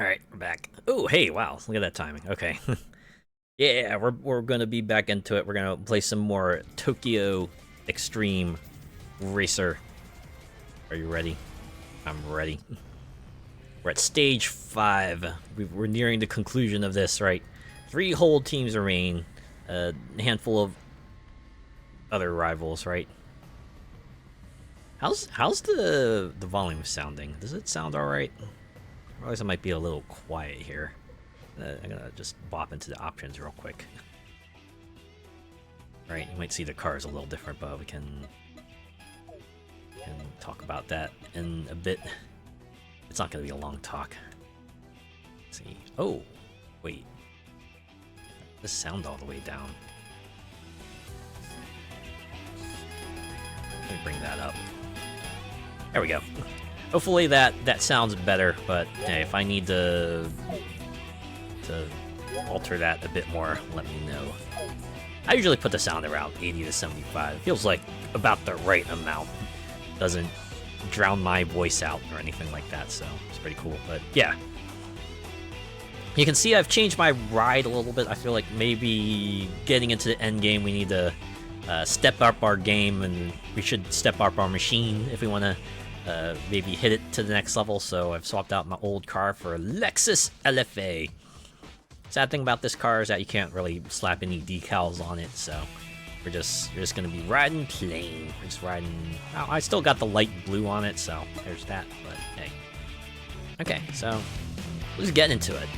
Alright, we're back. Oh, hey, wow, look at that timing. Okay. Yeah, we're gonna be back into it. We're gonna play some more Tokyo Extreme Racer. Are you ready? I'm ready. We're at stage 5. We're nearing the conclusion of this, right? 3 whole teams remain. A handful of other rivals, right? How's the volume sounding? Does it sound alright? I realize it might be a little quiet here. I'm gonna just bop into the options real quick. Right, you might see the cars a little different, but we can talk about that in a bit. It's not gonna be a long talk. Let's see. Oh, wait. The sound all the way down. Let me bring that up. There we go. Hopefully that sounds better, but hey, if I need to alter that a bit more, let me know. I usually put the sound around 80 to 75. It feels like about the right amount. Doesn't drown my voice out or anything like that, so it's pretty cool. But yeah. You can see I've changed my ride a little bit. I feel like maybe getting into the end game we need to step up our game, and we should step up our machine if we want to maybe hit it to the next level. So I've swapped out my old car for a Lexus LFA. Sad thing about this car is that you can't really slap any decals on it, so we're just gonna be riding plain. We're just riding. Oh, I still got the light blue on it, so there's that. But hey, okay, so let's get into it.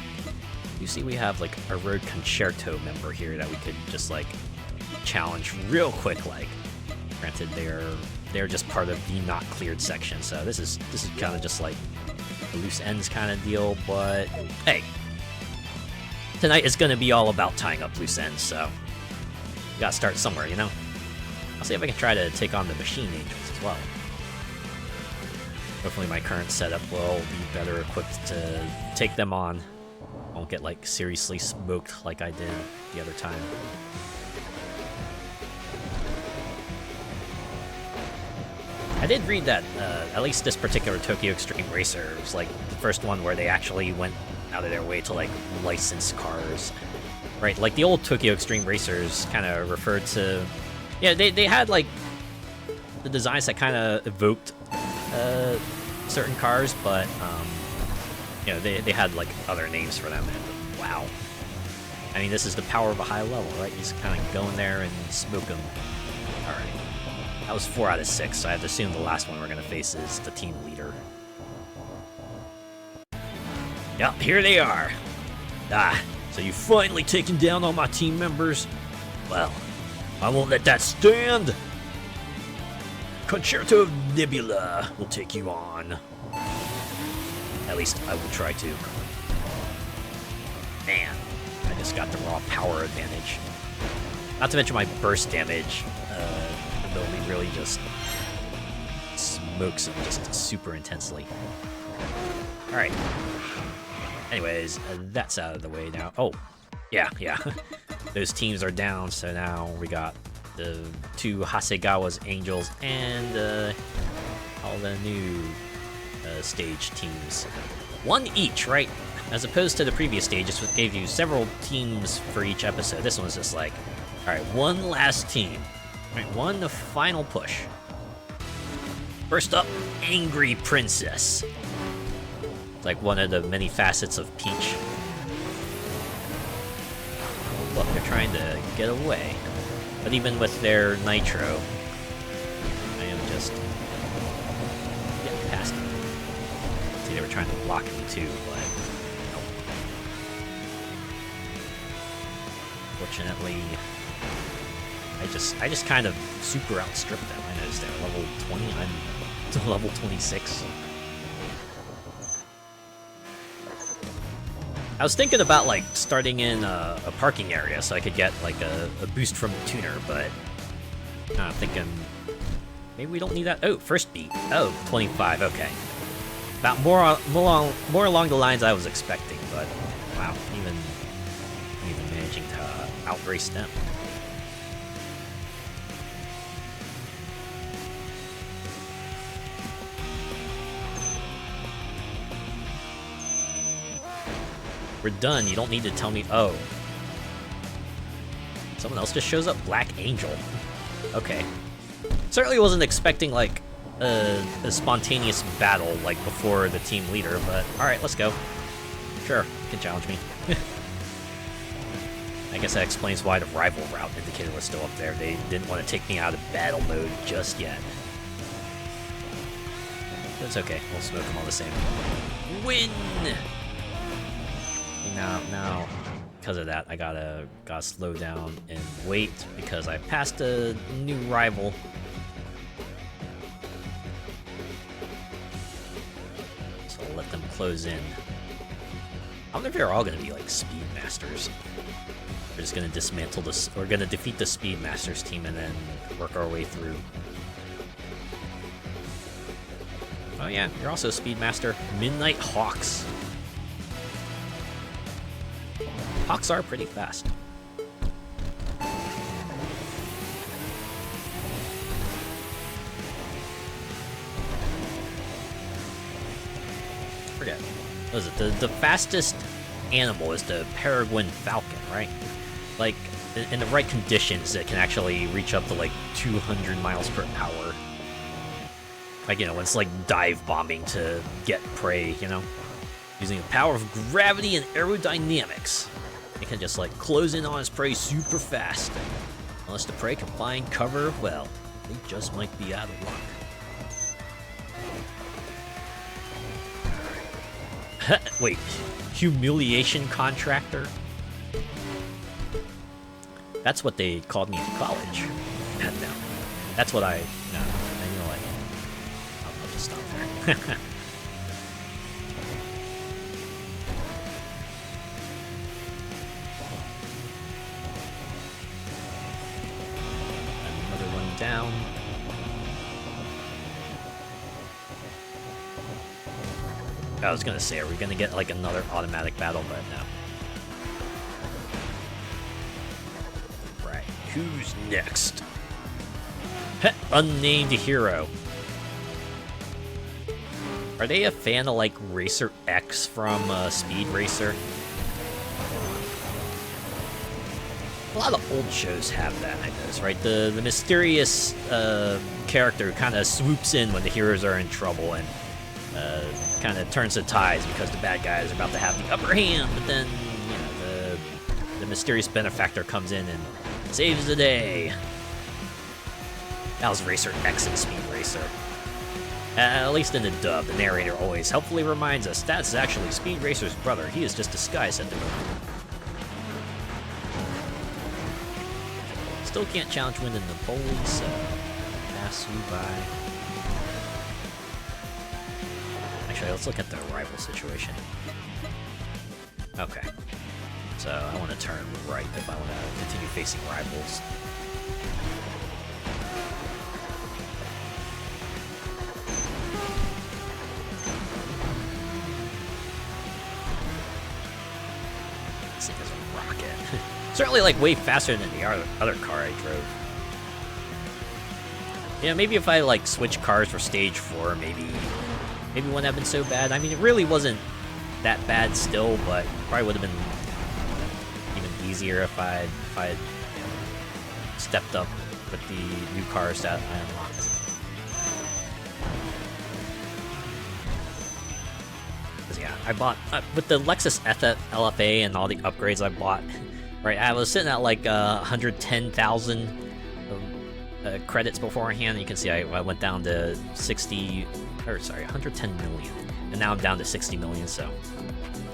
You see, we have like a Road Concerto member here that we could just like challenge real quick. Like, granted, they're just part of the not cleared section, so this is kind of just like a loose ends kind of deal. But hey. Tonight is going to be all about tying up loose ends, so you gotta start somewhere, you know? I'll see if I can try to take on the Machine Angels as well. Hopefully my current setup will be better equipped to take them on. Won't get, like, seriously smoked like I did the other time. I did read that, at least this particular Tokyo Extreme Racer was, like, the first one where they actually went out of their way to like license cars, right? Like the old Tokyo Extreme Racers kind of referred to, yeah, they had like the designs that kind of evoked certain cars, but you know, they had like other names for them. And wow, I mean, this is the power of a high level, right? You just kind of go in there and smoke them. All right, that was 4 out of 6, so I have to assume the last one we're gonna face is the team leader. Yep, here they are. So you've finally taken down all my team members? Well, I won't let that stand. Concerto of Nebula will take you on. At least I will try to. Man, I just got the raw power advantage. Not to mention my burst damage ability really just smokes them just super intensely. Alright. Anyways, that's out of the way now. Oh, yeah. Those teams are down, so now we got the 2 Hasegawa's Angels and all the new stage teams. 1 each, right? As opposed to the previous stages, which gave you several teams for each episode. This one's just like, alright, 1 last team. Alright, 1 final push. First up, Angry Princess. Like one of the many facets of Peach. Look, they're trying to get away. But even with their nitro, I am just getting past them. See, they were trying to block me too, but nope. Fortunately, I just kind of super outstripped them. I noticed they're level 20, I'm level 26. I was thinking about like starting in a parking area so I could get like a boost from the tuner, but I'm thinking maybe we don't need that. Oh, first beat. Oh, 25. Okay, about more along the lines I was expecting, but wow, even managing to outrace them. We're done. You don't need to tell me. Oh. Someone else just shows up. Black Angel. Okay. Certainly wasn't expecting, like, a spontaneous battle, like, before the team leader, but alright, let's go. Sure, you can challenge me. I guess that explains why the rival route indicator was still up there. They didn't want to take me out of battle mode just yet. But it's okay. We'll smoke them all the same. Win! Now, because of that, I gotta slow down and wait because I passed a new rival. So I'll let them close in. I wonder if they're all gonna be like Speedmasters. We're just gonna dismantle this. We're gonna defeat the Speedmasters team and then work our way through. Oh yeah, you're also a Speedmaster. Midnight Hawks. Hawks are pretty fast. Forget. What is it? The fastest animal is the peregrine falcon, right? Like, in the right conditions, it can actually reach up to like 200 miles per hour. Like, you know, when it's like dive bombing to get prey, you know? Using the power of gravity and aerodynamics. It can just like close in on its prey super fast. Unless the prey can find cover, well, they just might be out of luck. Wait, humiliation contractor? That's what they called me in college. No, that's what I. No, you know what? I'll just stop there. Another one down. I was gonna say, are we gonna get like another automatic battle, but no. Right, who's next? Unnamed hero. Are they a fan of like Racer X from Speed Racer? A lot of old shows have that, I guess, right? The mysterious character who kind of swoops in when the heroes are in trouble and kind of turns the tides because the bad guys are about to have the upper hand, but then, you know, the mysterious benefactor comes in and saves the day. That was Racer X in Speed Racer. At least in the dub, the narrator always helpfully reminds us that's actually Speed Racer's brother. He is just disguised at the moment. Still can't challenge win in the polls, so pass you by. Actually, let's look at the rival situation. Okay. So I want to turn right if I want to continue facing rivals. This thing is a rocket. Certainly, like, way faster than the other car I drove. Yeah, maybe if I, like, switch cars for Stage 4, maybe wouldn't have been so bad. I mean, it really wasn't that bad still, but probably would have been even easier if I had stepped up with the new cars that I unlocked. Yeah, I bought, with the Lexus LFA and all the upgrades I bought, right, I was sitting at like 110,000 credits beforehand. You can see I went down to 110 million. And now I'm down to 60 million, so,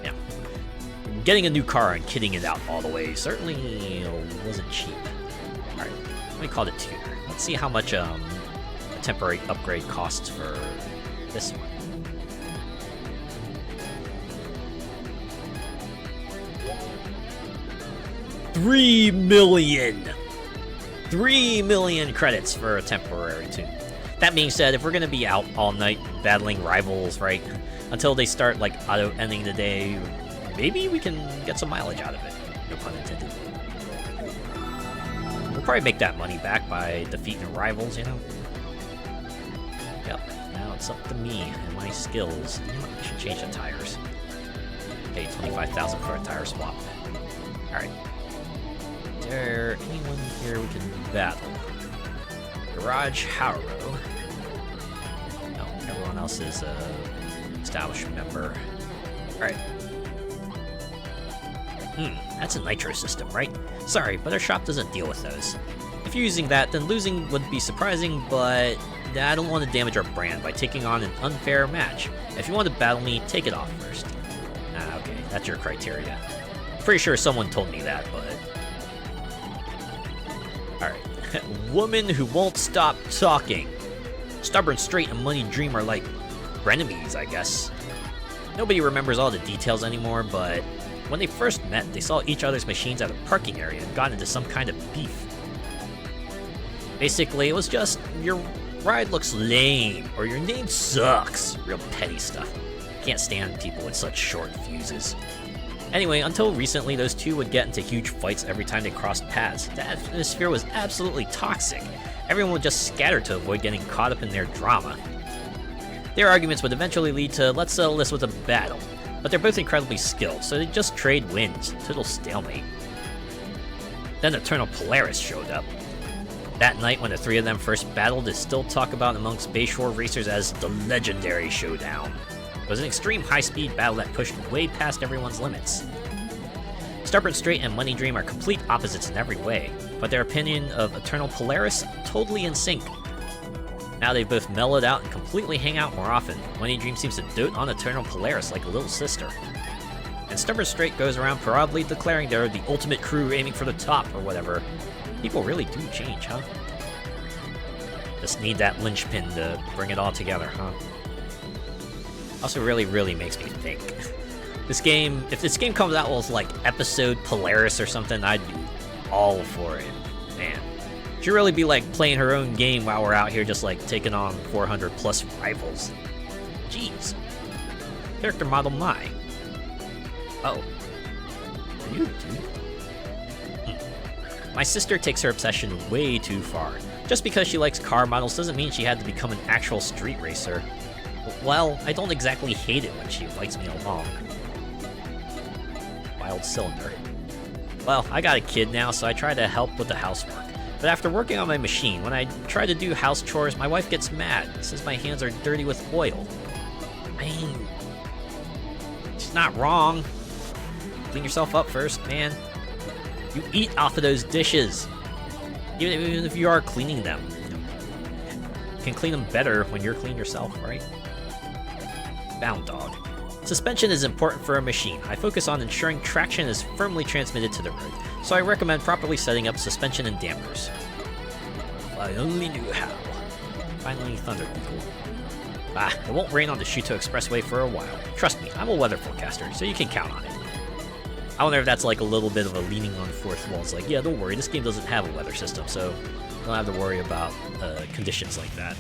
yeah. Getting a new car and kitting it out all the way certainly wasn't cheap. Alright, let me call it tuner. Let's see how much a temporary upgrade costs for this one. $3 million! 3 million credits for a temporary tune. That being said, if we're gonna be out all night battling rivals, right, until they start, like, auto-ending the day, maybe we can get some mileage out of it. No pun intended. We'll probably make that money back by defeating rivals, you know? Yep, now it's up to me and my skills. I should change the tires. Pay 25,000 for a tire swap. Alright. Is there anyone here we can battle? Garage Harrow. No, everyone else is a established member. Alright. That's a nitro system, right? Sorry, but our shop doesn't deal with those. If you're using that, then losing would be surprising, but I don't want to damage our brand by taking on an unfair match. If you want to battle me, take it off first. Okay, that's your criteria. Pretty sure someone told me that, but... Alright. Woman who won't stop talking. Stubborn, straight, and money dream are like frenemies, I guess. Nobody remembers all the details anymore, but when they first met, they saw each other's machines at a parking area and got into some kind of beef. Basically, it was just, your ride looks lame, or your name sucks. Real petty stuff. Can't stand people with such short fuses. Anyway, until recently, those two would get into huge fights every time they crossed paths. The atmosphere was absolutely toxic. Everyone would just scatter to avoid getting caught up in their drama. Their arguments would eventually lead to, let's settle this with a battle. But they're both incredibly skilled, so they just trade wins. Total stalemate. Then Eternal Polaris showed up. That night, when the three of them first battled, is still talked about amongst Bayshore racers as the legendary showdown. It was an extreme high-speed battle that pushed way past everyone's limits. Stubborn Straight and Money Dream are complete opposites in every way, but their opinion of Eternal Polaris totally in sync. Now they've both mellowed out and completely hang out more often. Money Dream seems to dote on Eternal Polaris like a little sister. And Stubborn Straight goes around proudly declaring they're the ultimate crew aiming for the top or whatever. People really do change, huh? Just need that linchpin to bring it all together, huh? Also really makes me think. This game, if this game comes out with like Episode Polaris or something, I'd be all for it. Man. She'd really be like playing her own game while we're out here just like taking on 400 plus rivals. Jeez. Character model Mai. Oh. Are you a dude? My sister takes her obsession way too far. Just because she likes car models doesn't mean she had to become an actual street racer. Well, I don't exactly hate it when she invites me along. Wild cylinder. Well, I got a kid now, so I try to help with the housework. But after working on my machine, when I try to do house chores, my wife gets mad. Says my hands are dirty with oil. I mean, she's not wrong. Clean yourself up first, man. You eat off of those dishes. Even if you are cleaning them. You can clean them better when you're clean yourself, right? Bound dog. Suspension is important for a machine. I focus on ensuring traction is firmly transmitted to the road, so I recommend properly setting up suspension and dampers. If I only knew how. Finally, Thunder Eagle. It won't rain on the Shuto Expressway for a while. Trust me, I'm a weather forecaster, so you can count on it. I wonder if that's like a little bit of a leaning on the fourth wall. It's like, yeah, don't worry, this game doesn't have a weather system, so you don't have to worry about conditions like that.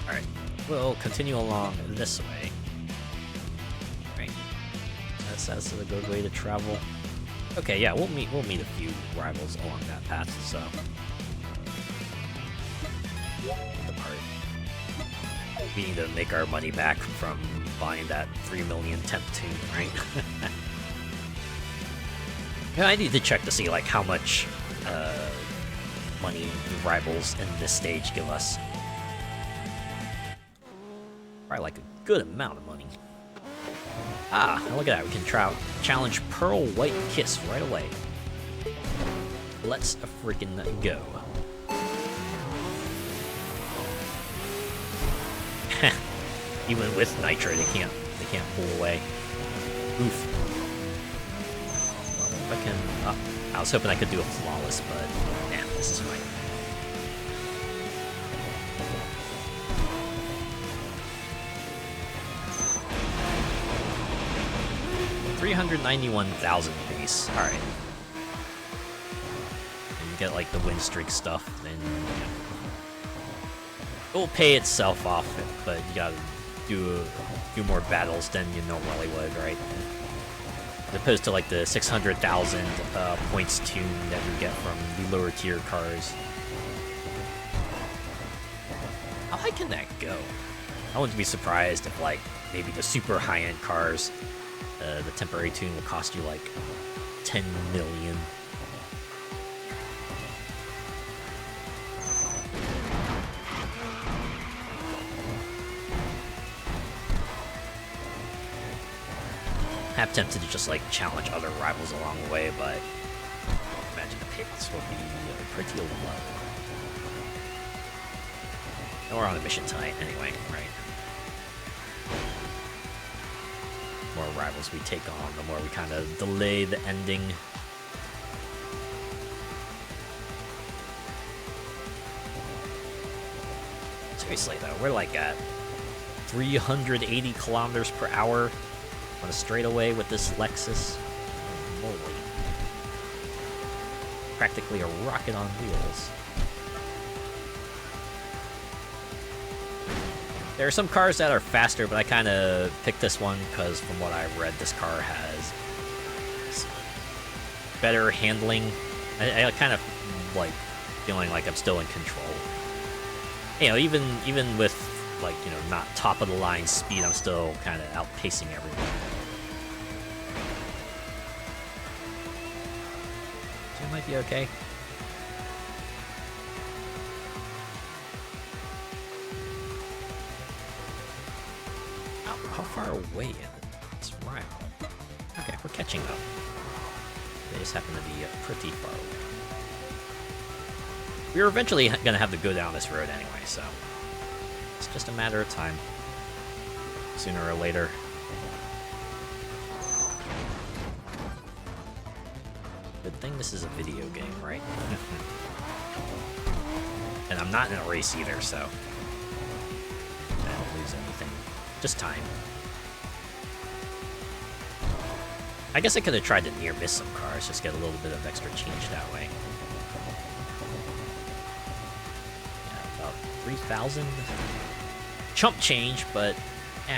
Alright, we'll continue along this way. Right. That's a good way to travel. Okay, yeah, we'll meet a few rivals along that path, so. We need to make our money back from buying that 3 million temp tune, right? Yeah, I need to check to see like how much money the rivals in this stage give us. Probably like a good amount of money. Look at that, we can challenge Pearl White Kiss right away. Let's freaking go. Even with Nitro, they can't pull away. Oof. Well, if I can, I was hoping I could do a flawless, but damn, this is fine. $391,000 base. All right. And you get like the win streak stuff, then yeah. It will pay itself off, but you gotta do a few more battles than you normally would, right? As opposed to like the 600,000 points tune that you get from the lower tier cars. How high can that go? I wouldn't be surprised if like maybe the super high-end cars The temporary tune will cost you like 10 million. Half tempted to just like challenge other rivals along the way, but I imagine the payouts will be pretty low. And we're on a mission tonight anyway, right? The more rivals we take on, the more we kind of delay the ending. Seriously though, we're like at 380 kilometers per hour on a straightaway with this Lexus. Holy moly. Practically a rocket on wheels. There are some cars that are faster, but I kind of picked this one because from what I've read, this car has better handling. I kind of like feeling like I'm still in control. You know, even with like, you know, not top of the line speed, I'm still kind of outpacing everyone. So it might be okay. How far away is this rival? Okay, we're catching up. They just happen to be pretty far away. We were eventually gonna have to go down this road anyway, so it's just a matter of time. Sooner or later. Good thing this is a video game, right? And I'm not in a race either, so I don't lose anything. Just time. I guess I could have tried to near miss some cars, just get a little bit of extra change that way. Yeah, about 3,000. Chump change, but eh.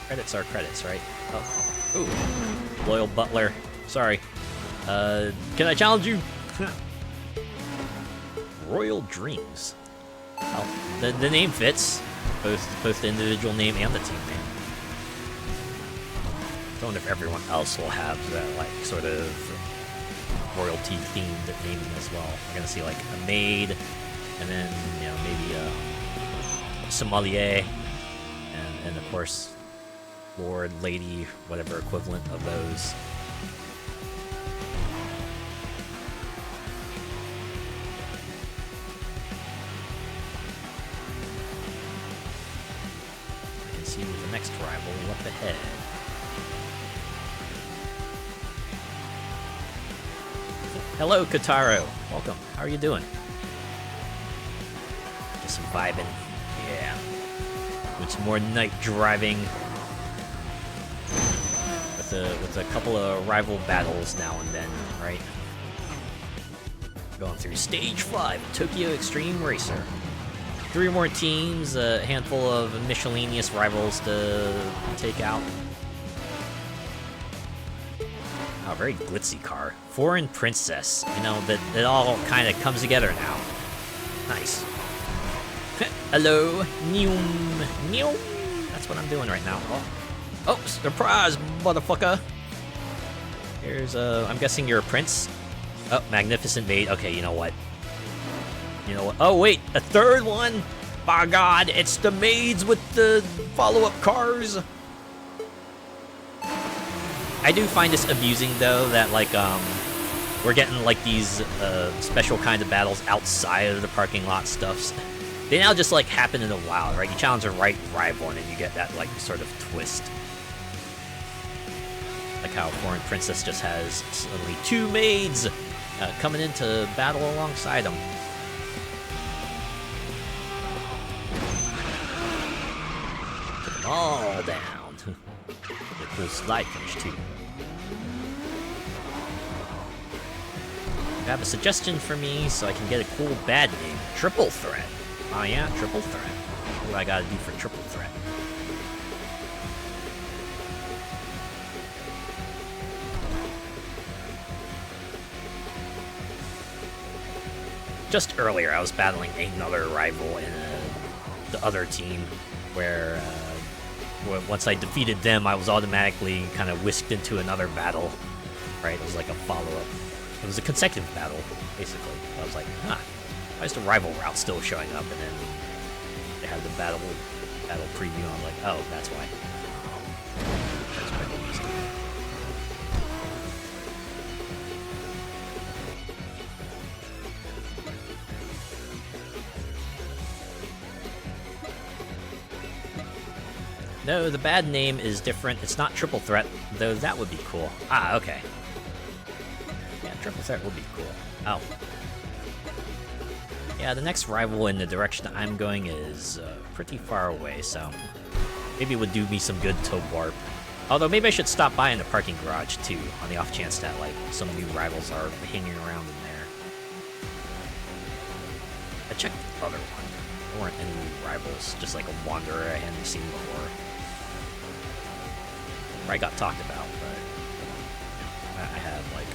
Credits are credits, right? Oh, ooh, loyal butler. Sorry. Can I challenge you? Royal Dreams. Well, the name fits. Both the individual name and the team name. I wonder if everyone else will have that, like, sort of royalty-themed naming as well. We're gonna see, like, a maid, and then, you know, maybe a sommelier, and of course, lord, lady, whatever equivalent of those. You can see the next rival up ahead. Hello, Kataro. Welcome. How are you doing? Just some vibing. Yeah. Doing some more night driving. With a couple of rival battles now and then, right? Going through Stage 5, Tokyo Xtreme Racer. 3 more teams, a handful of miscellaneous rivals to take out. Oh, very glitzy car. Foreign Princess. You know, that it all kind of comes together now. Nice. Hello. Neum. Neum. That's what I'm doing right now. Oh, surprise, motherfucker. Here's, I'm guessing you're a prince. Oh, magnificent maid. Okay, you know what? You know what? Oh, wait, a third one? By God, it's the maids with the follow-up cars. I do find this amusing, though, that, like, we're getting, like, these, special kinds of battles outside of the parking lot stuffs. They now just, like, happen in the wild, right? You challenge a right rival, and then you get that, like, sort of twist. Like how Foreign Princess just has suddenly 2 maids coming in to battle alongside them. Took them all down. A cool slide finish, too. You have a suggestion for me so I can get a cool bad name. Triple Threat. Oh yeah, Triple Threat. What do I gotta do for Triple Threat? Just earlier, I was battling another rival in the other team, where once I defeated them, I was automatically kind of whisked into another battle. Right? It was like a follow-up. It was a consecutive battle, basically. I was like, huh, why is the rival route still showing up? And then they had the battle preview, and I'm like, oh, that's why. That's quite amusing. No, the bad name is different. It's not Triple Threat, though that would be cool. Ah, okay. Yeah, Triple Threat would be cool. Oh. Yeah, the next rival in the direction I'm going is pretty far away, so maybe it would do me some good to warp. Although maybe I should stop by in the parking garage too, on the off chance that like some new rivals are hanging around in there. I checked the other one. There weren't any new rivals, just like a wanderer I hadn't seen before. Or I got talked about, but I have like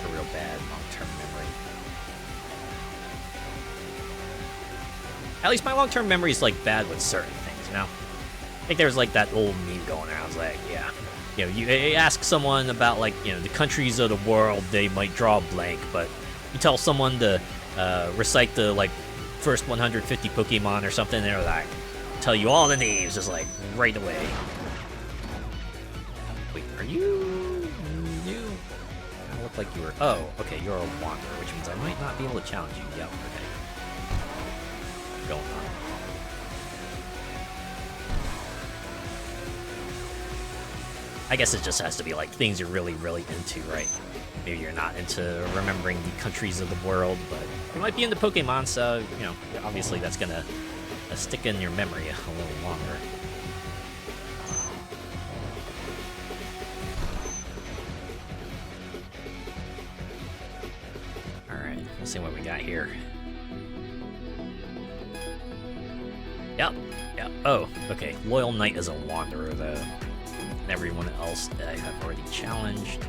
a real bad long-term memory. At least my long-term memory is like bad with certain things, you know? I think there's like that old meme going around. I was like, yeah. You know, you ask someone about like, you know, the countries of the world, they might draw a blank, but you tell someone to recite the like first 150 Pokemon or something, and they're like, tell you all the names just like right away. Wait, are you new? I look like you were. Oh, okay, you're a wanderer, which means I might not be able to challenge you. Yeah, okay. Going on. I guess it just has to be like things you're really, really into, right? Maybe you're not into remembering the countries of the world, but you might be into Pokemon, so, you know, obviously that's gonna stick in your memory a little longer. Alright, let's see what we got here. Yep. Oh, okay. Loyal Knight is a wanderer, though. And everyone else I have already challenged.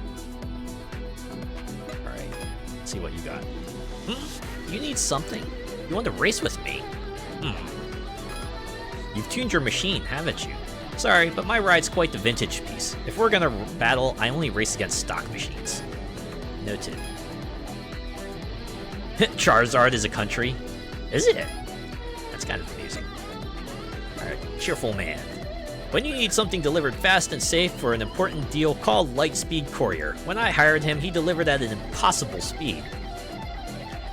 Alright, let's see what you got. You need something? You want to race with me? You've tuned your machine, haven't you? Sorry, but my ride's quite the vintage piece. If we're gonna battle, I only race against stock machines. Noted. Charizard is a country? Is it? That's kind of amusing. Alright, cheerful man. When you need something delivered fast and safe for an important deal, call Lightspeed Courier. When I hired him, he delivered at an impossible speed.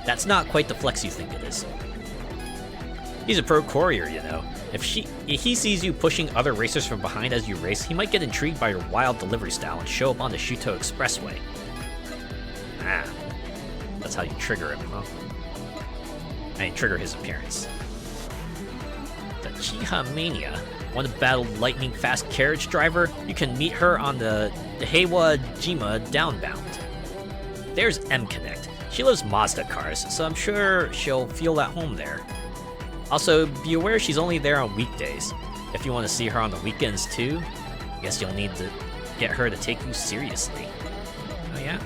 That's not quite the flex you think it is. He's a pro courier, you know. If he sees you pushing other racers from behind as you race, he might get intrigued by your wild delivery style and show up on the Shuto Expressway. Ah, that's how you trigger him, huh? I mean, trigger his appearance. The Chiha Mania. Want to battle lightning fast carriage driver? You can meet her on the Heiwa Jima downbound. There's M-Connect. She loves Mazda cars, so I'm sure she'll feel at home there. Also, be aware she's only there on weekdays. If you want to see her on the weekends too, I guess you'll need to get her to take you seriously. Oh yeah?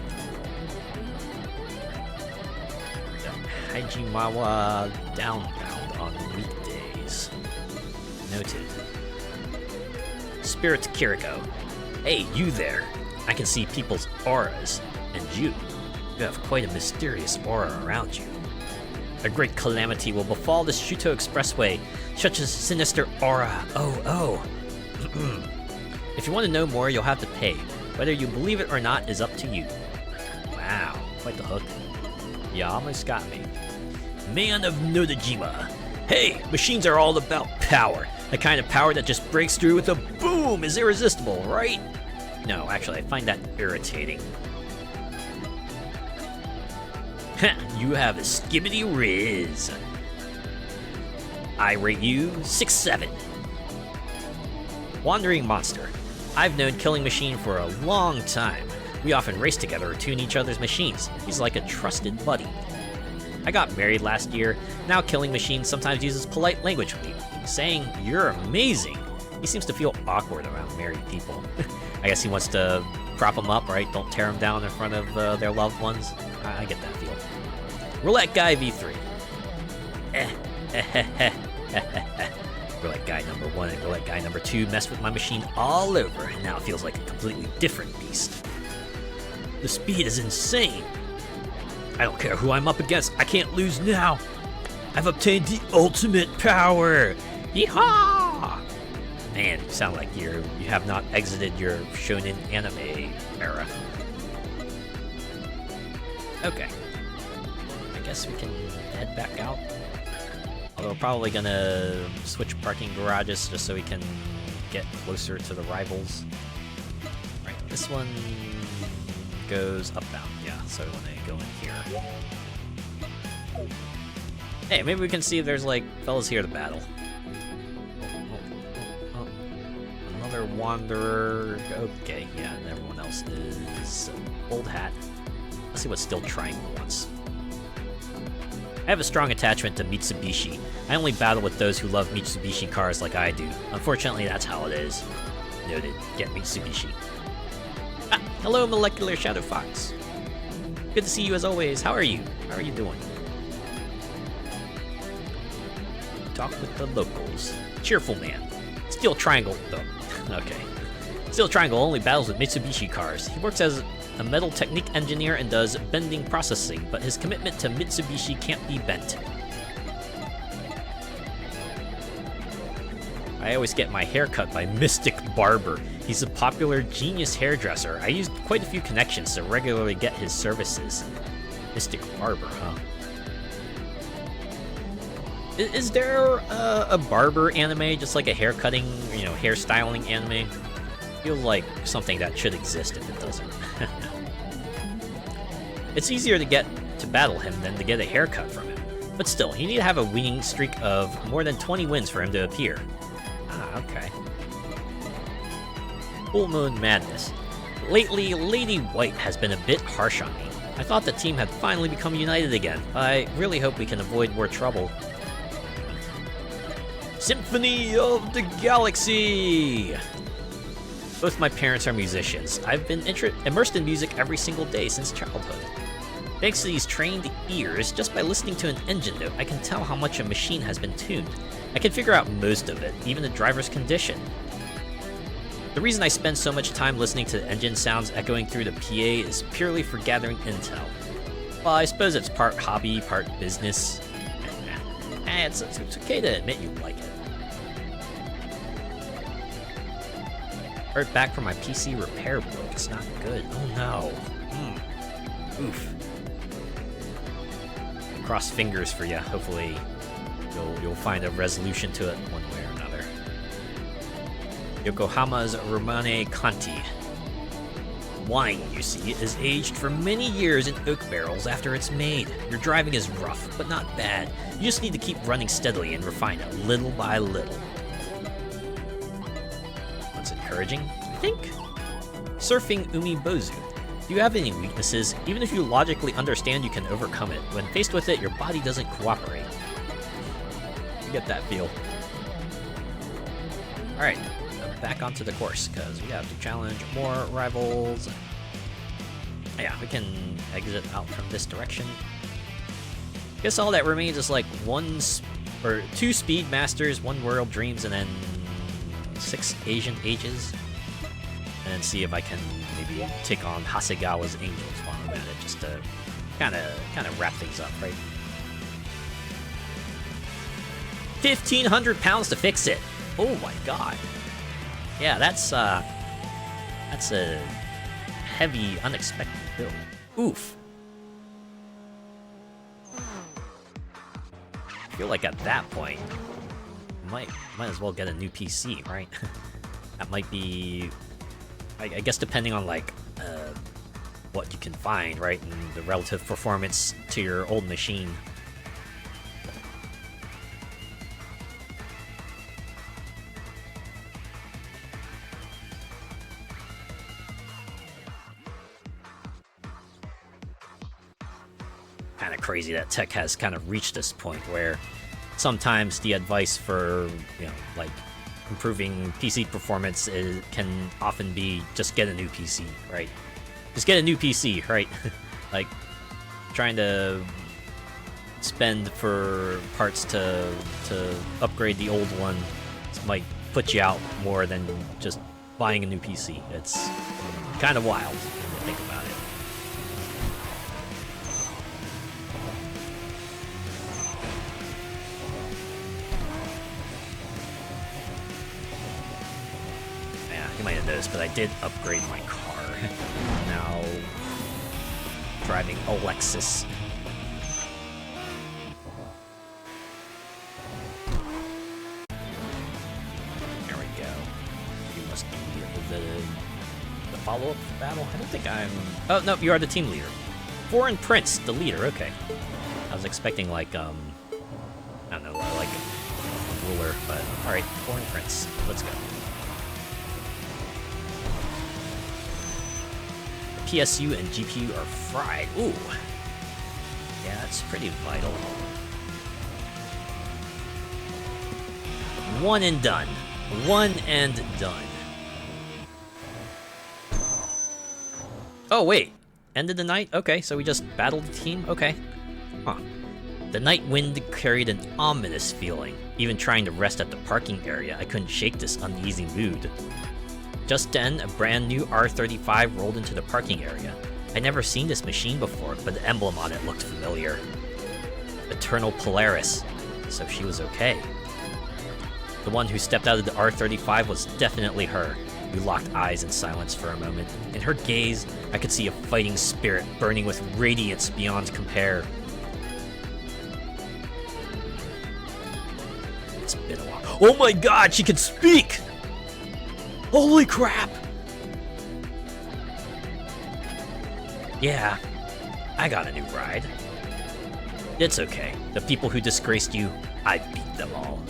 The Hajimawa downbound on weekdays. Noted. Spirit Kiriko. Hey, you there. I can see people's auras. And you have quite a mysterious aura around you. A great calamity will befall this Shuto Expressway, such a sinister aura. Oh. If you want to know more, you'll have to pay. Whether you believe it or not is up to you. Wow, quite the hook. You almost got me. Man of Nodajima. Hey, machines are all about power. The kind of power that just breaks through with a boom is irresistible, right? No, actually, I find that irritating. You have a skibbity riz. I rate you 6-7. Wandering Monster. I've known Killing Machine for a long time. We often race together or tune each other's machines. He's like a trusted buddy. I got married last year. Now Killing Machine sometimes uses polite language with me, saying, "You're amazing." He seems to feel awkward around married people. I guess he wants to prop them up, right? Don't tear them down in front of their loved ones. I get that feel. Roulette Guy V3. Roulette guy number 1 and roulette guy number 2 messed with my machine all over, and now it feels like a completely different beast. The speed is insane. I don't care who I'm up against, I can't lose now. I've obtained the ultimate power. Yeehaw! Man, you sound like you have not exited your shonen anime era. Okay. I guess we can head back out. Although we're probably gonna switch parking garages just so we can get closer to the rivals. Right, this one goes upbound, yeah, so we want to go in here. Hey, maybe we can see if there's, like, fellas here to battle. Oh. Another wanderer. Okay, yeah, and everyone else is old hat. Let's see what Steel Triangle wants. I have a strong attachment to Mitsubishi. I only battle with those who love Mitsubishi cars like I do. Unfortunately, that's how it is. Noted. Get Mitsubishi. Ah, hello, Molecular Shadow Fox. Good to see you as always. How are you? How are you doing? Talk with the locals. Cheerful man. Steel Triangle, though. Okay. Steel Triangle only battles with Mitsubishi cars. He works as a metal technique engineer and does bending processing, but his commitment to Mitsubishi can't be bent. I always get my hair cut by Mystic Barber. He's a popular genius hairdresser. I used quite a few connections to regularly get his services. Mystic Barber, huh? Is there a barber anime, just like a hair cutting, hairstyling anime? Feels like something that should exist if it doesn't. It's easier to get to battle him than to get a haircut from him. But still, you need to have a winning streak of more than 20 wins for him to appear. Ah, okay. Full Moon Madness. Lately, Lady White has been a bit harsh on me. I thought the team had finally become united again. I really hope we can avoid more trouble. Symphony of the Galaxy! Both my parents are musicians. I've been immersed in music every single day since childhood. Thanks to these trained ears, just by listening to an engine note, I can tell how much a machine has been tuned. I can figure out most of it, even the driver's condition. The reason I spend so much time listening to the engine sounds echoing through the PA is purely for gathering intel. Well, I suppose it's part hobby, part business. It's okay to admit you like it. Heard back from my PC repair book. It's not good. Oh no. Oof. Cross fingers for you. Hopefully, you'll find a resolution to it one way or another. Yokohama's Romane Conti. Wine, you see, is aged for many years in oak barrels after it's made. Your driving is rough, but not bad. You just need to keep running steadily and refine it little by little. That's encouraging, I think. Surfing Umibozu. Do you have any weaknesses? Even if you logically understand you can overcome it, when faced with it, your body doesn't cooperate. You get that feel. Alright, back onto the course, because we have to challenge more rivals. Yeah, we can exit out from this direction. Guess all that remains is like 2 Speed Masters, 1 World Dreams, and then 6 Asian Ages. And see if I can maybe take on Hasegawa's Angels while I'm at it, just to kind of wrap things up, right? 1,500 pounds to fix it. Oh my god. Yeah, that's a heavy, unexpected build. Oof. I feel like at that point, might as well get a new PC, right? That might be, I guess, depending on like what you can find, right, and the relative performance to your old machine. Kind of crazy that tech has kind of reached this point where sometimes the advice for, like improving PC performance can often be just get a new PC, right? Just get a new PC, right? Like trying to spend for parts to upgrade the old one This might put you out more than just buying a new PC. It's kind of wild when you think about it. Yeah, you might have noticed, but I did upgrade my car. Now driving a Lexus. There we go. You must be the follow-up battle. I don't think I'm... Oh, no, you are the team leader. Foreign Prince, the leader, okay. I was expecting, like, I don't know, like a ruler, but... Alright, Foreign Prince. Let's go. PSU and GPU are fried. Ooh. Yeah, that's pretty vital. One and done. One and done. Oh, wait. End of the night? Okay, so we just battled the team? Okay. Huh. The night wind carried an ominous feeling. Even trying to rest at the parking area, I couldn't shake this uneasy mood. Just then, a brand new R35 rolled into the parking area. I'd never seen this machine before, but the emblem on it looked familiar. Eternal Polaris. So she was okay. The one who stepped out of the R35 was definitely her. We locked eyes in silence for a moment. In her gaze, I could see a fighting spirit burning with radiance beyond compare. It's been a while. Oh my god, she can speak! Holy crap! Yeah, I got a new ride. It's okay. The people who disgraced you, I beat them all.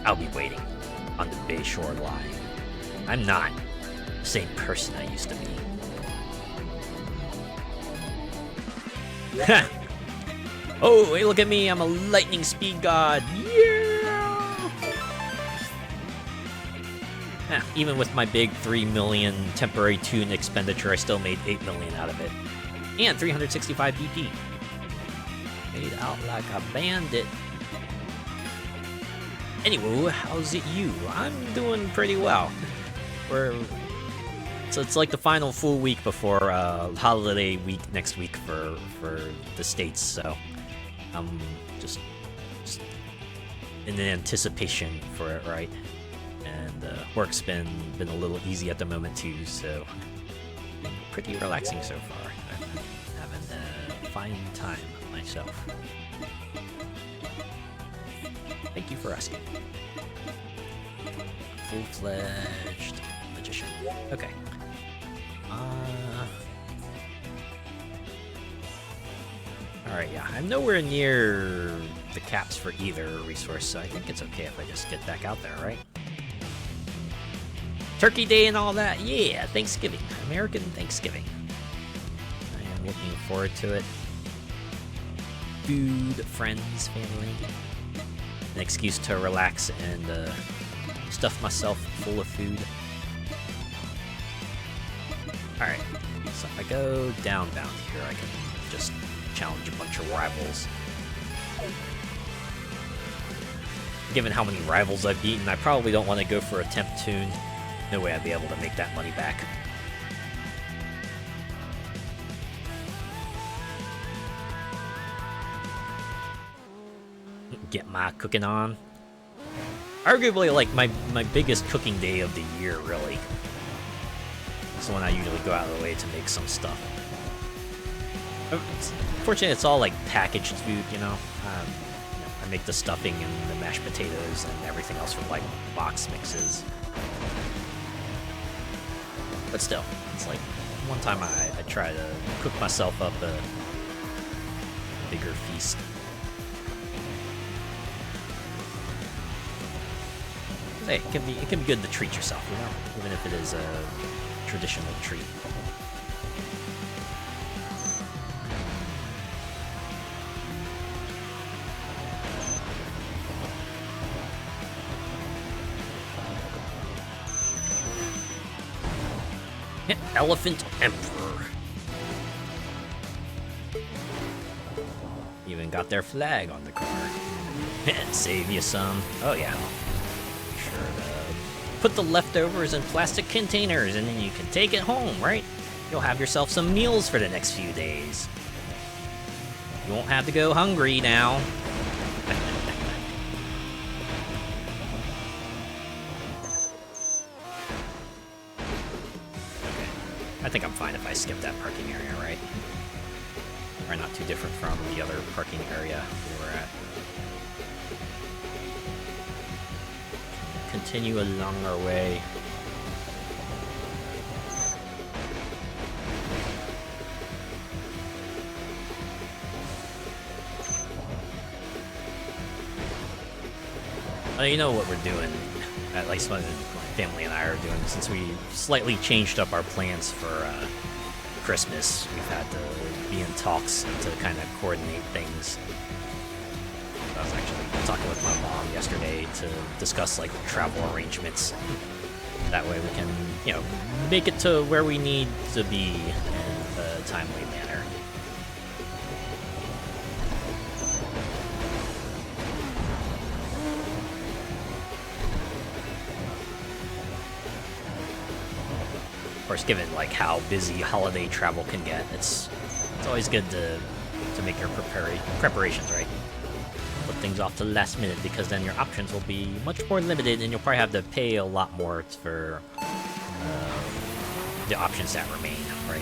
I'll be waiting on the Bayshore line. I'm not the same person I used to be. Ha! Oh, hey, look at me, I'm a lightning speed god. Yeah! Even with my big 3 million temporary tune expenditure, I still made 8 million out of it. And 365 BP. Made out like a bandit. Anyway, how's it you? I'm doing pretty well. So it's like the final full week before holiday week next week for the States, so I'm just in anticipation for it, right? And work's been a little easy at the moment too, so been pretty relaxing so far. I'm having a fine time myself. Thank you for asking. Full-fledged magician. Okay. Alright, yeah. I'm nowhere near the caps for either resource, so I think it's okay if I just get back out there, right? Turkey Day and all that. Yeah, Thanksgiving. American Thanksgiving. I am looking forward to it. Food, friends, family. An excuse to relax and stuff myself full of food. Alright, so if I go downbound here, I can just challenge a bunch of rivals. Given how many rivals I've beaten, I probably don't want to go for a temp tune. No way I'd be able to make that money back. Get my cooking on. Arguably, like, my biggest cooking day of the year, really. It's the one I usually go out of the way to make some stuff. Fortunately, it's all, like, packaged food, you know? I make the stuffing and the mashed potatoes and everything else from, like, box mixes. But still, it's like, one time I try to cook myself up a bigger feast. Hey, it can be good to treat yourself, you know, even if it is a traditional treat. Elephant Emperor. Even got their flag on the card. Save you some. Oh yeah. Sure to put the leftovers in plastic containers and then you can take it home, right? You'll have yourself some meals for the next few days. You won't have to go hungry now. Okay. I think I'm fine if I skip that parking area, right? We're not too different from the other parking area we were at. Continue along our way. You know what we're doing, at least what my family and I are doing, since we slightly changed up our plans for Christmas. We've had to be in talks to kind of coordinate things. I was actually talking with my mom yesterday to discuss like travel arrangements. That way we can, you know, make it to where we need to be in a timely manner. Of course, given like how busy holiday travel can get, it's always good to make your preparations, right? Put things off to the last minute, because then your options will be much more limited and you'll probably have to pay a lot more for the options that remain, right?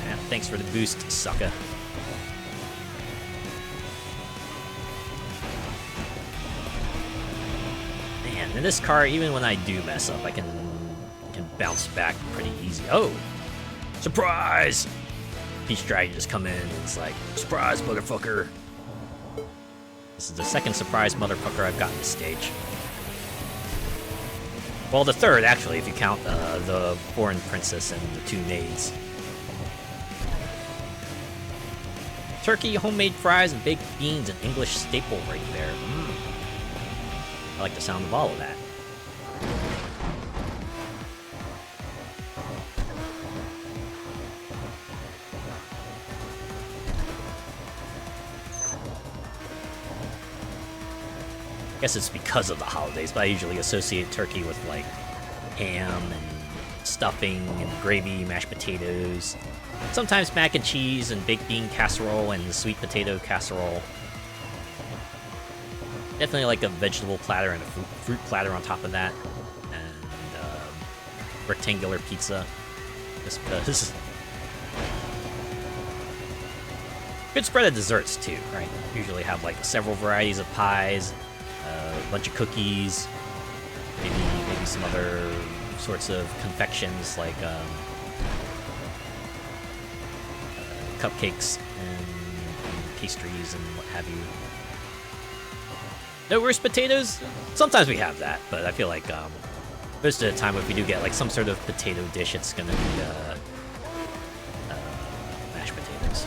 Yeah, thanks for the boost, sucker. In this car, even when I do mess up, I can bounce back pretty easy. Oh! Surprise! Peach Dragon just come in and it's like, surprise, motherfucker! This is the second surprise motherfucker I've gotten this stage. Well, the third, actually, if you count the foreign princess and the two maids. Turkey, homemade fries, and baked beans, an English staple right there. I like the sound of all of that. I guess it's because of the holidays, but I usually associate turkey with like ham and stuffing and gravy, mashed potatoes, sometimes mac and cheese and baked bean casserole and sweet potato casserole. Definitely like a vegetable platter and a fruit platter on top of that, and rectangular pizza, just because. Good spread of desserts too, right? Usually have like several varieties of pies, a bunch of cookies, maybe some other sorts of confections like cupcakes and pastries and what have you. No roast potatoes? Sometimes we have that, but I feel like most of the time if we do get like some sort of potato dish, it's gonna be mashed potatoes.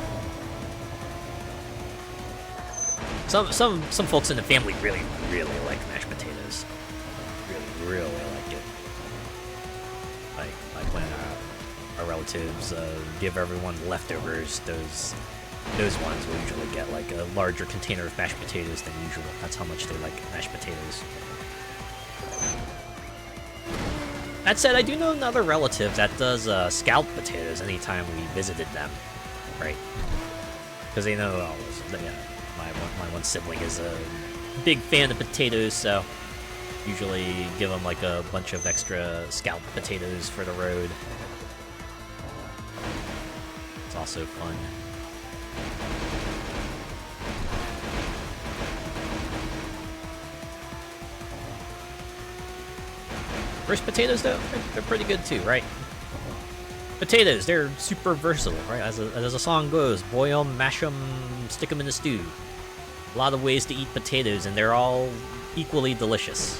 Some folks in the family really like mashed potatoes. Really like it. Like when our relatives give everyone leftovers, those ones will usually get like a larger container of mashed potatoes than usual. That's how much they like mashed potatoes. That said, I do know another relative that does scalloped potatoes anytime we visited them, right? Because they know my one sibling is a big fan of potatoes, so usually give them like a bunch of extra scalloped potatoes for the road. It's also fun. Roast potatoes, though, they're pretty good too, right? Potatoes, they're super versatile, right? As the song goes, boil 'em, mash 'em, stick 'em in a stew. A lot of ways to eat potatoes, and they're all equally delicious.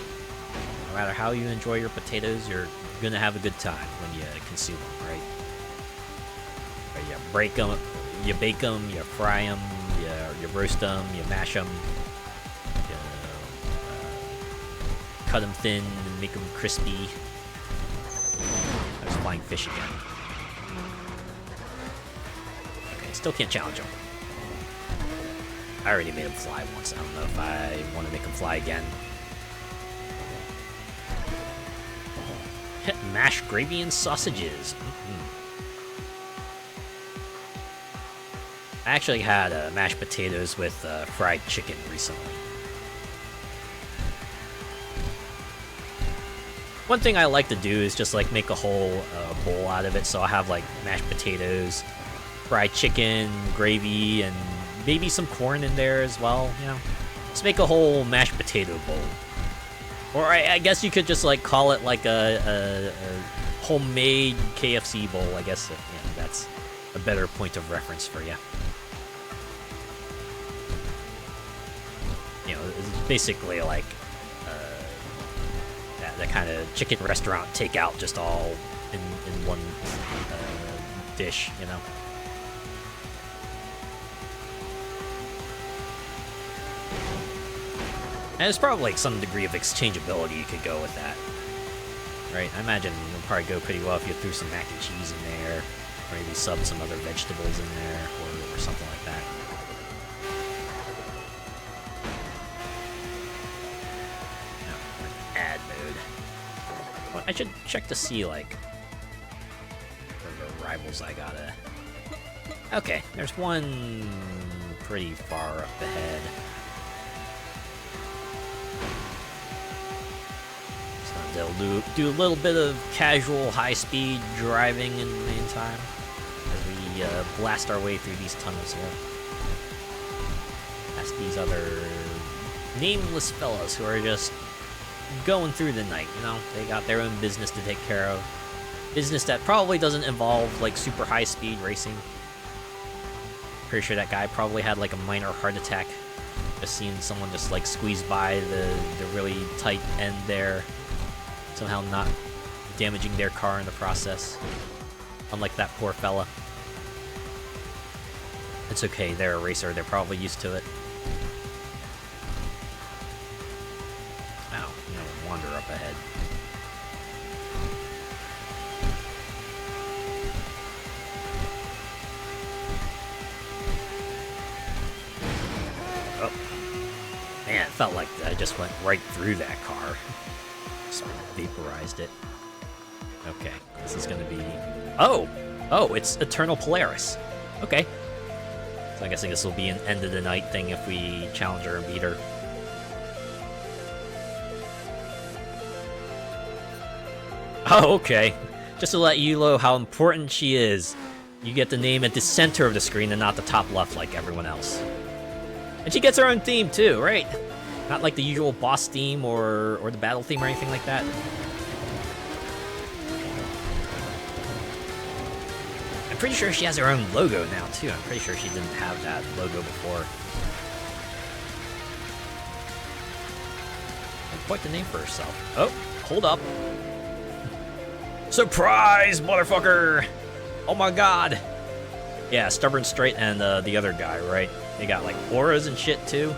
No matter how you enjoy your potatoes, you're gonna have a good time when you consume them, right? You break them, you bake them, you fry them, you roast them, you mash them, you cut them thin and make them crispy. flying fish again. Okay, still can't challenge him. I already made him fly once. I don't know if I want to make him fly again. Mashed gravy and sausages. I actually had mashed potatoes with fried chicken recently. One thing I like to do is just like make a whole bowl out of it. So I'll have like mashed potatoes, fried chicken, gravy, and maybe some corn in there as well, you know? Let's make a whole mashed potato bowl. Or I guess you could just like call it like a homemade KFC bowl, I guess. That's a better point of reference for you. You know, it's basically like that kind of chicken restaurant takeout, just all in one dish, you know? And there's probably like some degree of exchangeability you could go with that, right? I imagine it would probably go pretty well if you threw some mac and cheese in there, or maybe subbed some other vegetables in there, or something like that. No, like add mode. Well, I should check to see like what rivals I gotta. Okay, there's one pretty far up ahead. They'll do a little bit of casual high-speed driving in the meantime as we blast our way through these tunnels here. Past these other nameless fellas who are just going through the night, you know? They got their own business to take care of. Business that probably doesn't involve, like, super high-speed racing. Pretty sure that guy probably had, like, a minor heart attack. Just seeing someone just, like, squeeze by the really tight end there. Somehow not damaging their car in the process. Unlike that poor fella. It's okay, they're a racer, they're probably used to it. Ow, I'm gonna wander up ahead. Oh. Man, it felt like I just went right through that car. Sort of vaporized it. Okay, this is gonna be... Oh! Oh, it's Eternal Polaris. Okay. So I'm guessing this will be an end of the night thing if we challenge her and beat her. Oh, okay. Just to let you know how important she is, you get the name at the center of the screen and not the top left like everyone else. And she gets her own theme too, right? Not like the usual boss theme or the battle theme or anything like that. I'm pretty sure she has her own logo now, too. I'm pretty sure she didn't have that logo before. And quite the name for herself. Oh, hold up. Surprise, motherfucker! Oh my god! Yeah, Stubborn Straight and the other guy, right? They got, like, auras and shit, too.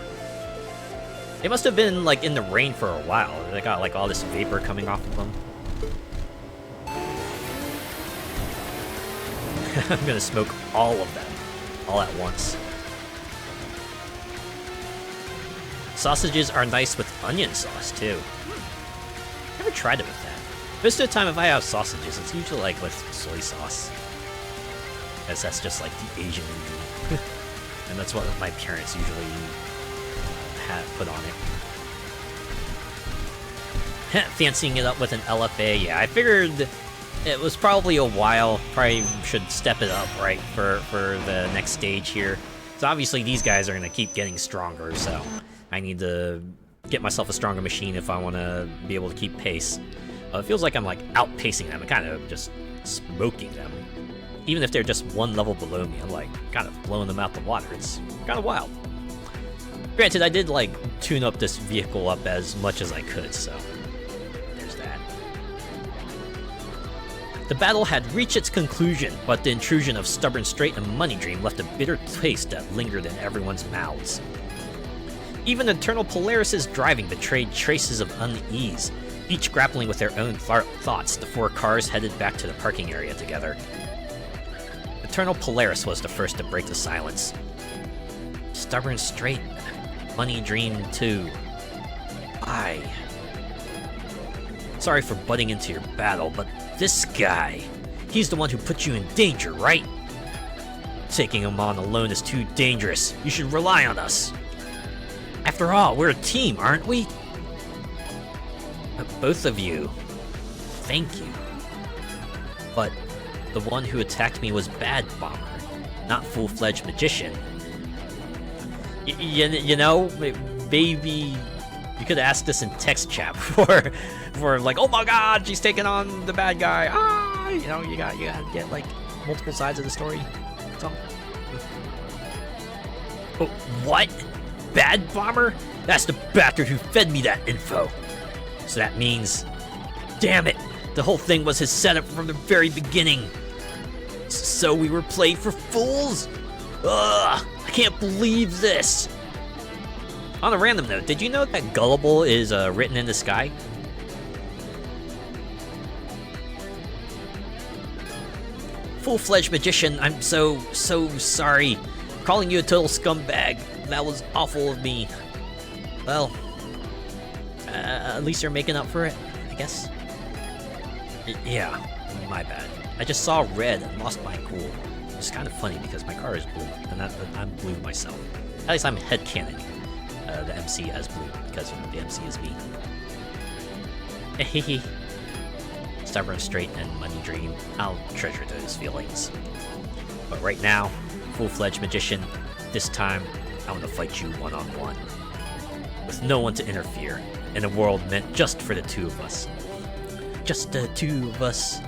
They must have been, like, in the rain for a while. They got, like, all this vapor coming off of them. I'm gonna smoke all of them, all at once. Sausages are nice with onion sauce, too. Never tried it with that. Most of the time, if I have sausages, it's usually, like, with soy sauce. Because that's just, like, the Asian ingredient. And that's what my parents usually put on it. Fancying it up with an LFA, yeah, I figured it was probably a while. Probably should step it up, right, for the next stage here. So obviously these guys are going to keep getting stronger, so I need to get myself a stronger machine if I want to be able to keep pace. It feels like I'm, like, outpacing them and kind of just smoking them. Even if they're just one level below me, I'm, like, kind of blowing them out the water. It's kind of wild. Granted, I did, like, tune up this vehicle up as much as I could, so there's that. The battle had reached its conclusion, but the intrusion of Stubborn Straight and Money Dream left a bitter taste that lingered in everyone's mouths. Even Eternal Polaris' driving betrayed traces of unease, Each grappling with their own thoughts, the 4 cars headed back to the parking area together. Eternal Polaris was the first to break the silence. Stubborn Straight, Money Dream 2. Sorry for butting into your battle, but this guy, he's the one who put you in danger, right? Taking him on alone is too dangerous. You should rely on us. After all, we're a team, aren't we? Both of you. Thank you. But the one who attacked me was Bad Bomber, not Full-Fledged Magician. You know, maybe you could ask this in text chat for like, oh my god, she's taking on the bad guy. You know, you gotta get like multiple sides of the story. Something. Oh, what? Bad Bomber? That's the bastard who fed me that info. So that means, damn it, the whole thing was his setup from the very beginning. So we were played for fools? Ugh, I can't believe this. On a random note, did you know that Gullible is written in the sky? Full-Fledged Magician, I'm so sorry. Calling you a total scumbag. That was awful of me. Well, at least you're making up for it, I guess. Yeah, my bad. I just saw red and lost my cool. It's kind of funny because my car is blue, and I'm blue myself. At least I'm headcanoning the MC as blue, because, you know, the MC is me. Hehe. Stubborn Straight and Money Dream, I'll treasure those feelings. But right now, Full-Fledged Magician, this time, I'm gonna fight you one-on-one. With no one to interfere, in a world meant just for the 2 of us. Just the 2 of us.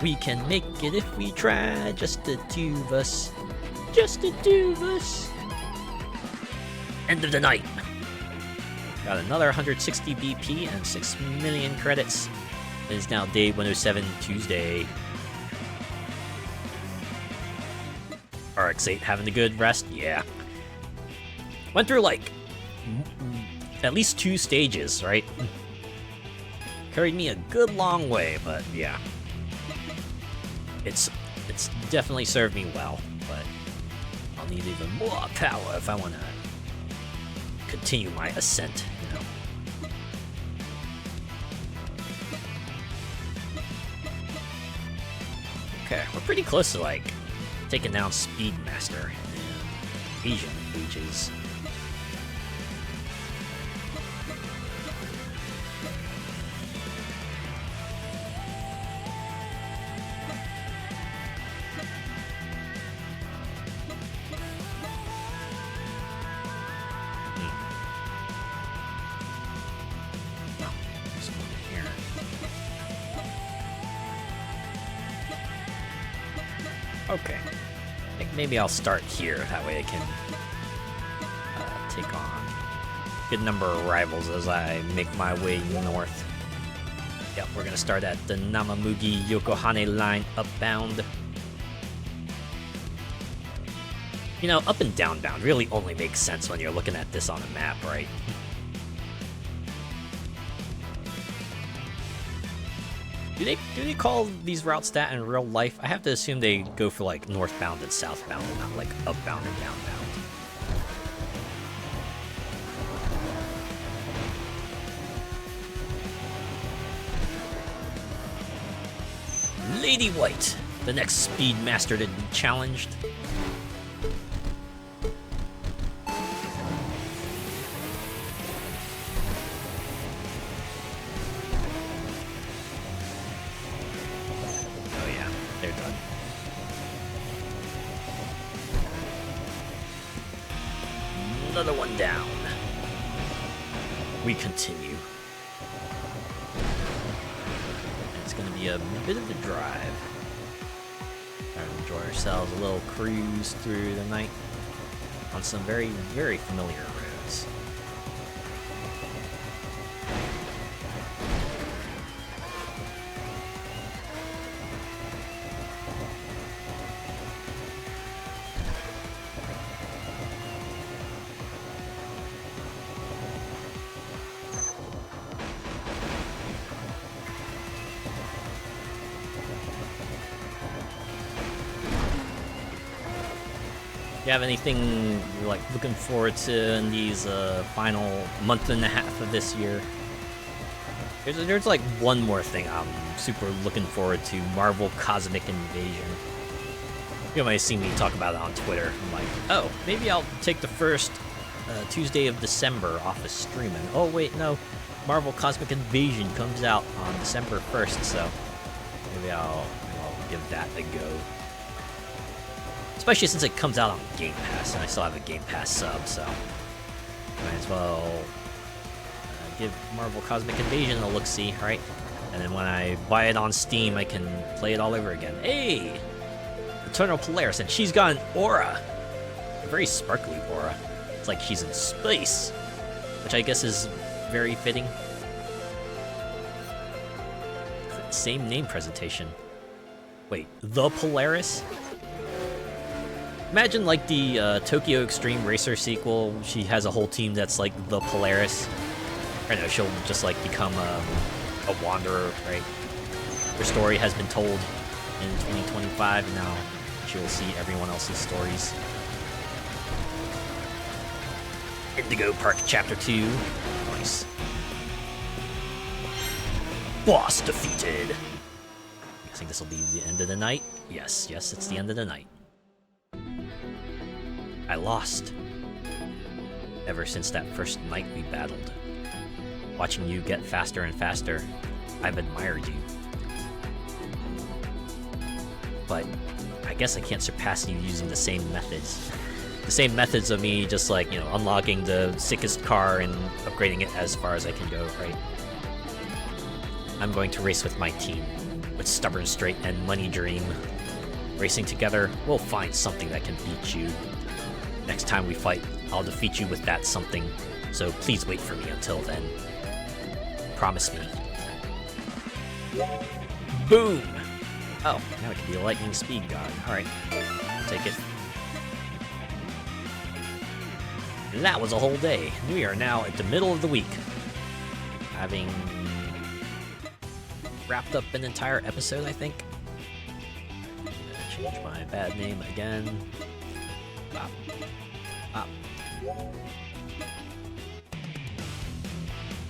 We can make it if we try, just the 2 of us. Just the 2 of us. End of the night. Got another 160 BP and 6 million credits. It is now day 107, Tuesday. RX-8 having a good rest? Yeah. Went through, like, at least 2 stages, right? Carried me a good long way, but yeah. It's definitely served me well, but I'll need even more power if I want to continue my ascent, you know. Okay, we're pretty close to, like, taking down Speedmaster and Asian Ages. Okay. I think maybe I'll start here. That way I can take on a good number of rivals as I make my way north. Yep, we're gonna start at the Namamugi Yokohane line upbound. You know, up and downbound really only makes sense when you're looking at this on a map, right? Do they call these routes that in real life? I have to assume they go for like northbound and southbound and not like upbound and downbound. Lady White, the next Speedmaster to be challenged. Another one down. We continue. It's going to be a bit of a drive. Trying to enjoy ourselves a little cruise through the night on some very, very familiar roads. You have anything you're like looking forward to in these final month and a half of this year? There's like one more thing I'm super looking forward to: Marvel Cosmic Invasion. You might have seen me talk about it on Twitter. I'm like, oh, maybe I'll take the first Tuesday of December off of streaming. Oh wait, no, Marvel Cosmic Invasion comes out on December 1st, so maybe I'll give that a go. Especially since it comes out on Game Pass, and I still have a Game Pass sub, so might as well give Marvel Cosmic Invasion a look-see, right? And then when I buy it on Steam, I can play it all over again. Hey! Eternal Polaris, and she's got an aura! A very sparkly aura. It's like she's in space, which I guess is very fitting. Same name presentation. Wait, the Polaris? Imagine like the Tokyo Xtreme Racer sequel. She has a whole team that's like the Polaris. I know she'll just like become a wanderer, right? Her story has been told in 2025, and now she will see everyone else's stories. Indigo Park Chapter 2. Nice. Boss defeated. Guessing this will be the end of the night. Yes, it's the end of the night. I lost. Ever since that first night we battled. Watching you get faster and faster, I've admired you. But I guess I can't surpass you using the same methods. The same methods of me just like, you know, unlocking the sickest car and upgrading it as far as I can go, right? I'm going to race with my team, with Stubborn Straight and Money Dream. Racing together, we'll find something that can beat you. Next time we fight, I'll defeat you with that something, so please wait for me until then. Promise me. Boom! Oh, now it can be a lightning speed god. Alright, take it. And that was a whole day. We are now at the middle of the week, having wrapped up an entire episode, I think. I'm gonna change my bad name again. Bop. Bop.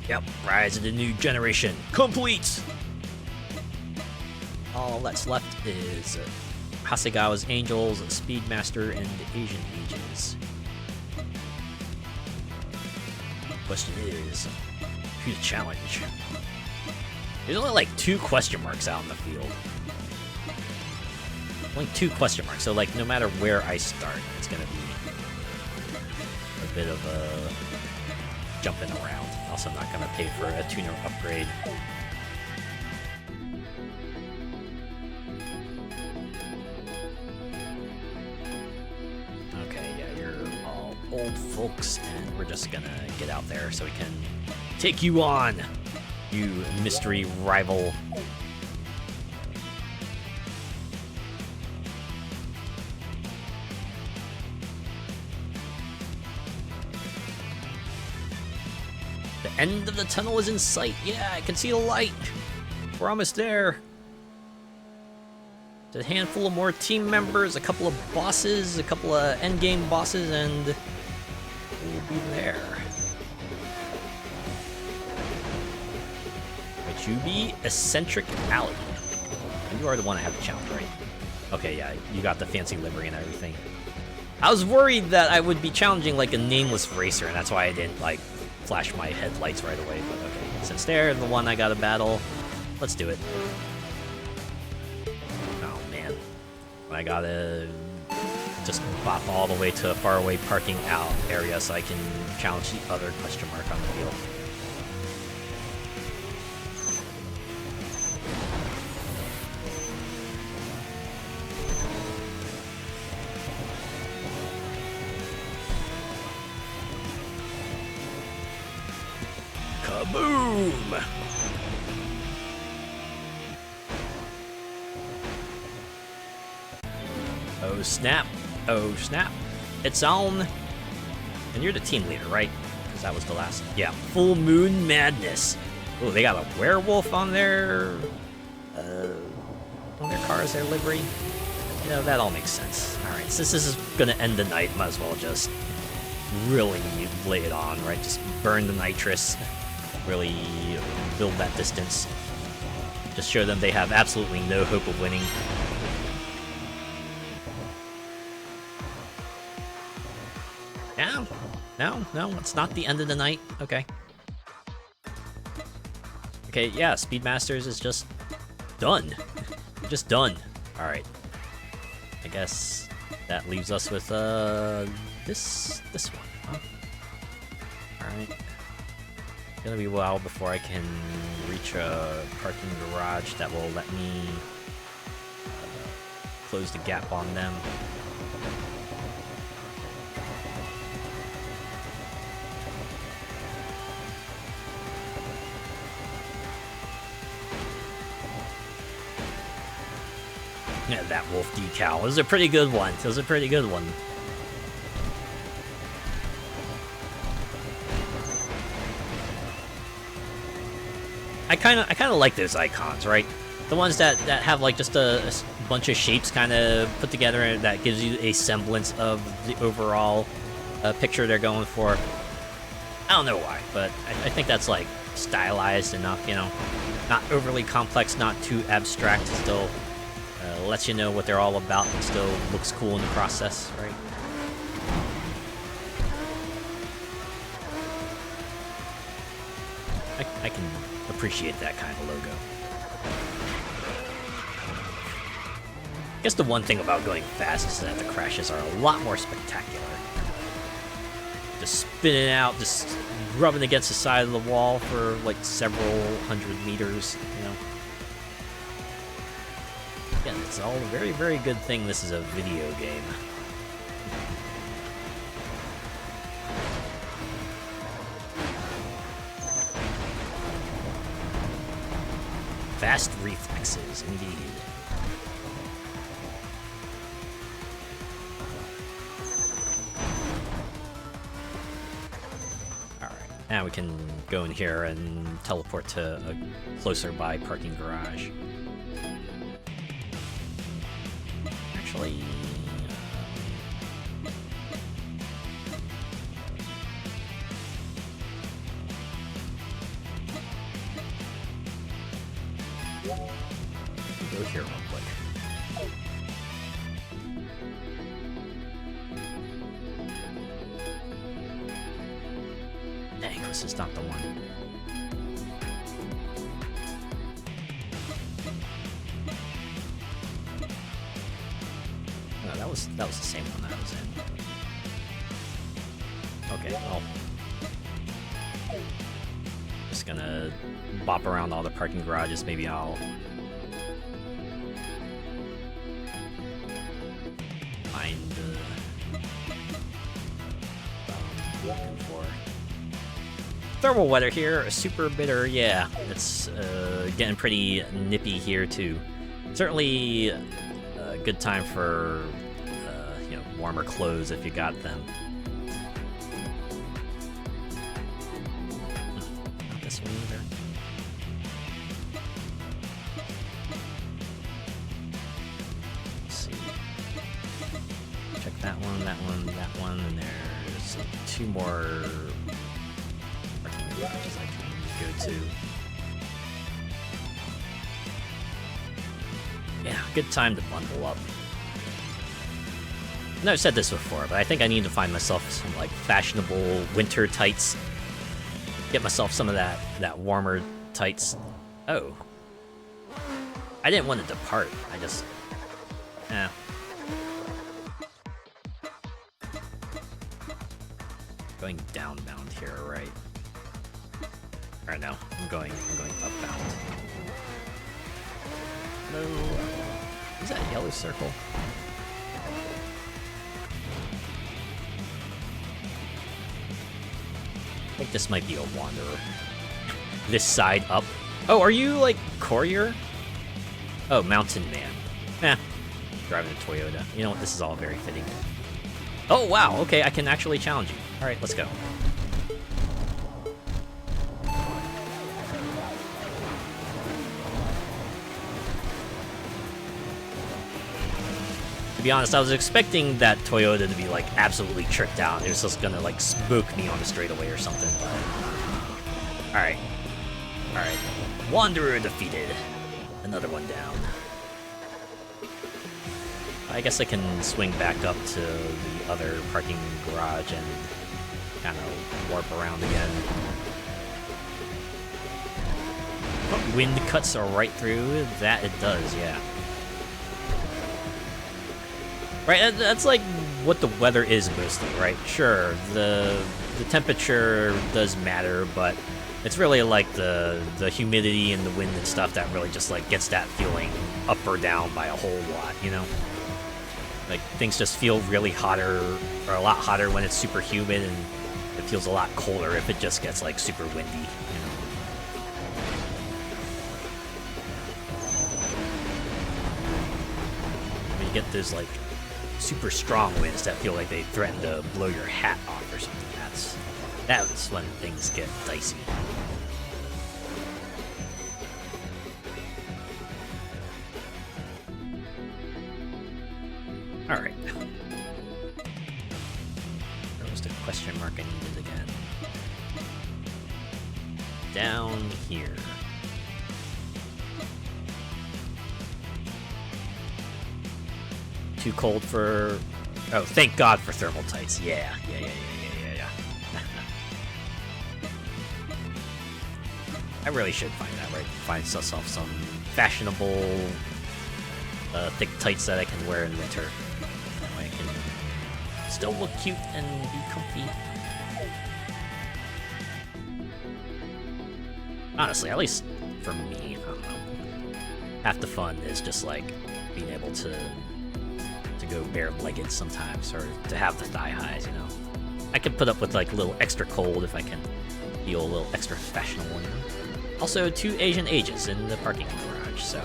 Yep, Rise of the New Generation complete! All that's left is Hasegawa's Angels, Speedmaster, and Asian Ages. Question is, who's the challenge? There's only like 2 question marks out in the field. Only 2 question marks, so like no matter where I start, it's gonna be a bit of a jumping around. Also, I'm not gonna pay for a tuner upgrade. Okay, yeah, you're all old folks, and we're just gonna get out there so we can take you on, you mystery rival. The end of the tunnel is in sight. Yeah, I can see the light. We're almost there. A handful of more team members, a couple of bosses, a couple of endgame bosses, and we'll be there. Michubi Eccentric Alley. And you are the one I have to challenge, right? Okay, yeah, you got the fancy livery and everything. I was worried that I would be challenging like a nameless racer, and that's why I didn't like flash my headlights right away. But okay, since they're the one I gotta battle, let's do it. Oh man, I gotta just bop all the way to a faraway parking out area so I can challenge the other question mark on the field. Kaboom! Oh snap, oh snap, it's on. And you're the team leader, right? Because that was the last, yeah, Full Moon Madness. Oh, they got a werewolf on their car as their livery. You know, that all makes sense. Alright, since this is gonna end the night, might as well just really lay it on, right? Just burn the nitrous, really build that distance. Just show them they have absolutely no hope of winning. No, it's not the end of the night. Okay. Okay, yeah, Speedmasters is just done. Just done. Alright. I guess that leaves us with, this one, huh? Alright. Gonna be a while before I can reach a parking garage that will let me close the gap on them. Yeah, that wolf decal. It was a pretty good one. It was a pretty good one. I kind of like those icons, right? The ones that have like just a bunch of shapes kind of put together, and that gives you a semblance of the overall picture they're going for. I don't know why, but I think that's like stylized enough, you know, not overly complex, not too abstract. Still lets you know what they're all about, and still looks cool in the process, right? I can appreciate that kind of logo. I guess the one thing about going fast is that the crashes are a lot more spectacular. Just spinning out, just rubbing against the side of the wall for like several hundred meters, you know. Again, it's all a very, very good thing this is a video game. Fast reflexes, indeed. Alright, now we can go in here and teleport to a closer by parking garage. Actually... go here real quick. Dang, this is not the one. No, that was the same one that I was in. Okay, well. Just gonna bop around all the parking garages, maybe I'll find looking for thermal weather here. Super bitter, yeah. It's getting pretty nippy here too. Certainly a good time for you know, warmer clothes if you got them. Not this one either. Let's see. Check that one, that one, that one, and there's two more parking garages I can go to. Yeah, good time to bundle up. I know I've said this before, but I think I need to find myself some like fashionable winter tights. Get myself some of that warmer tights. Oh. I didn't want to depart. I just... Going downbound here, right? Or no, I'm going upbound. No. Is that a yellow circle? I think this might be a wanderer. This side up. Oh, are you like courier? Oh, mountain man. Driving a Toyota. You know what? This is all very fitting. Oh, wow. Okay, I can actually challenge you. All right, let's go. To be honest, I was expecting that Toyota to be like absolutely tricked out. It was just gonna like smoke me on the straightaway or something. But... Alright. Alright. Wanderer defeated. Another one down. I guess I can swing back up to the other parking garage and kind of warp around again. But wind cuts are right through. That it does, yeah. Right, that's like what the weather is mostly, right? Sure, the temperature does matter, but it's really like the humidity and the wind and stuff that really just like gets that feeling up or down by a whole lot, you know? Like things just feel really hotter, or a lot hotter when it's super humid, and it feels a lot colder if it just gets like super windy, you know? When you get those like super strong winds that feel like they threaten to blow your hat off or something. That's when things get dicey. Alright. Where was the question mark I needed again? Down here. Too cold for... Oh, thank God for thermal tights. Yeah. I really should find that, right? Find myself some fashionable, thick tights that I can wear in winter. That way I can still look cute and be comfy. Honestly, at least for me, I don't know. Half the fun is just like being able to go bare-legged sometimes, or to have the thigh highs, you know. I can put up with like a little extra cold if I can feel a little extra fashionable, you know. Also, 2 Asian ages in the parking garage, so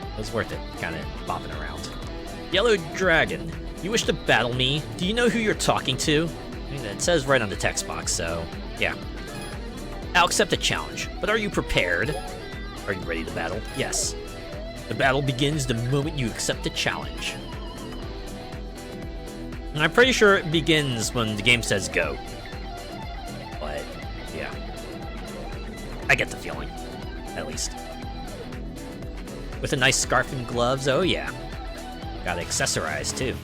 it was worth it, kind of bopping around. Yellow Dragon, you wish to battle me? Do you know who you're talking to? I mean, it says right on the text box, so yeah. I'll accept a challenge, but are you prepared? Are you ready to battle? Yes. The battle begins the moment you accept the challenge. And I'm pretty sure it begins when the game says go. But, yeah. I get the feeling, at least. With a nice scarf and gloves, oh yeah. Gotta accessorize, too.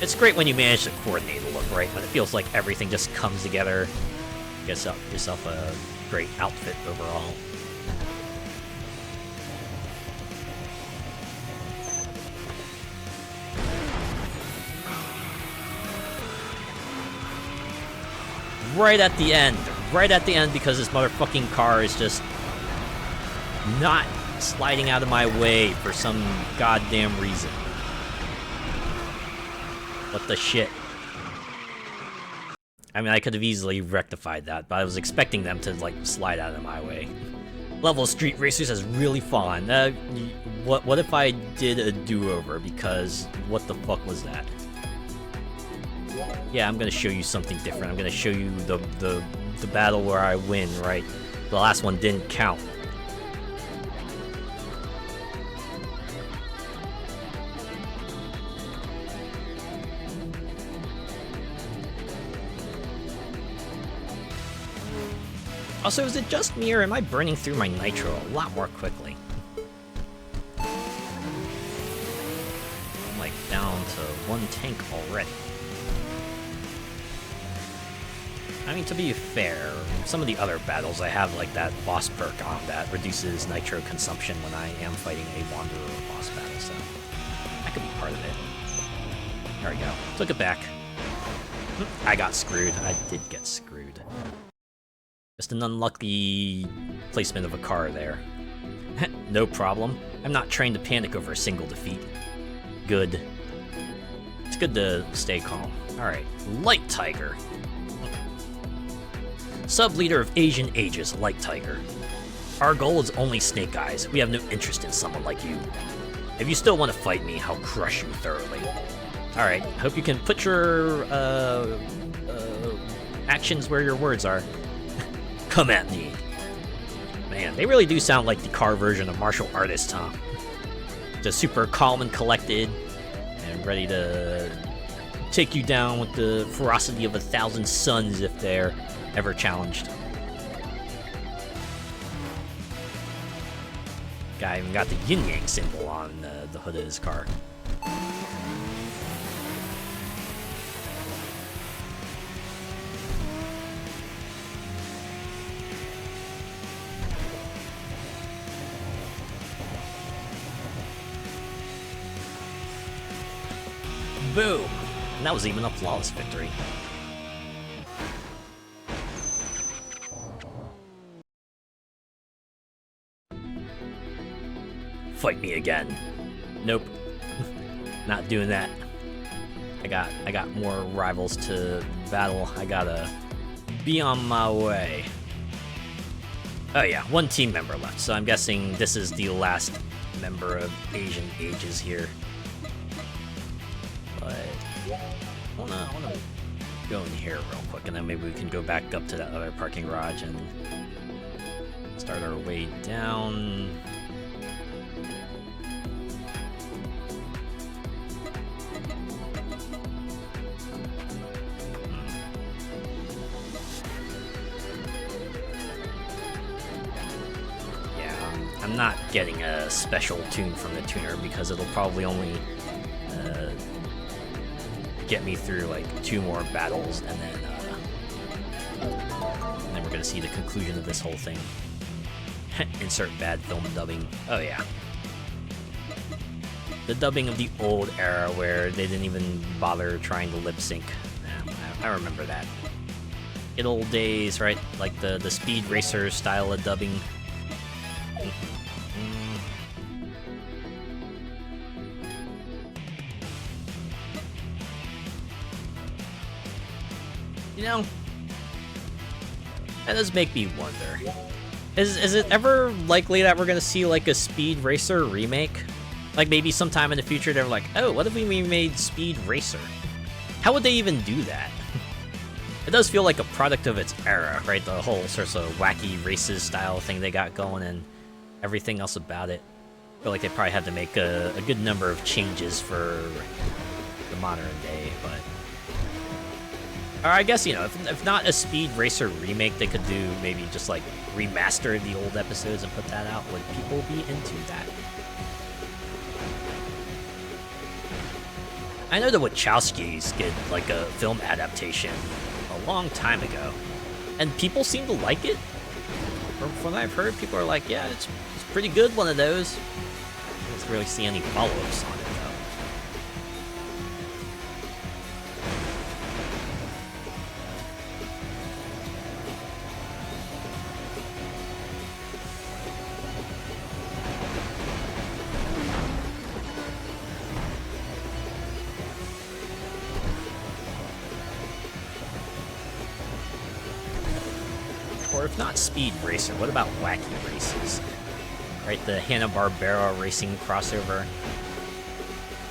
It's great when you manage to coordinate a look, right? When it feels like everything just comes together. Get yourself a great outfit overall. Right at the end, because this motherfucking car is just not sliding out of my way for some goddamn reason. What the shit? I mean, I could have easily rectified that, but I was expecting them to, like, slide out of my way. Level Street Racers has really fun. What if I did a do-over? Because what the fuck was that? Yeah, I'm gonna show you something different. I'm gonna show you the battle where I win, right? The last one didn't count. Also, is it just me, or am I burning through my nitro a lot more quickly? I'm, like, down to 1 tank already. I mean, to be fair, some of the other battles I have, like, that boss perk on that reduces nitro consumption when I am fighting a Wanderer boss battle, so that could be part of it. There we go. Took it back. I got screwed. I did get screwed. Just an unlucky placement of a car there. No problem. I'm not trained to panic over a single defeat. Good. It's good to stay calm. Alright, Light Tiger. Sub-leader of Asian Ages, Light Tiger. Our goal is only Snake Eyes. We have no interest in someone like you. If you still want to fight me, I'll crush you thoroughly. Alright, hope you can put your actions where your words are. Come at me. Man, they really do sound like the car version of martial artists, huh? Just super calm and collected, and ready to take you down with the ferocity of 1,000 suns if they're ever challenged. Guy even got the yin-yang symbol on the hood of his car. Boom! And that was even a flawless victory. Fight me again. Nope. Not doing that. I got more rivals to battle. I gotta be on my way. Oh yeah, one team member left, so I'm guessing this is the last member of Asian Ages here. But I wanna go in here real quick, and then maybe we can go back up to that other parking garage and start our way down. I'm not getting a special tune from the tuner because it'll probably only get me through like 2 more battles, and then we're gonna see the conclusion of this whole thing. Insert bad film dubbing. Oh yeah. The dubbing of the old era where they didn't even bother trying to lip sync. I remember that. Good old days, right? Like the Speed Racer style of dubbing. You know, that does make me wonder. Is it ever likely that we're gonna see like a Speed Racer remake? Like maybe sometime in the future they're like, oh, what if we made Speed Racer? How would they even do that? It does feel like a product of its era, right? The whole sorts of wacky races style thing they got going and everything else about it. I feel like they probably had to make a good number of changes for the modern day, but... Or I guess, you know, if not a Speed Racer remake, they could do maybe just like remaster the old episodes and put that out. Would people be into that? I know the Wachowskis did like a film adaptation a long time ago, and people seem to like it. From what I've heard, people are like, yeah, it's pretty good, one of those. I don't really see any follow-ups on it, though. Or if not Speed Racer, what about Wacky Races? Right, the Hanna-Barbera racing crossover,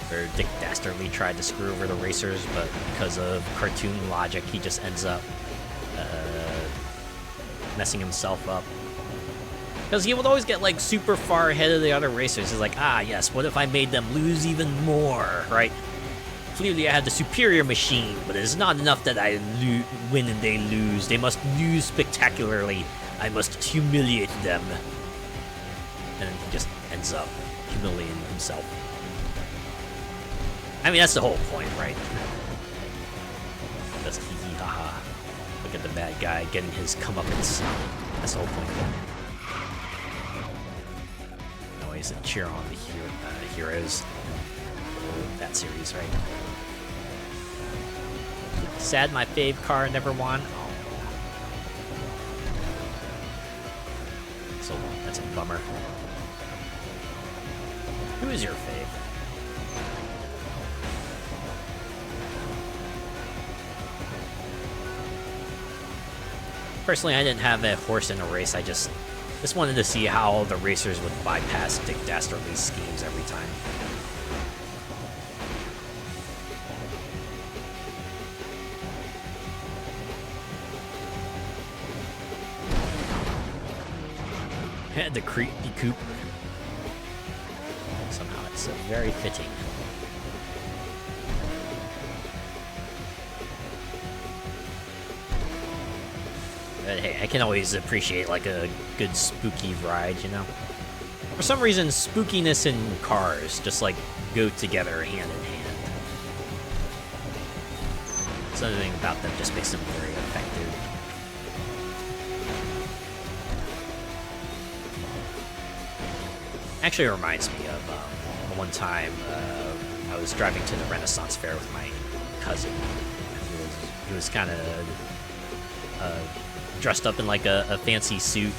where Dick Dastardly tried to screw over the racers, but because of cartoon logic, he just ends up messing himself up. Because he would always get like super far ahead of the other racers. He's like, ah, yes, what if I made them lose even more, right? Clearly I have the superior machine, but it is not enough that I win and they lose. They must lose spectacularly. I must humiliate them. And he just ends up humiliating himself. I mean, that's the whole point, right? Just hee hee ha ha. Look at the bad guy getting his comeuppance. That's the whole point. Always cheer on the heroes. That series, right? Sad my fave car never won. Oh. So that's a bummer. Who is your fave? Personally, I didn't have a horse in a race. I just wanted to see how the racers would bypass Dick Dastardly's schemes every time. The creepy coop. Somehow it's very fitting. But hey, I can always appreciate like a good spooky ride, you know? For some reason, spookiness and cars just like go together hand in hand. Something about them just makes them very effective. Actually, it reminds me of one time I was driving to the Renaissance Fair with my cousin. He was kind of dressed up in like a fancy suit,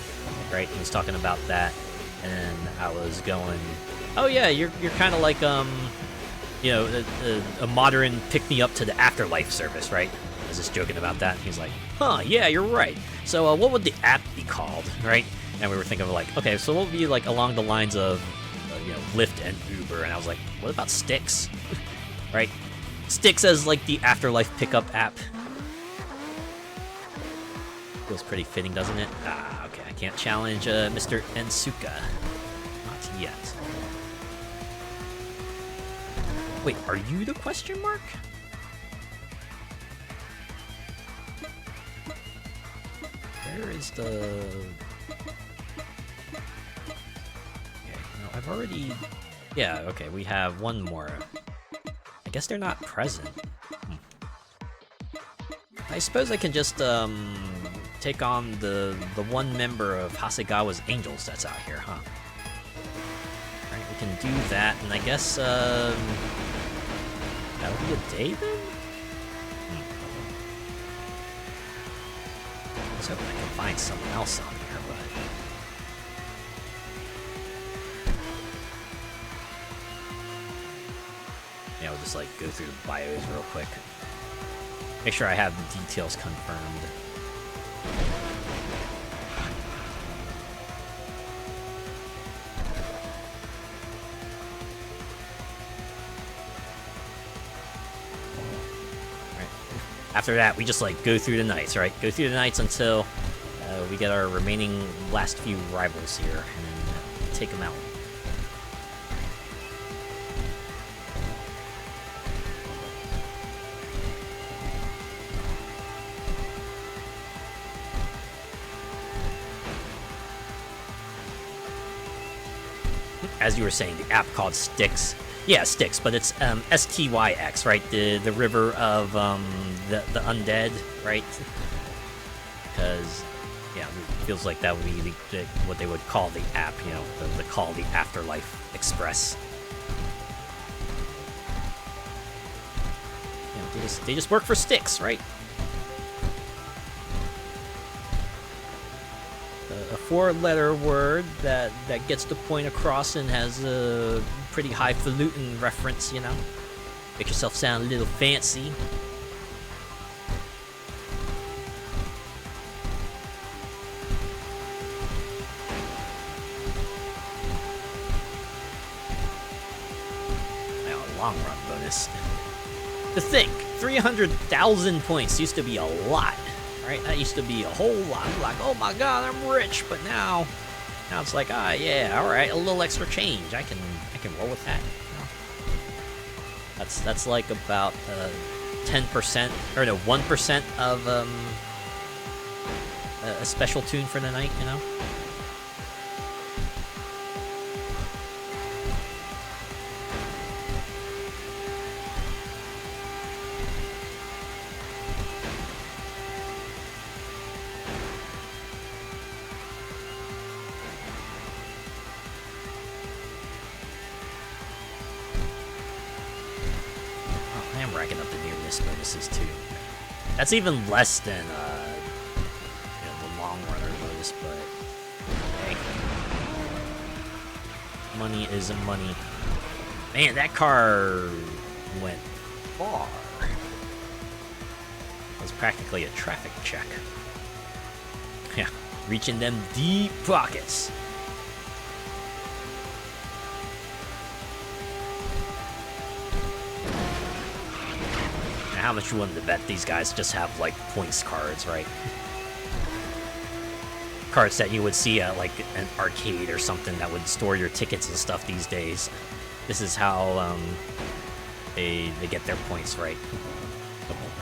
right? He was talking about that, and I was going, "Oh yeah, you're kind of like you know, a modern pick-me-up to the afterlife service, right?" I was just joking about that. He's like, "Huh, yeah, you're right. So what would the app be called, right?" And we were thinking of like, okay, so what would be like along the lines of, you know, Lyft and Uber? And I was like, what about Styx, right? Styx as like the afterlife pickup app. Feels pretty fitting, doesn't it? Ah, okay, I can't challenge Mr. Ensuka. Not yet. Wait, are you the question mark? Where is the... Okay, no, I've already... Yeah, okay, we have one more. I guess they're not present. I suppose I can just, take on the one member of Hasegawa's Angels that's out here, huh? Alright, we can do that, and I guess, that would be a day then? I was hoping I could find something else on here, but... Yeah, we'll just, like, go through the bios real quick. Make sure I have the details confirmed. After that, we just, like, go through the nights, right? Go through the nights until we get our remaining last few rivals here, and then take them out. As you were saying, the app called Styx. Yeah, Styx, but it's S-T-Y-X, right? The river of the undead, right? Because yeah, it feels like that would be what they would call the app, you know, the call the Afterlife Express. You know, they just work for Styx, right? A four-letter word that gets the point across and has a pretty highfalutin reference, you know? Make yourself sound a little fancy. Now, a long run bonus. To think, 300,000 points used to be a lot. Right? That used to be a whole lot. Like, oh my god, I'm rich, but now it's like, ah, yeah, all right, a little extra change. I can roll with that. You know? That's like about 10% or no 1% of a special tune for the night. You know. Bonuses too. That's even less than you know, the long runner bonus, but hey, money is money. Man, that car went far. It was practically a traffic check. Yeah, reaching them deep pockets. How much you wanted to bet these guys just have, like, points cards, right? carts that you would see at like an arcade or something that would store your tickets and stuff these days. This is how they get their points, right?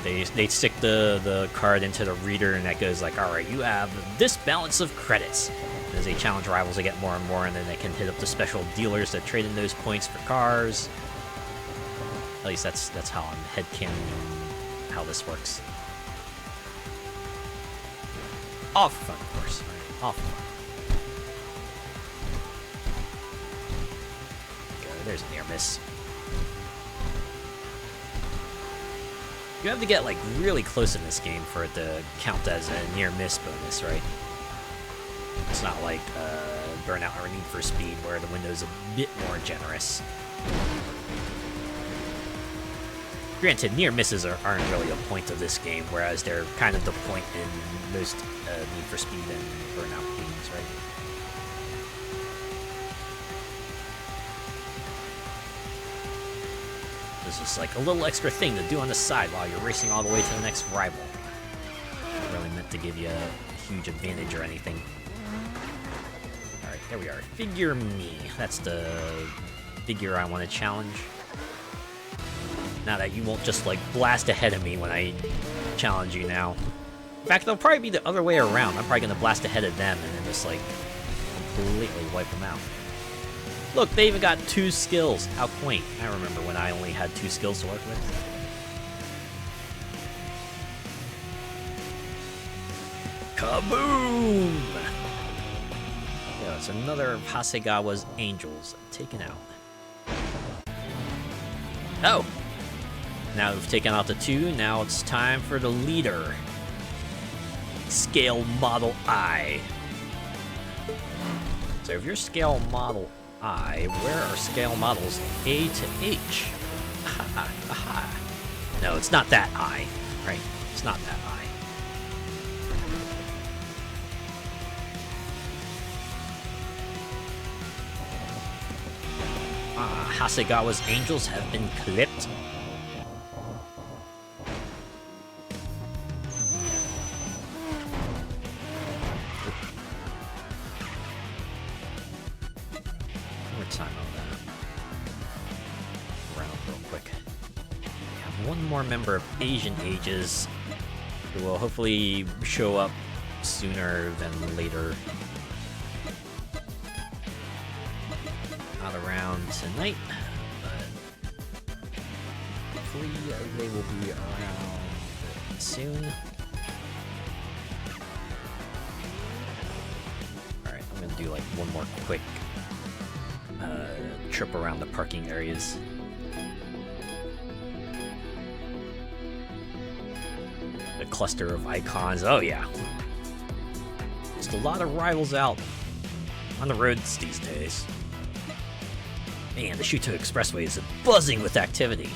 They stick the card into the reader, and that goes like, all right, you have this balance of credits. As they challenge rivals, they get more and more, and then they can hit up the special dealers that trade in those points for cars. At least that's how I'm headcanoning how this works. Off fun, of course. Right? Off fun. Go. There's a near miss. You have to get like really close in this game for it to count as a near miss bonus, right? It's not like Burnout or Need for Speed where the window's a bit more generous. Granted, near misses aren't really a point of this game, whereas they're kind of the point in most Need for Speed and Burnout games, right? This is like a little extra thing to do on the side while you're racing all the way to the next rival. Not really meant to give you a huge advantage or anything. Alright, there we are. Figure me. That's the figure I want to challenge. Now that you won't just like blast ahead of me when I challenge you now. In fact, they'll probably be the other way around. I'm probably going to blast ahead of them and then just like completely wipe them out. Look, they even got 2 skills. How quaint. I remember when I only had 2 skills to work with. Kaboom! Yeah, it's another of Hasegawa's angels taken out. Oh! Now we've taken out the 2, now it's time for the leader. Scale Model I. So if you're Scale Model I, where are scale models A to H? Aha, aha. No, it's not that I, right? It's not that I. Hasegawa's angels have been clipped. Time on that. Around real quick. We have one more member of Asian Ages who will hopefully show up sooner than later. Not around tonight, but hopefully they will be around soon. Alright, I'm gonna do like one more quick trip around the parking areas. A cluster of icons. Oh yeah. Just a lot of rivals out on the roads these days. Man, the Shuto Expressway is buzzing with activity.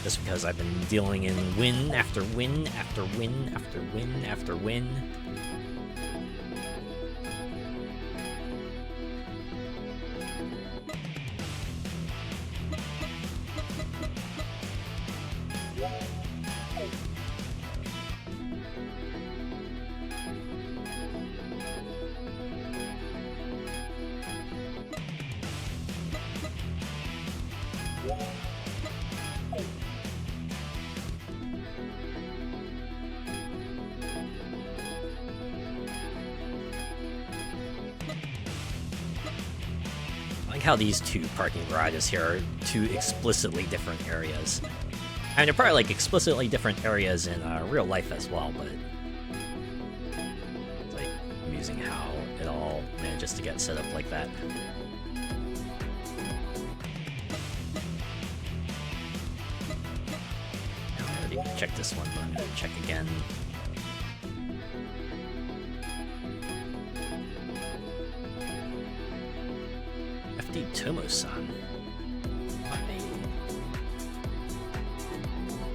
Just because I've been dealing in win after win after win after win after win. How these 2 parking garages here are 2 explicitly different areas. I mean, they're probably like explicitly different areas in real life as well, but it's like amusing how it all manages to get set up like that. I already checked this one, but I'm gonna check again. Tomo-san.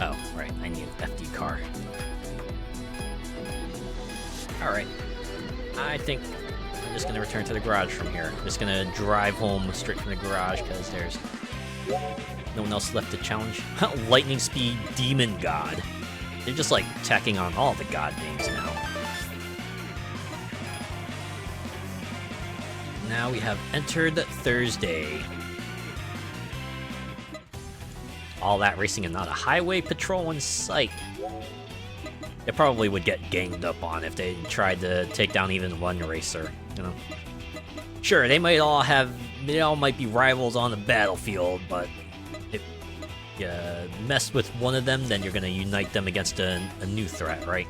Oh, right, I need an FD car. Alright. I think I'm just gonna return to the garage from here. I'm just gonna drive home straight from the garage because there's no one else left to challenge. Lightning Speed Demon God. They're just like tacking on all the god names now. now we have entered Thursday. All that racing and not a highway patrol in sight. They probably would get ganged up on if they tried to take down even one racer, you know? Sure, they all might be rivals on the battlefield, but if you mess with one of them, then you're gonna unite them against a new threat, right?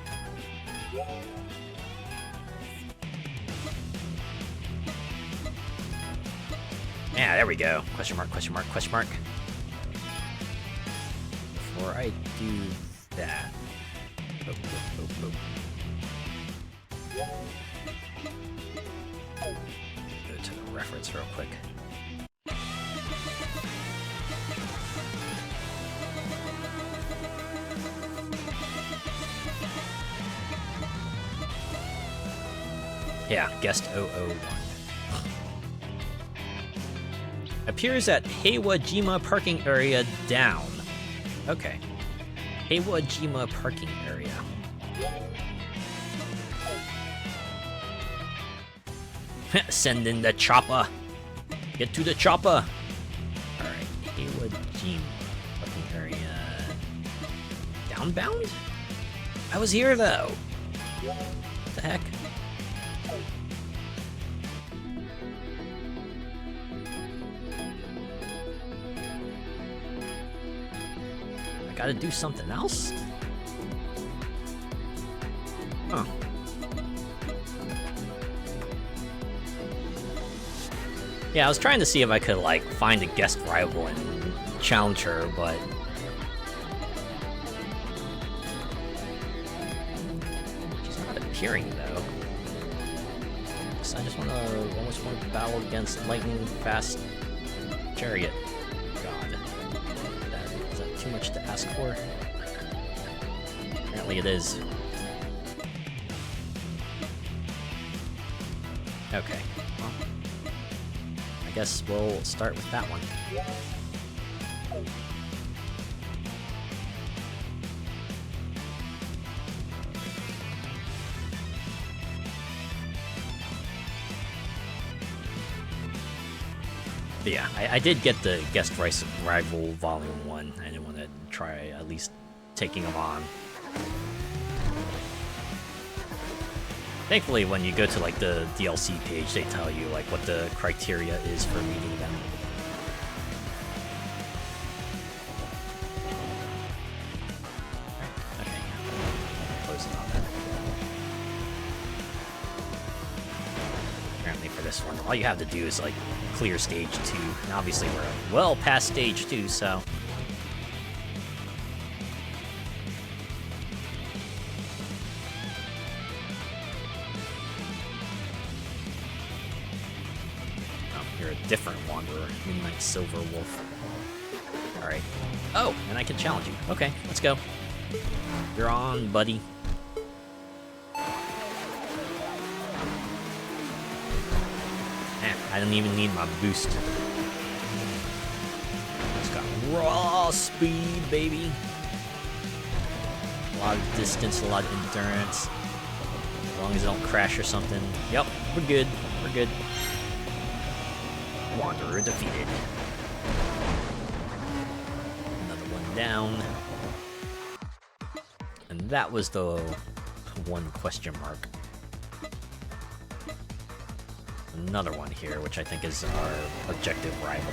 Yeah, there we go. Question mark, question mark, question mark. Before I do that... Oh. Go to the reference real quick. Yeah, guest 001. Appears at Heiwa-jima parking area down. Okay. Heiwa-jima parking area. Send in the chopper. Get to the chopper. Alright, Heiwa-jima parking area. Downbound? I was here though. What the heck? Gotta do something else? Huh. Yeah, I was trying to see if I could, like, find a guest rival and challenge her, but... she's not appearing, though. So I just almost want to battle against lightning-fast chariot. Too much to ask for. Apparently it is. Okay, well, I guess we'll start with that one. But yeah, I did get the guest rival volume 1. I didn't want to try at least taking them on. Thankfully, when you go to like the DLC page, they tell you like what the criteria is for meeting them. Okay, closing on that. Apparently for this one, all you have to do is like clear stage 2, and obviously we're well past stage 2, so... You're a different wanderer, Midnight Silver Wolf. Alright. Oh, and I can challenge you. Okay, let's go. You're on, buddy. I didn't even need my boost. It's got raw speed, baby. A lot of distance, a lot of endurance. As long as I don't crash or something. Yep, we're good. We're good. Wanderer defeated. Another one down. And that was the one question mark. Another one here, which I think is our objective rival.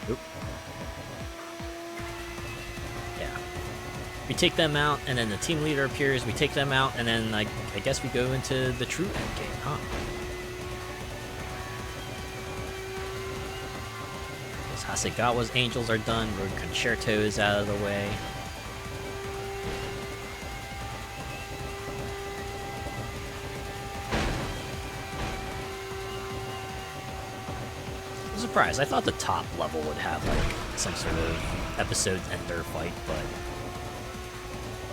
Oop. Yeah. We take them out, and then the team leader appears, we take them out, and then I guess we go into the true endgame, huh? Hasegawa's Angels are done, Road Concerto is out of the way. I'm surprised. I thought the top level would have like some sort of episode ender fight, but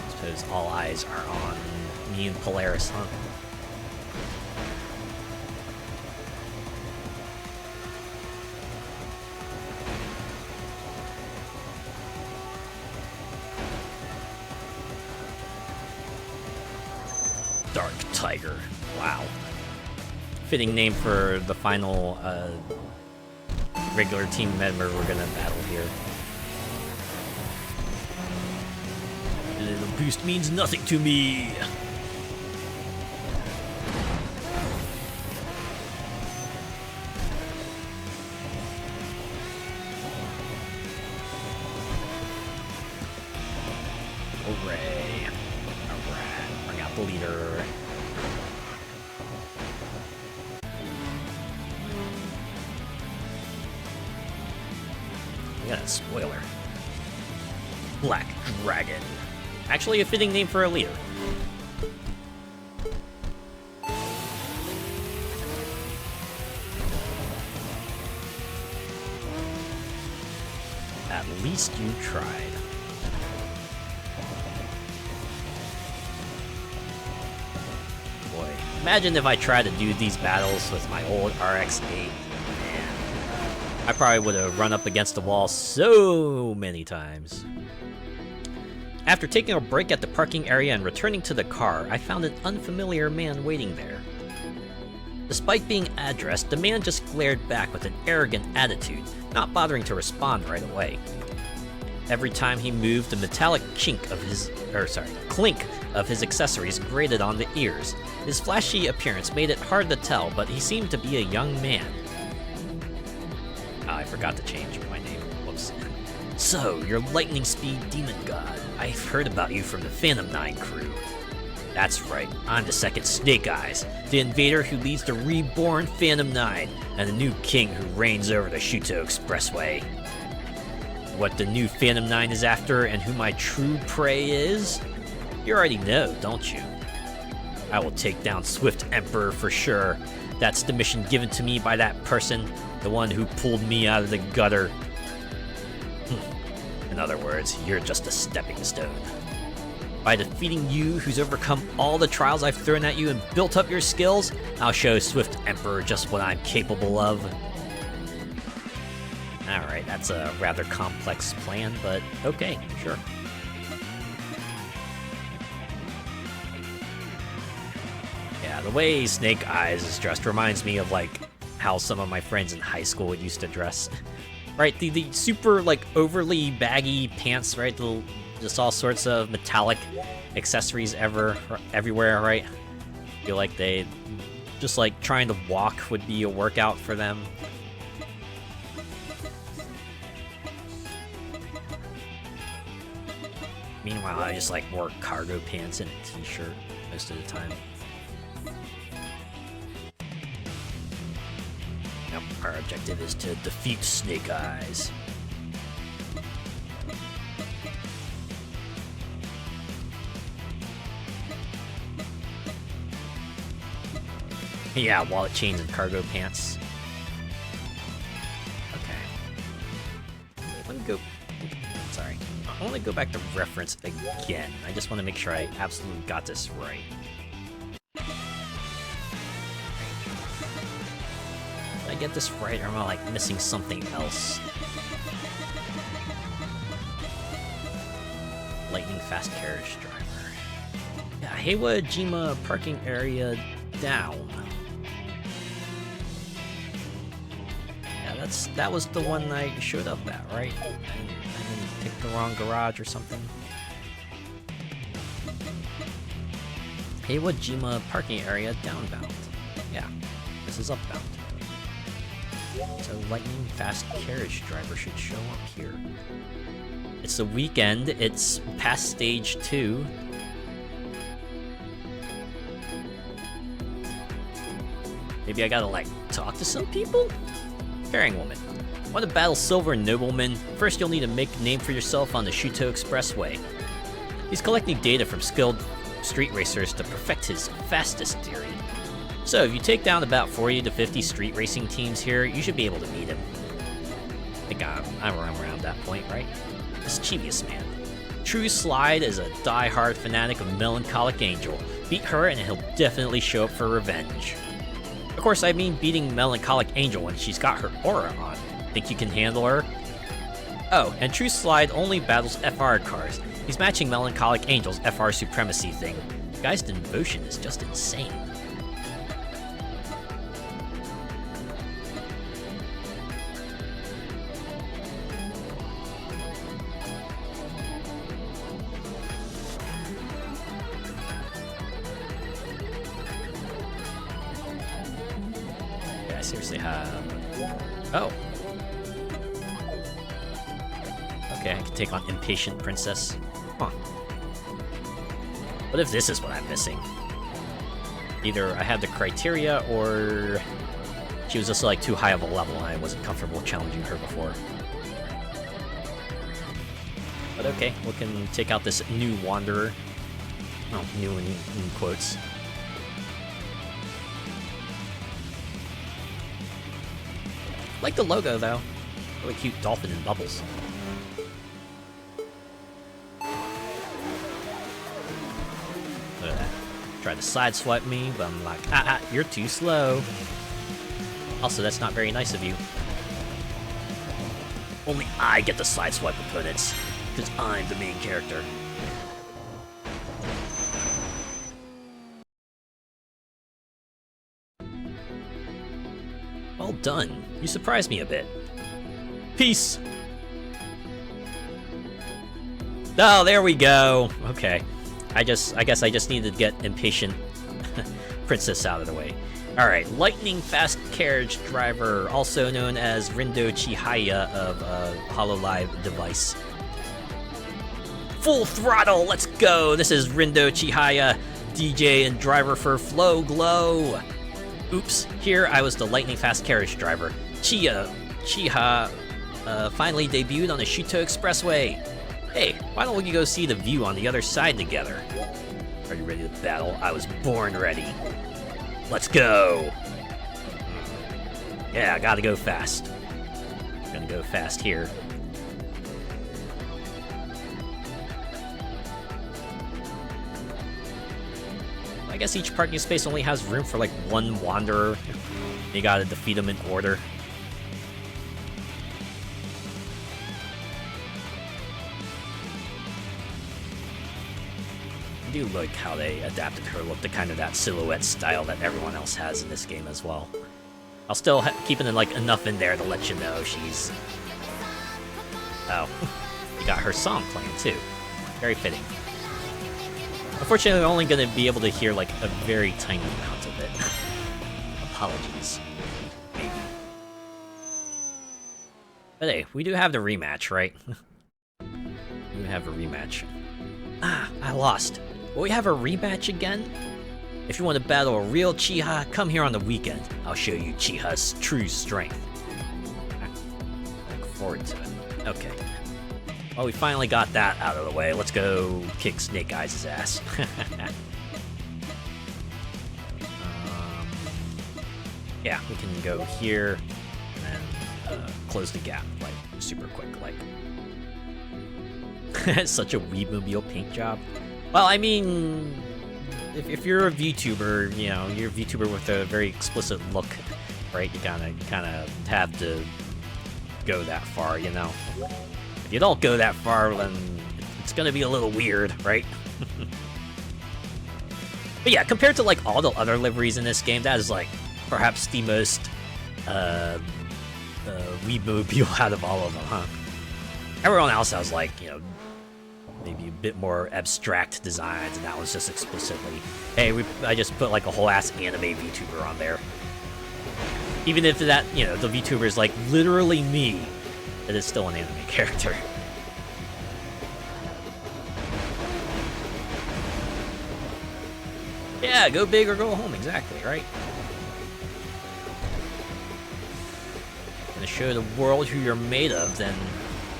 I suppose all eyes are on me and Polaris, huh? Dark Tiger. Wow. Fitting name for the final regular team member we're gonna battle here. A little boost means nothing to me. Hooray. Alright, bring out the leader. We got a spoiler. Black Dragon. Actually a fitting name for a leader. At least you tried. Boy, imagine if I tried to do these battles with my old RX-8. I probably would have run up against the wall so many times. After taking a break at the parking area and returning to the car, I found an unfamiliar man waiting there. Despite being addressed, the man just glared back with an arrogant attitude, not bothering to respond right away. Every time he moved, the metallic clink of his accessories grated on the ears. His flashy appearance made it hard to tell, but he seemed to be a young man. I forgot to change my name. Whoops. So, you're lightning speed demon god. I've heard about you from the Phantom 9 crew. That's right, I'm the second Snake Eyes, the invader who leads the reborn Phantom 9, and the new king who reigns over the Shuto Expressway. What the new Phantom 9 is after and who my true prey is? You already know, don't you? I will take down Swift Emperor for sure. That's the mission given to me by that person, the one who pulled me out of the gutter. In other words, you're just a stepping stone. By defeating you, who's overcome all the trials I've thrown at you and built up your skills, I'll show Swift Emperor just what I'm capable of. Alright, that's a rather complex plan, but okay, sure. Yeah, the way Snake Eyes is dressed reminds me of, like, how some of my friends in high school used to dress. Right, the super, like, overly baggy pants, right? Just all sorts of metallic accessories everywhere, right? I feel like they just, like, trying to walk would be a workout for them. Meanwhile, I just, like, wore cargo pants and a t-shirt most of the time. Yep, our objective is to defeat Snake Eyes. Yeah, wallet chains and cargo pants. Okay. Let me go... Sorry. I want to go back to reference again. I just want to make sure I absolutely got this right. Did I get this right, or am I, like, missing something else? Lightning fast carriage driver. Yeah, Heiwa Jima parking area down. Yeah, that was the one I showed up at, right? I didn't pick the wrong garage or something. Heiwa Jima parking area downbound. Yeah, this is upbound. So lightning fast carriage driver should show up here. It's the weekend, it's past stage 2. Maybe I gotta, like, talk to some people? Fairing woman. Want to battle Silver Nobleman? First you'll need to make a name for yourself on the Shuto Expressway. He's collecting data from skilled street racers to perfect his fastest theory. So if you take down about 40 to 50 street racing teams here, you should be able to meet him. I think I'm around that point, right? Mischievous man. True Slide is a die-hard fanatic of Melancholic Angel. Beat her and he'll definitely show up for revenge. Of course, I mean beating Melancholic Angel when she's got her aura on. Think you can handle her? Oh, and True Slide only battles FR cars. He's matching Melancholic Angel's FR supremacy thing. guy's devotion is just insane. Yeah, I seriously have... Oh. Okay, I can take on Impatient Princess. Huh. What if this is what I'm missing? Either I had the criteria, or she was just like too high of a level and I wasn't comfortable challenging her before. But okay, we can take out this new wanderer. Oh, new in quotes. Like the logo though. Really cute dolphin and bubbles. Look at that. Tried to sideswipe me, but I'm like, you're too slow. Also, that's not very nice of you. Only I get to sideswipe opponents, because I'm the main character. Well done. You surprised me a bit. Peace! Oh, there we go. Okay. I guess I just needed to get Impatient Princess out of the way. Alright, lightning fast carriage driver, also known as Rindo Chihaya of Hololive device. Full throttle, let's go! This is Rindo Chihaya, DJ and driver for Flow Glow. Oops, here I was the lightning fast carriage driver. Chiha finally debuted on the Shuto Expressway. Hey, why don't we go see the view on the other side together? Are you ready to battle? I was born ready. Let's go! Yeah, gotta go fast. Gonna go fast here. I guess each parking space only has room for like one wanderer. You gotta defeat them in order. I do like how they adapted her look to kind of that silhouette style that everyone else has in this game as well. I'll still keeping it like enough in there to let you know she's... Oh, you got her song playing too. Very fitting. Unfortunately, I'm only going to be able to hear like a very tiny amount of it. Apologies. Maybe. But hey, we do have the rematch, right? We have a rematch. Ah, I lost. Will we have a rematch again? If you want to battle a real Chiha, come here on the weekend. I'll show you Chiha's true strength. Look forward to it. Okay. Well, we finally got that out of the way. Let's go kick Snake Eyes' ass. Yeah, we can go here and then close the gap, like, super quick, like. Such a Weebmobile paint job. Well, I mean, if you're a VTuber, you know, you're a VTuber with a very explicit look, right? You kind of have to go that far, you know. If you don't go that far, then it's gonna be a little weird, right? But yeah, compared to like all the other liveries in this game, that is like perhaps the most Weebmobile out of all of them, huh? Everyone else has like, you know, maybe a bit more abstract designs, and that was just explicitly, hey, I just put like a whole ass anime VTuber on there. Even if that, you know, the VTuber is like literally me, it is still an anime character. Yeah, go big or go home, exactly, right? Gonna show the world who you're made of, then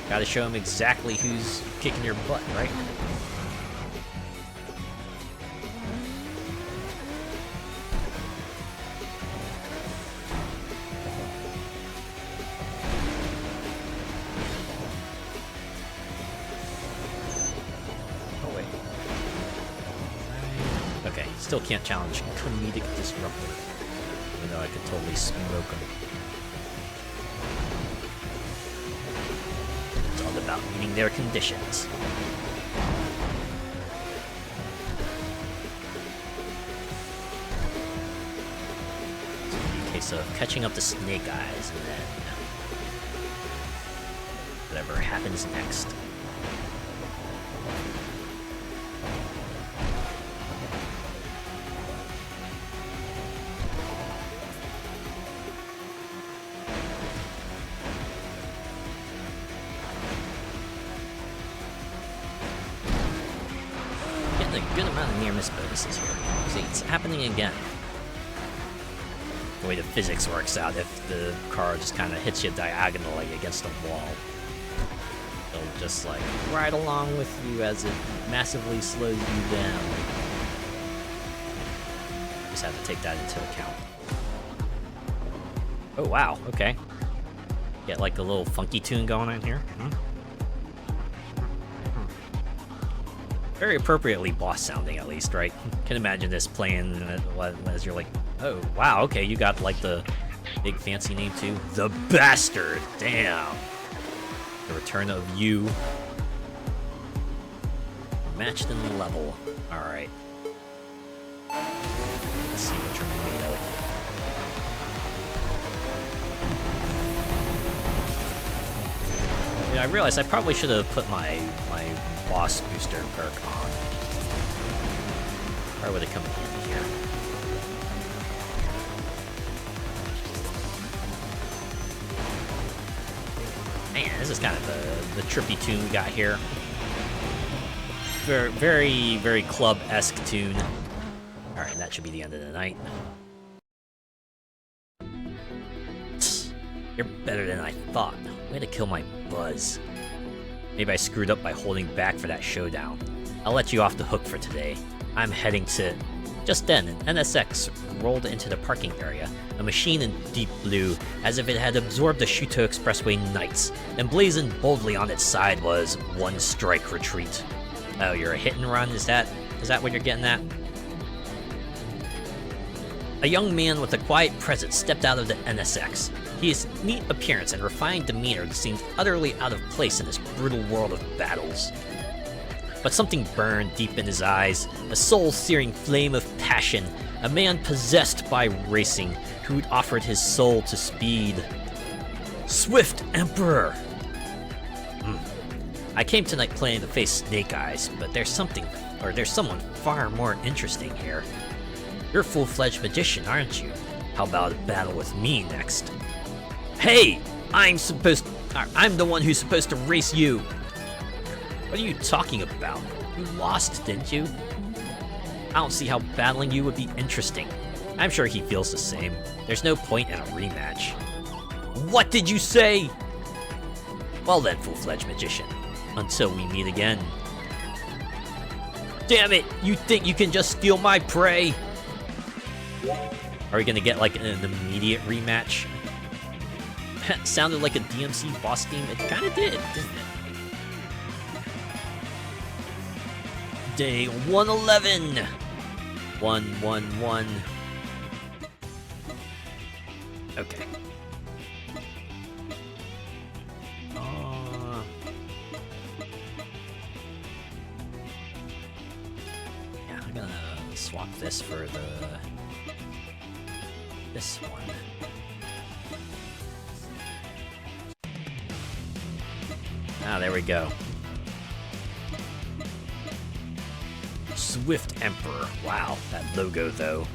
gotta show them exactly who's kicking your butt, right? Oh, wait. Okay, still can't challenge Comedic Disruptor, even though I could totally smoke him. About meeting their conditions. case of catching up to Snake Eyes, and then whatever happens next. Getting a good amount of near-miss bonuses here. See, it's happening again. The way the physics works out, if the car just kind of hits you diagonally against a wall, it'll just like ride along with you as it massively slows you down. Just have to take that into account. Oh wow, okay. Get like a little funky tune going on here. Very appropriately boss sounding, at least, right? Can imagine this playing as you're like, oh wow, okay, you got like the big fancy name too, the Bastard. Damn. The return of you. Matched in the level. All right. Let's see what you're made of. Yeah, I realized I probably should have put my boss booster perk on. Or would it come in here? Man, this is kind of the trippy tune we got here. Very, very club-esque tune. Alright, that should be the end of the night. You're better than I thought. Way to kill my buzz. Maybe I screwed up by holding back for that showdown. I'll let you off the hook for today. I'm heading to... Just then, an NSX rolled into the parking area, a machine in deep blue, as if it had absorbed the Shuto Expressway Knights. Emblazoned boldly on its side was One Strike Retreat. Oh, you're a hit and run? Is that what you're getting at? A young man with a quiet presence stepped out of the NSX. His neat appearance and refined demeanor seemed utterly out of place in this brutal world of battles. But something burned deep in his eyes, a soul-searing flame of passion, a man possessed by racing, who'd offered his soul to speed. Swift Emperor! I came tonight planning to face Snake Eyes, but there's someone far more interesting here. You're a full-fledged magician, aren't you? How about a battle with me next? Hey! I'm the one who's supposed to race you! What are you talking about? You lost, didn't you? I don't see how battling you would be interesting. I'm sure he feels the same. There's no point in a rematch. What did you say? Well then, full-fledged magician. Until we meet again. Damn it! You think you can just steal my prey? Are we gonna get like an immediate rematch? Sounded like a DMC boss theme. It kinda did, didn't it? Day 111! 111. Okay. Yeah, I'm gonna swap this for this one. Ah, there we go. Swift Emperor. Wow, that logo though.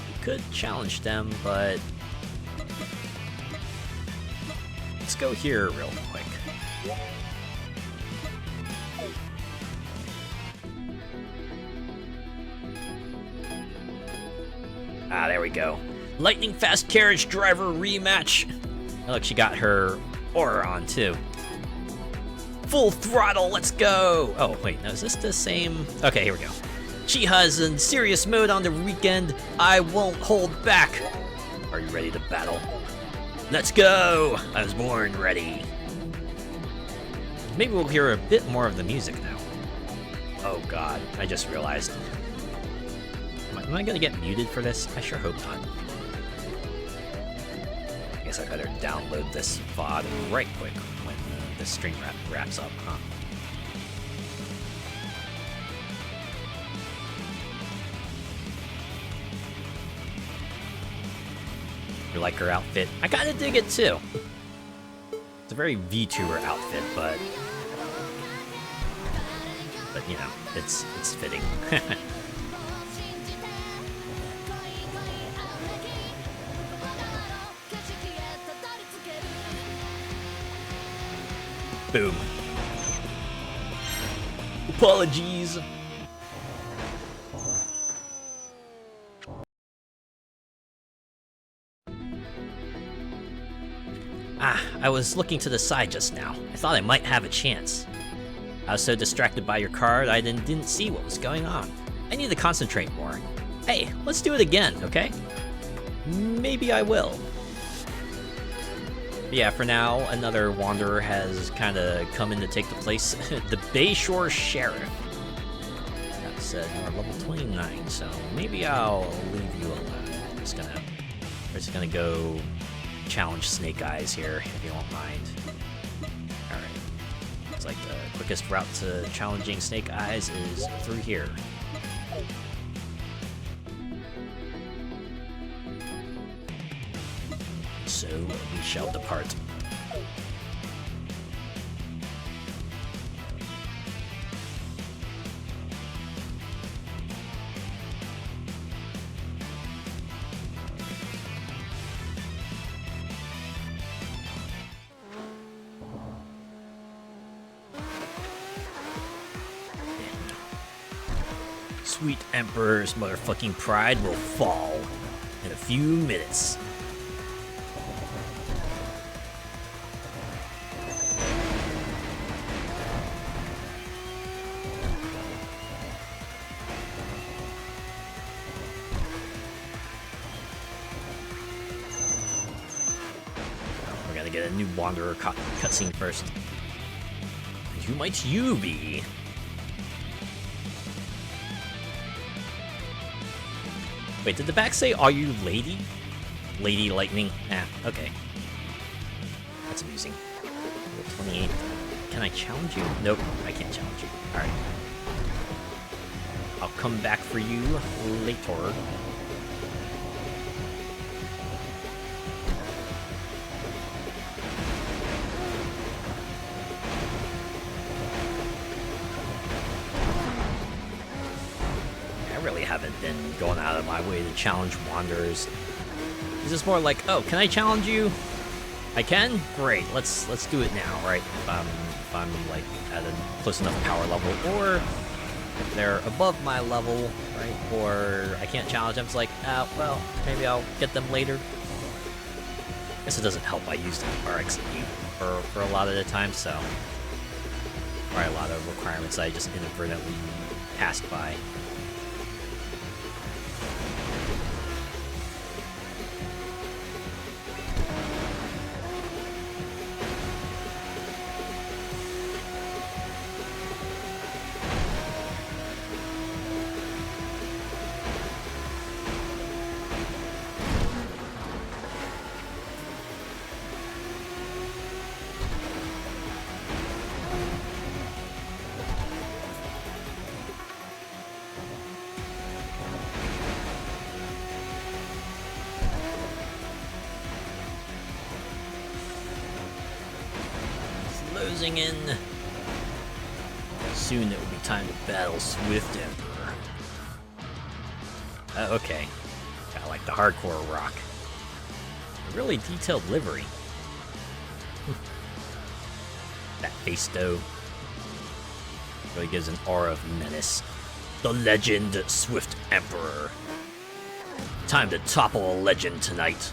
We could challenge them, but let's go here real quick. Ah, there we go. Lightning fast carriage driver rematch. Oh, look, she got her aura on too. Full throttle, let's go! Oh, wait, no, is this the same? Okay, here we go. Chiha's in serious mode on the weekend. I won't hold back. Are you ready to battle? Let's go! I was born ready. Maybe we'll hear a bit more of the music now. Oh god, I just realized. Am I gonna get muted for this? I sure hope not. I guess I better download this VOD right quick when the stream wraps up, huh? You like her outfit? I kinda dig it too. It's a very VTuber outfit, but you know, it's fitting. Boom. Apologies. I was looking to the side just now. I thought I might have a chance. I was so distracted by your card, I didn't see what was going on. I need to concentrate more. Hey, let's do it again, okay? Maybe I will. Yeah, for now, another Wanderer has kind of come in to take the place. The Bayshore Sheriff. That said, you're level 29, so maybe I'll leave you alone. We're just gonna go challenge Snake Eyes here, if you don't mind. Alright. Looks like the quickest route to challenging Snake Eyes is through here. So, we shall depart. Sweet Emperor's motherfucking pride will fall in a few minutes. We're gonna get a new Wanderer cutscene first. Who might you be? Wait, did the back say, are you Lady? Lady Lightning? Ah, okay. That's amusing. 28. Can I challenge you? Nope, I can't challenge you. Alright. I'll come back for you later. Haven't been going out of my way to challenge Wanderers. Is this more like, oh, can I challenge you? I can? Great, let's do it now, right? If I'm like at a close enough power level, or if they're above my level, right? Or I can't challenge them. It's like, well, maybe I'll get them later. I guess it doesn't help I used RX8 for a lot of the time, so probably a lot of requirements I just inadvertently passed by. Closing in. Soon it will be time to battle Swift Emperor. Okay. Kinda like the hardcore rock. A really detailed livery. That face though really gives an aura of menace. The legend Swift Emperor. Time to topple a legend tonight.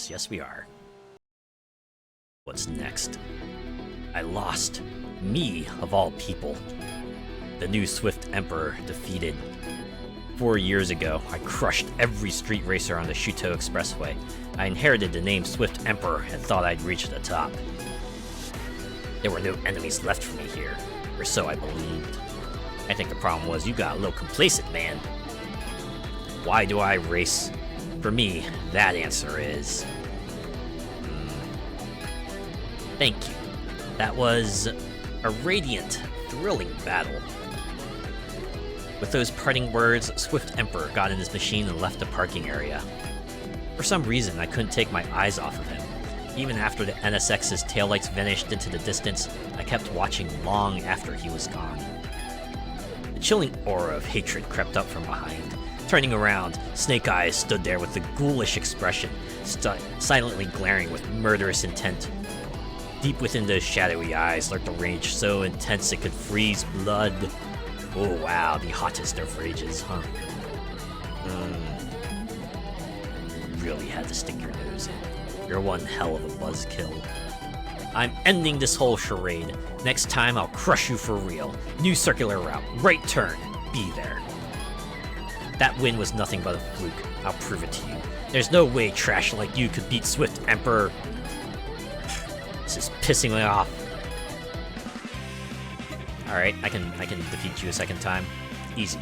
Yes, we are. What's next? I lost. Me, of all people. The new Swift Emperor defeated. 4 years ago, I crushed every street racer on the Shuto Expressway. I inherited the name Swift Emperor and thought I'd reach the top. There were no enemies left for me here, or so I believed. I think the problem was you got a little complacent, man. Why do I race? For me, that answer is... Thank you. That was a radiant, thrilling battle. With those parting words, Swift Emperor got in his machine and left the parking area. For some reason, I couldn't take my eyes off of him. Even after the NSX's taillights vanished into the distance, I kept watching long after he was gone. A chilling aura of hatred crept up from behind. Turning around, Snake Eyes stood there with a ghoulish expression, silently glaring with murderous intent. Deep within those shadowy eyes lurked a rage so intense it could freeze blood. Oh wow, the hottest of rages, huh? You really had to stick your nose in. You're one hell of a buzzkill. I'm ending this whole charade. Next time I'll crush you for real. New circular route, right turn, be there. That win was nothing but a fluke. I'll prove it to you. There's no way trash like you could beat Swift Emperor. This is pissing me off. Alright, I can defeat you a second time. Easy.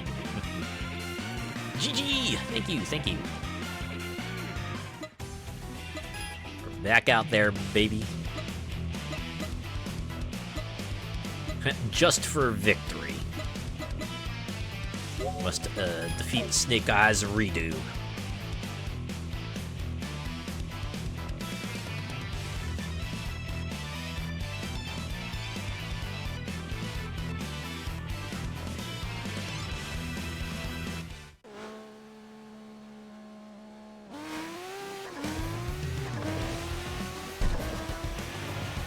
GG! Thank you. We're back out there, baby. Just for victory. Must defeat Snake Eyes redo.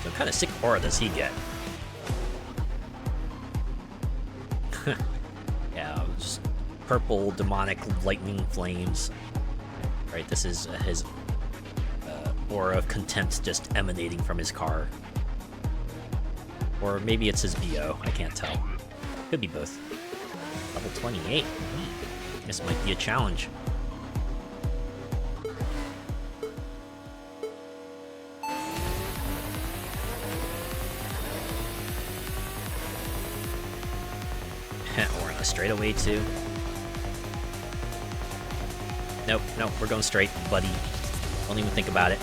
So what kind of sick aura does he get? Yeah, just purple demonic lightning flames. Right, this is his aura of contempt just emanating from his car. Or maybe it's his BO, I can't tell. Could be both. Level 28. This might be a challenge. We're on a straightaway too. Nope, we're going straight, buddy. Don't even think about it.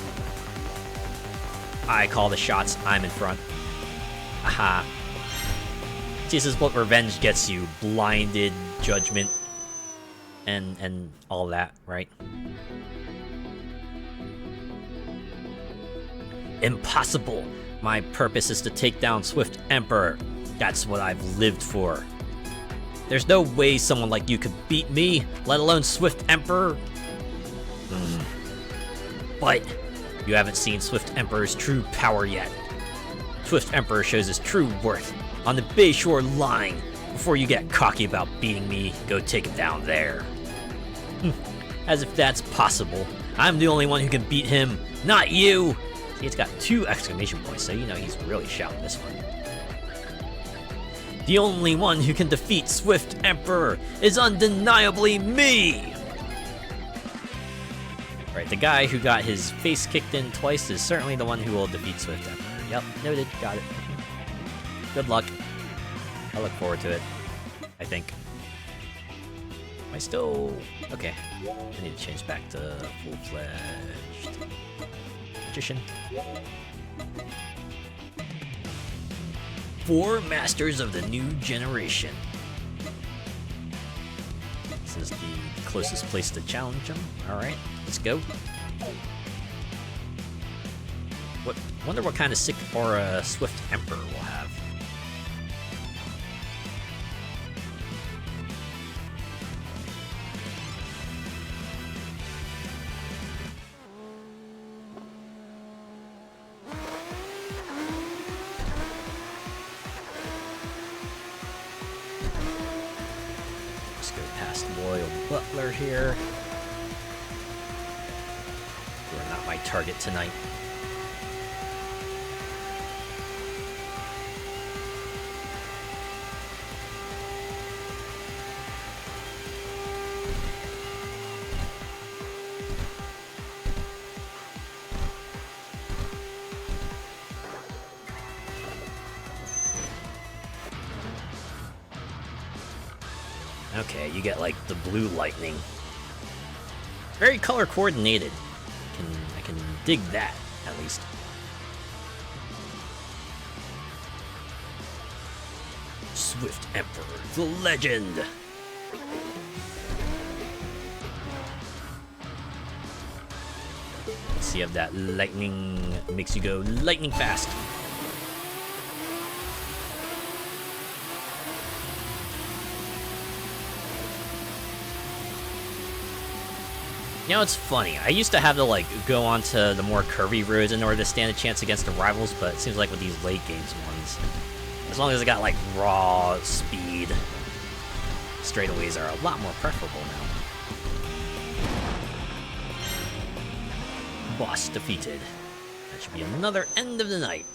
I call the shots, I'm in front. Aha. See, this is what revenge gets you. Blinded judgment. And all that, right? Impossible! My purpose is to take down Swift Emperor. That's what I've lived for. There's no way someone like you could beat me, let alone Swift Emperor. But you haven't seen Swift Emperor's true power yet. Swift Emperor shows his true worth on the Bayshore line. Before you get cocky about beating me, go take it down there. As if that's possible. I'm the only one who can beat him, not you! See, it's got 2 exclamation points, so you know he's really shouting this one. The only one who can defeat Swift Emperor is undeniably me! Right, the guy who got his face kicked in twice is certainly the one who will defeat Swift Emperor. Yep, noted, got it. Good luck. I look forward to it, I think. Am I still... Okay, I need to change back to full-fledged magician. 4 masters of the new generation. This is the closest place to challenge them. Alright, let's go. Wonder what kind of sick aura Swift Emperor will have. Loyal Butler here. You are not my target tonight. Okay, you get like the blue lightning. Very color coordinated. I can dig that, at least. Swift Emperor, the legend! Let's see if that lightning makes you go lightning fast. You know, it's funny. I used to have to, like, go onto the more curvy roads in order to stand a chance against the rivals, but it seems like with these late games ones, as long as I got, like, raw speed, straightaways are a lot more preferable now. Boss defeated. That should be another end of the night.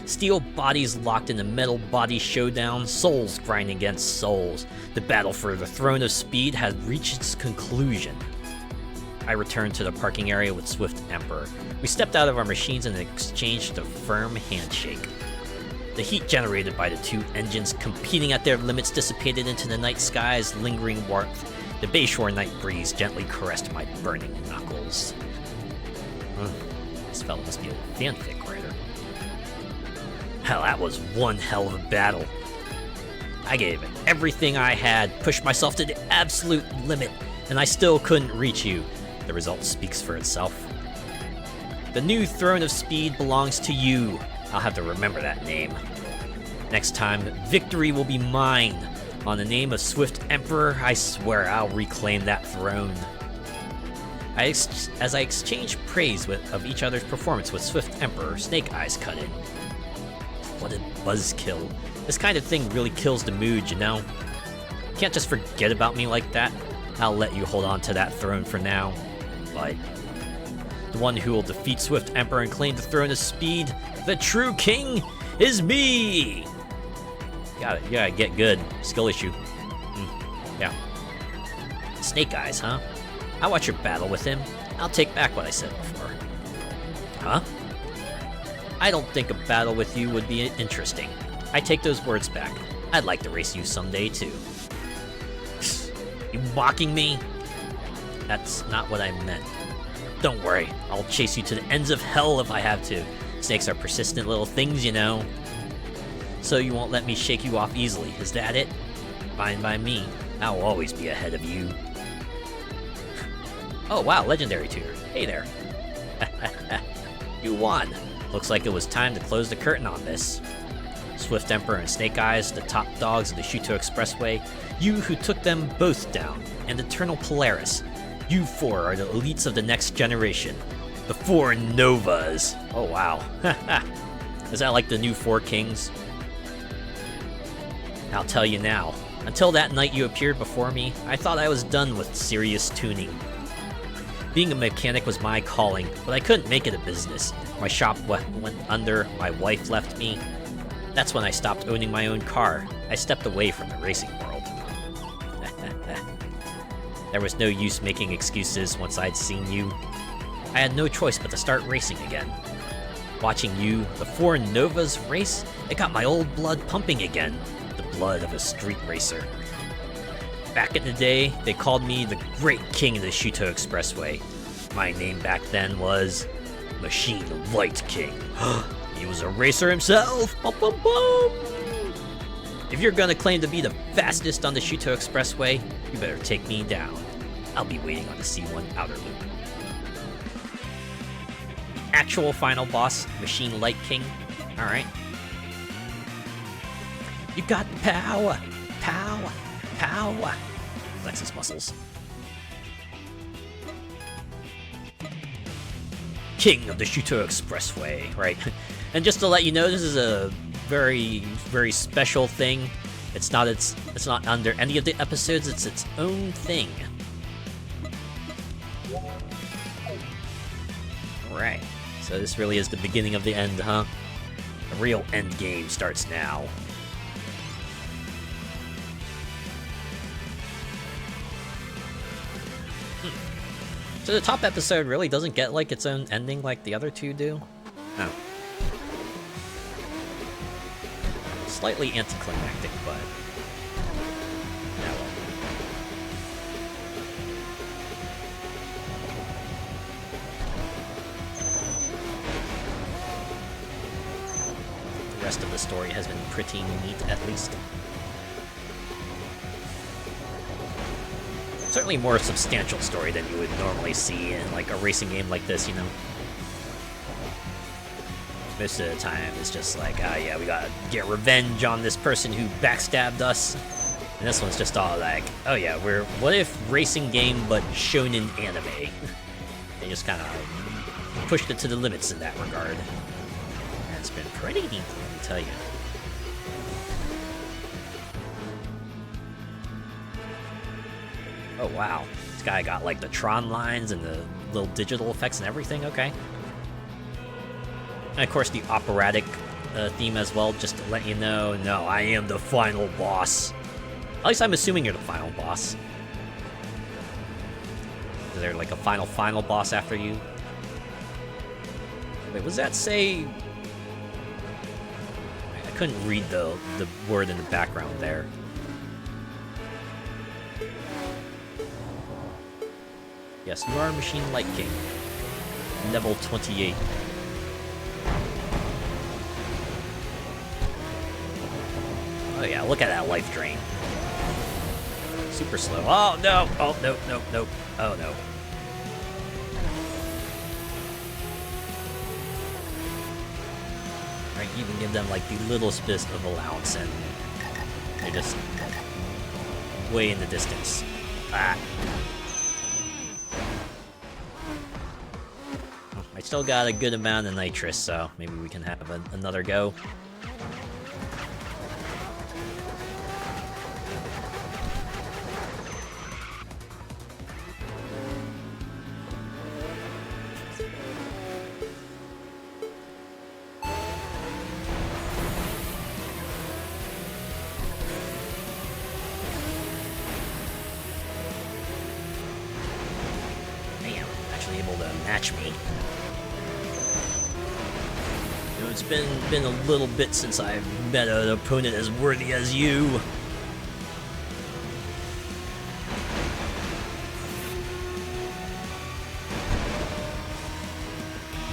Steel bodies locked in a metal body showdown, souls grinding against souls. The battle for the Throne of Speed has reached its conclusion. I returned to the parking area with Swift Emperor. We stepped out of our machines and exchanged a firm handshake. The heat generated by the two engines competing at their limits dissipated into the night sky's lingering warmth. The Bayshore night breeze gently caressed my burning knuckles. This fella must be a fanfic writer. Hell, that was one hell of a battle. I gave it everything I had, pushed myself to the absolute limit, and I still couldn't reach you. The result speaks for itself. The new Throne of Speed belongs to you. I'll have to remember that name. Next time, victory will be mine. On the name of Swift Emperor, I swear I'll reclaim that throne. As I exchanged praise of each other's performance with Swift Emperor, Snake Eyes cut in. What a buzzkill. This kind of thing really kills the mood, you know? You can't just forget about me like that. I'll let you hold on to that throne for now. But the one who will defeat Swift Emperor and claim the Throne of Speed, the true king, is me! You gotta get good. Skill issue. Yeah. Snake Eyes, huh? I'll watch your battle with him. I'll take back what I said before. Huh? I don't think a battle with you would be interesting. I take those words back. I'd like to race you someday, too. You mocking me? That's not what I meant. Don't worry, I'll chase you to the ends of hell if I have to. Snakes are persistent little things, you know. So you won't let me shake you off easily, is that it? Fine by me. I'll always be ahead of you. Oh wow, legendary tutor. Hey there. You won. Looks like it was time to close the curtain on this. Swift Emperor and Snake Eyes, the top dogs of the Shuto Expressway, you who took them both down, and Eternal Polaris. You four are the elites of the next generation. The four Novas. Oh wow. Is that like the new four kings? I'll tell you now. Until that night you appeared before me, I thought I was done with serious tuning. Being a mechanic was my calling, but I couldn't make it a business. My shop went under, my wife left me. That's when I stopped owning my own car. I stepped away from the racing world. There was no use making excuses once I'd seen you. I had no choice but to start racing again. Watching you, the four Novas, race, it got my old blood pumping again. The blood of a street racer. Back in the day, they called me the Great King of the Shuto Expressway. My name back then was Machine Light King. He was a racer himself! Bum, bum, bum. If you're gonna claim to be the fastest on the Shuto Expressway, you better take me down. I'll be waiting on the C1 outer loop. Actual final boss, Machine Light King. Alright. You got power! Power! Power! Flex his muscles. King of the Shuto Expressway, right? And just to let you know, this is a very, very special thing. It's not under any of the episodes, it's its own thing. Alright, so this really is the beginning of the end, huh? The real end game starts now. So the top episode really doesn't get like its own ending like the other two do? Oh. Slightly anticlimactic, but... yeah, well. The rest of the story has been pretty neat, at least. Certainly more substantial story than you would normally see in like a racing game like this, you know? Most of the time, it's just like, ah, yeah, we gotta get revenge on this person who backstabbed us. And this one's just all like, oh yeah, what if racing game but shonen anime? They just kind of pushed it to the limits in that regard. And it's been pretty neat, let me tell you. Oh wow, this guy got like the Tron lines and the little digital effects and everything, okay. And of course the operatic theme as well, just to let you know, no, I am the final boss. At least I'm assuming you're the final boss. Is there like a final boss after you? Wait, was that say... I couldn't read the word in the background there. Yes, you are Machine Light King. Level 28. Oh yeah, look at that life drain. Super slow. Oh no! Oh no, no, no. Oh no. Right, you even give them like the littlest bit of allowance and they're just way in the distance. Ah. I still got a good amount of nitrous, so maybe we can have another go. Damn, actually able to match me. It's been a little bit since I've met an opponent as worthy as you.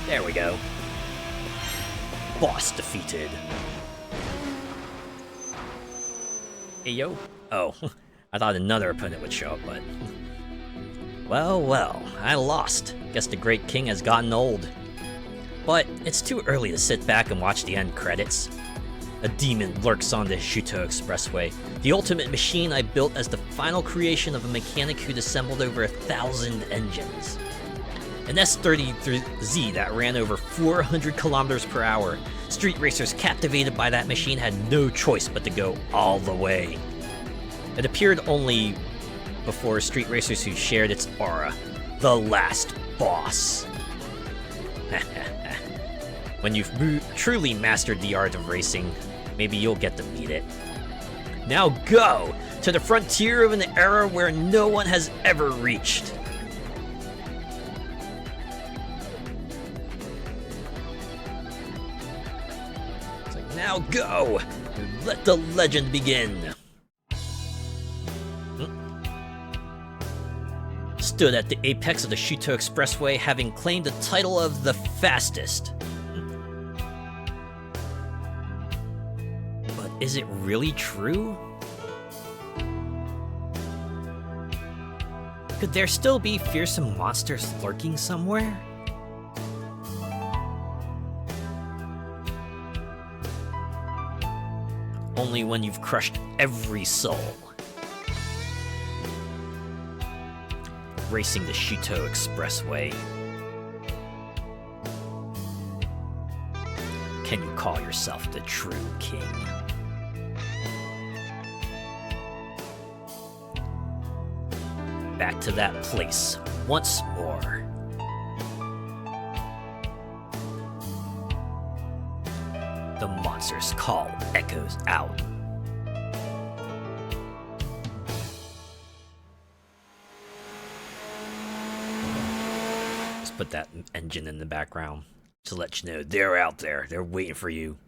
There we go. Boss defeated. Hey, yo. Oh, I thought another opponent would show up, but... well, well, I lost. Guess the Great King has gotten old. But it's too early to sit back and watch the end credits. A demon lurks on the Shuto Expressway, the ultimate machine I built as the final creation of a mechanic who'd assembled over 1,000 engines. An S33Z that ran over 400 kilometers per hour. Street racers captivated by that machine had no choice but to go all the way. It appeared only before street racers who shared its aura. The last boss. When you've truly mastered the art of racing, maybe you'll get to meet it. Now go to the frontier of an era where no one has ever reached. It's like, now go! Let the legend begin. Stood at the apex of the Shuto Expressway, having claimed the title of the fastest. But is it really true? Could there still be fearsome monsters lurking somewhere? Only when you've crushed every soul. Racing the Shuto Expressway. Can you call yourself the true king? Back to that place once more. The monster's call echoes out. Just put that engine in the background to let you know they're out there. They're waiting for you.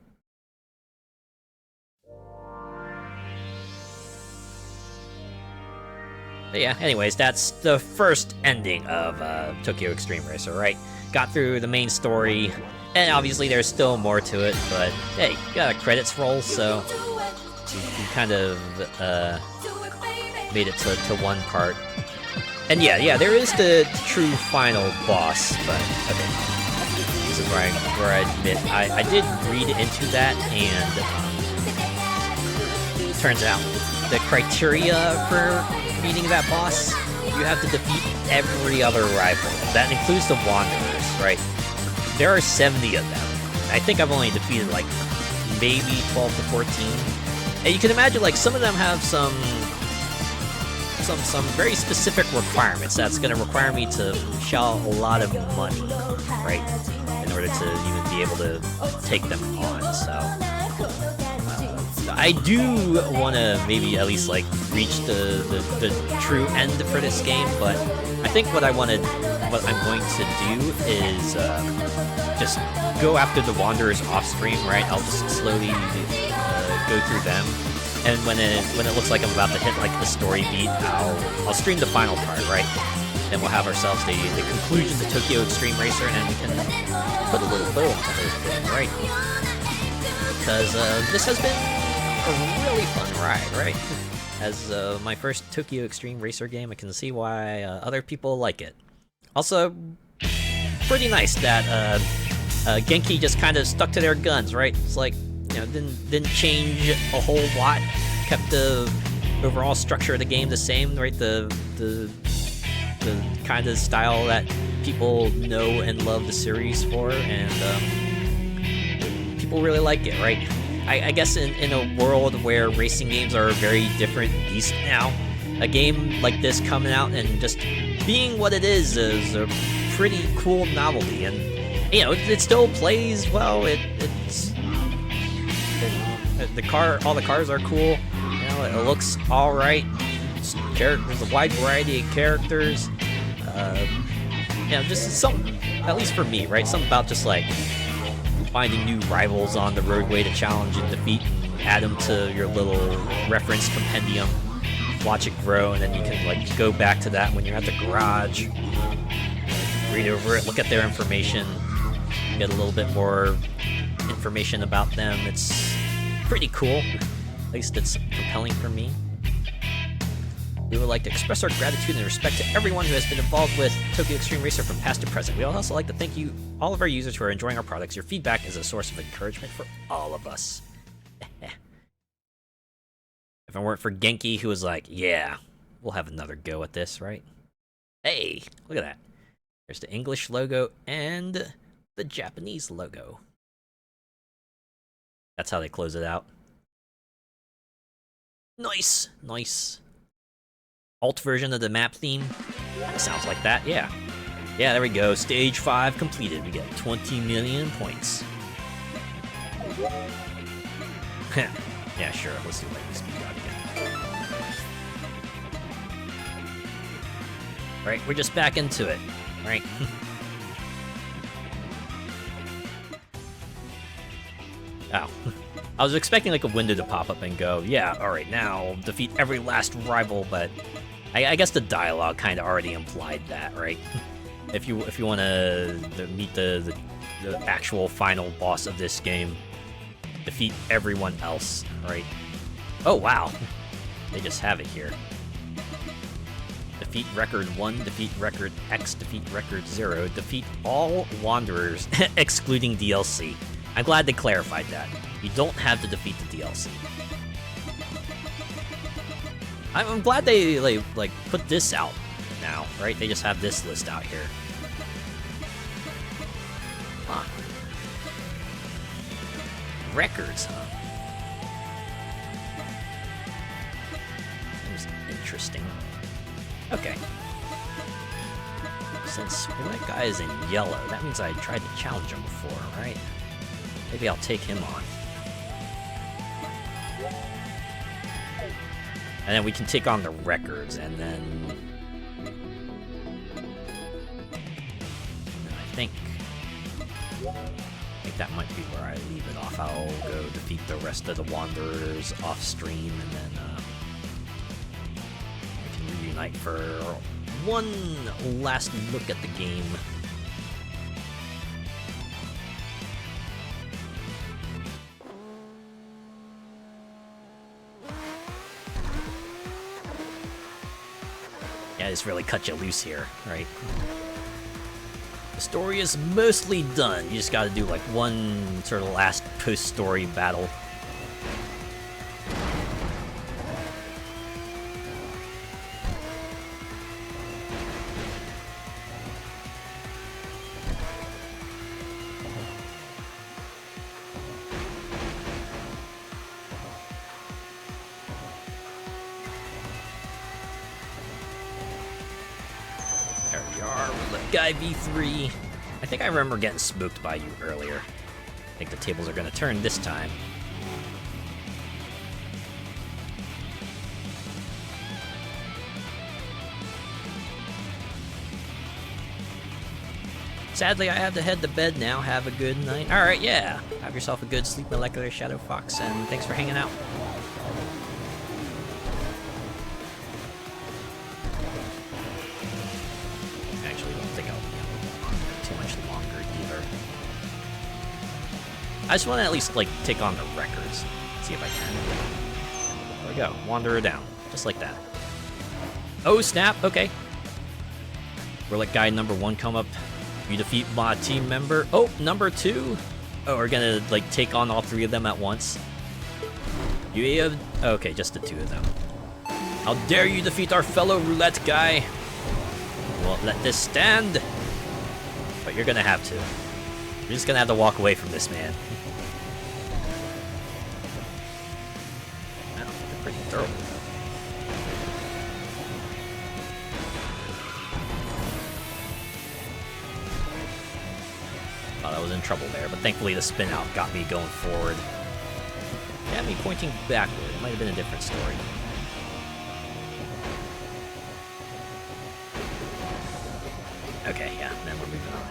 But yeah, anyways, that's the first ending of Tokyo Xtreme Racer, right? Got through the main story, and obviously there's still more to it, but hey, got a credits roll, so you kind of made it to one part. And yeah, there is the true final boss, but okay. This is where I admit, I did read into that, and turns out the criteria for beating that boss, you have to defeat every other rival. That includes the Wanderers, right? There are 70 of them. I think I've only defeated like maybe 12 to 14. And you can imagine like some of them have some very specific requirements that's going to require me to shell a lot of money, right? In order to even be able to take them on, so I do want to maybe at least like reach the true end for this game, but I think what I'm going to do is just go after the Wanderers off stream, right? I'll just slowly go through them, and when it looks like I'm about to hit like the story beat, I'll stream the final part, right? Then we'll have ourselves the conclusion to Tokyo Xtreme Racer, and we can put a little bow on the whole thing, right? Because this has been a really fun ride, right? As my first Tokyo Xtreme Racer game, I can see why other people like it. Also, pretty nice that Genki just kind of stuck to their guns, right? It's like, you know, didn't change a whole lot, kept the overall structure of the game the same, right? The kind of style that people know and love the series for, and people really like it, right? I guess in a world where racing games are a very different beast now, a game like this coming out and just being what it is a pretty cool novelty, and you know it still plays well. All the cars are cool. You know, it looks all right. There's a wide variety of characters. You know, just something, at least for me, right? Something about just like finding new rivals on the roadway to challenge and defeat, add them to your little reference compendium, watch it grow, and then you can like go back to that when you're at the garage, read over it, look at their information, get a little bit more information about them. It's pretty cool. At least it's compelling for me. We would like to express our gratitude and respect to everyone who has been involved with Tokyo Xtreme Racer from past to present. We would also like to thank you, all of our users who are enjoying our products. Your feedback is a source of encouragement for all of us. If it weren't for Genki, who was like, yeah, we'll have another go at this, right? Hey, look at that. There's the English logo and the Japanese logo. That's how they close it out. Nice, nice. Alt version of the map theme. Sounds like that, yeah. Yeah, there we go. Stage 5 completed. We get 20 million points. Yeah, sure. Let's do lightning speed out again. Alright, we're just back into it. Right? Oh. I was expecting like a window to pop up and go, yeah, alright, now defeat every last rival, but I guess the dialogue kind of already implied that, right? If you want to meet the actual final boss of this game, defeat everyone else, right? Oh, wow. They just have it here. Defeat record 1, defeat record X, defeat record 0, defeat all Wanderers, excluding DLC. I'm glad they clarified that. You don't have to defeat the DLC. I'm glad they like put this out now, right? They just have this list out here. Huh. Records, huh? Seems interesting. Okay. Since that guy is in yellow, that means I tried to challenge him before, right? Maybe I'll take him on. And then we can take on the records, and then I think that might be where I leave it off. I'll go defeat the rest of the Wanderers off stream, and then we can tonight for one last look at the game. Yeah, just really cut you loose here, right? The story is mostly done. You just gotta do like one sort of last post-story battle. There we are, Guy V3. I think I remember getting smoked by you earlier. I think the tables are gonna turn this time. Sadly, I have to head to bed now. Have a good night. Alright, yeah. Have yourself a good sleep, Molecular Shadow Fox, and thanks for hanging out. I just want to at least, like, take on the records. See if I can. There we go. Wanderer down. Just like that. Oh, snap. Okay. Relic guy number 1 come up. You defeat my team member. Oh, number 2. Oh, we're gonna, like, take on all 3 of them at once. You have... Okay, just the 2 of them. How dare you defeat our fellow roulette guy. Won't let this stand. But you're gonna have to. You're just gonna have to walk away from this man. Wow, they're pretty durable. Thought I was in trouble there, but thankfully the spin out got me going forward. Had me pointing backward. It might have been a different story. Okay, yeah, then we're moving on.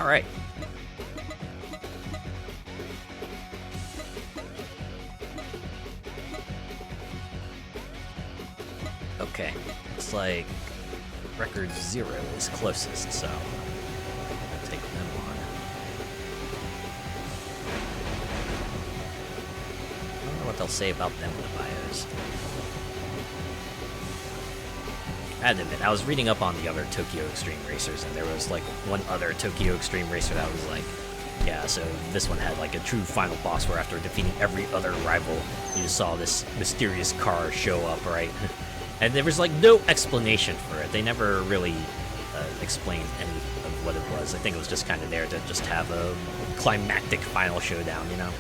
Alright. Okay, looks like record 0 is closest, so I'll take them on. I don't know what they'll say about them in the bios. I had to admit, I was reading up on the other Tokyo Xtreme racers, and there was like one other Tokyo Xtreme racer that was like, yeah, so this one had like a true final boss where after defeating every other rival, you just saw this mysterious car show up, right? And there was like no explanation for it. They never really explained any of what it was. I think it was just kind of there to just have a climactic final showdown, you know?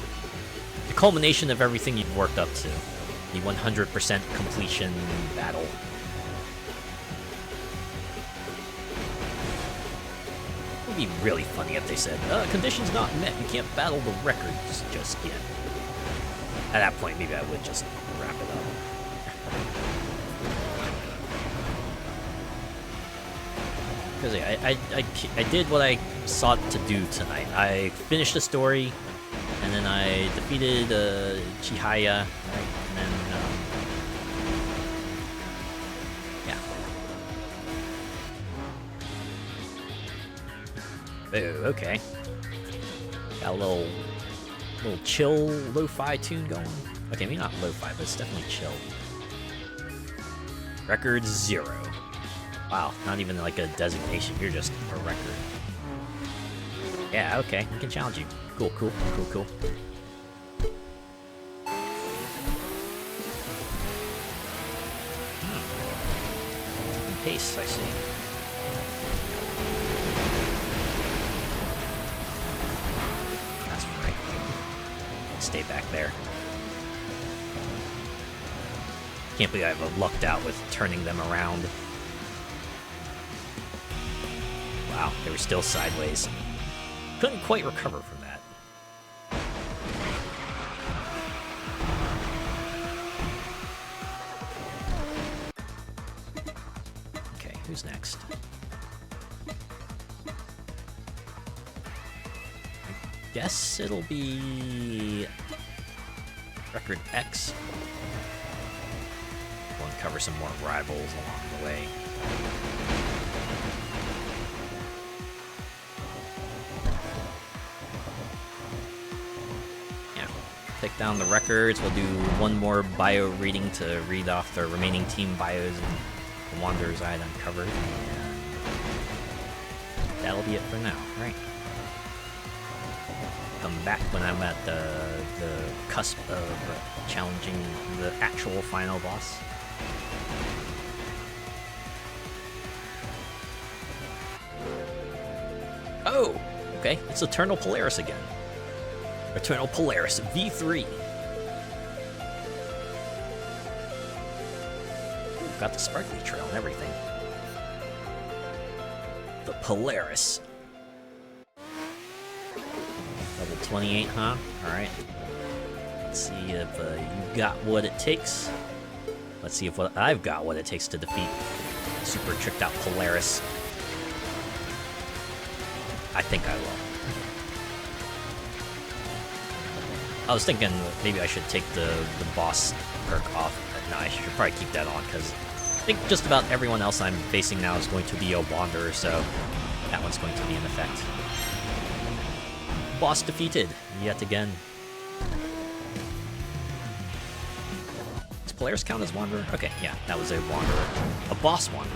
The culmination of everything you've worked up to. The 100% completion battle. It would be really funny if they said, conditions not met, you can't battle the records just yet. At that point, maybe I would just wrap it up. Because I did what I sought to do tonight. I finished the story, and then I defeated Chihaya, right? And then, yeah. Oh, okay. Got a little chill lo-fi tune going. Okay, maybe not lo-fi, but it's definitely chill. Record 0. Wow, not even like a designation, you're just a record. Yeah, okay, we can challenge you. Cool, cool, cool, cool. Pace, I see. That's right. Stay back there. Can't believe I've lucked out with turning them around. Wow, they were still sideways. Couldn't quite recover from that. Okay, who's next? I guess it'll be... Record X. Going cover some more rivals along the way. Yeah, take down the records. We'll do one more bio reading to read off the remaining team bios and the Wanderers I had uncovered, and that'll be it for now, right? Come back when I'm at the cusp of challenging the actual final boss. Oh, okay, it's Eternal Polaris again. Eternal Polaris V3. Ooh, got the sparkly trail and everything. The Polaris. Level 28, huh? Alright. Let's see if you got what it takes. Let's see if what I've got what it takes to defeat super tricked out Polaris. I think I will. I was thinking maybe I should take the boss perk off. No, I should probably keep that on, because I think just about everyone else I'm facing now is going to be a Wanderer, so that one's going to be in effect. Boss defeated, yet again. Does Polaris count as Wanderer? Okay, yeah, that was a Wanderer. A boss Wanderer.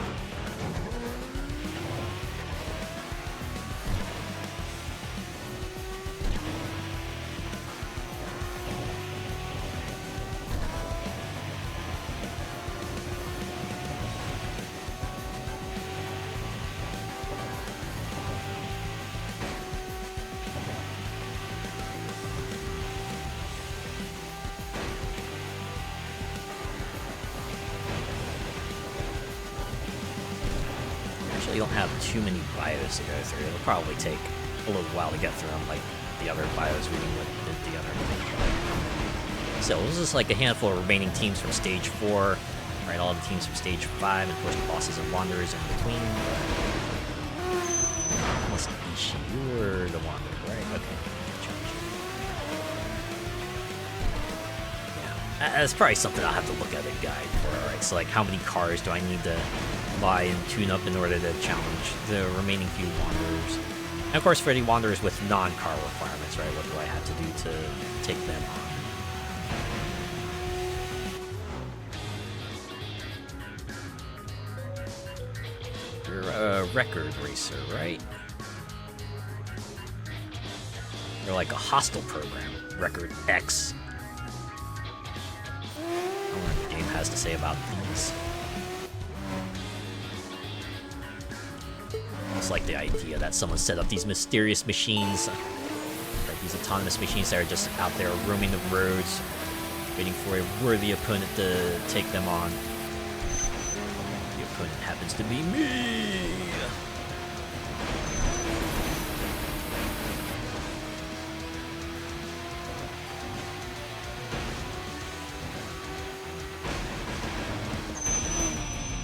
You don't have too many bios to go through. It'll probably take a little while to get through them, like the other bios reading with the other. So this is like a handful of remaining teams from Stage 4, right? All the teams from Stage 5, and of course the bosses and Wanderers in between. Almost Ishi, you were the Wanderer, right? Okay. Yeah, that's probably something I'll have to look at a guide for. Alright, so like how many cars do I need to buy and tune up in order to challenge the remaining few Wanderers? And of course for the Wanderers with non-car requirements, right? What do I have to do to take them on? You're a record racer, right? You're like a hostile program, Record X. I wonder what the game has to say about these. It's like the idea that someone set up these mysterious machines, like these autonomous machines that are just out there roaming the roads, waiting for a worthy opponent to take them on. The opponent happens to be me!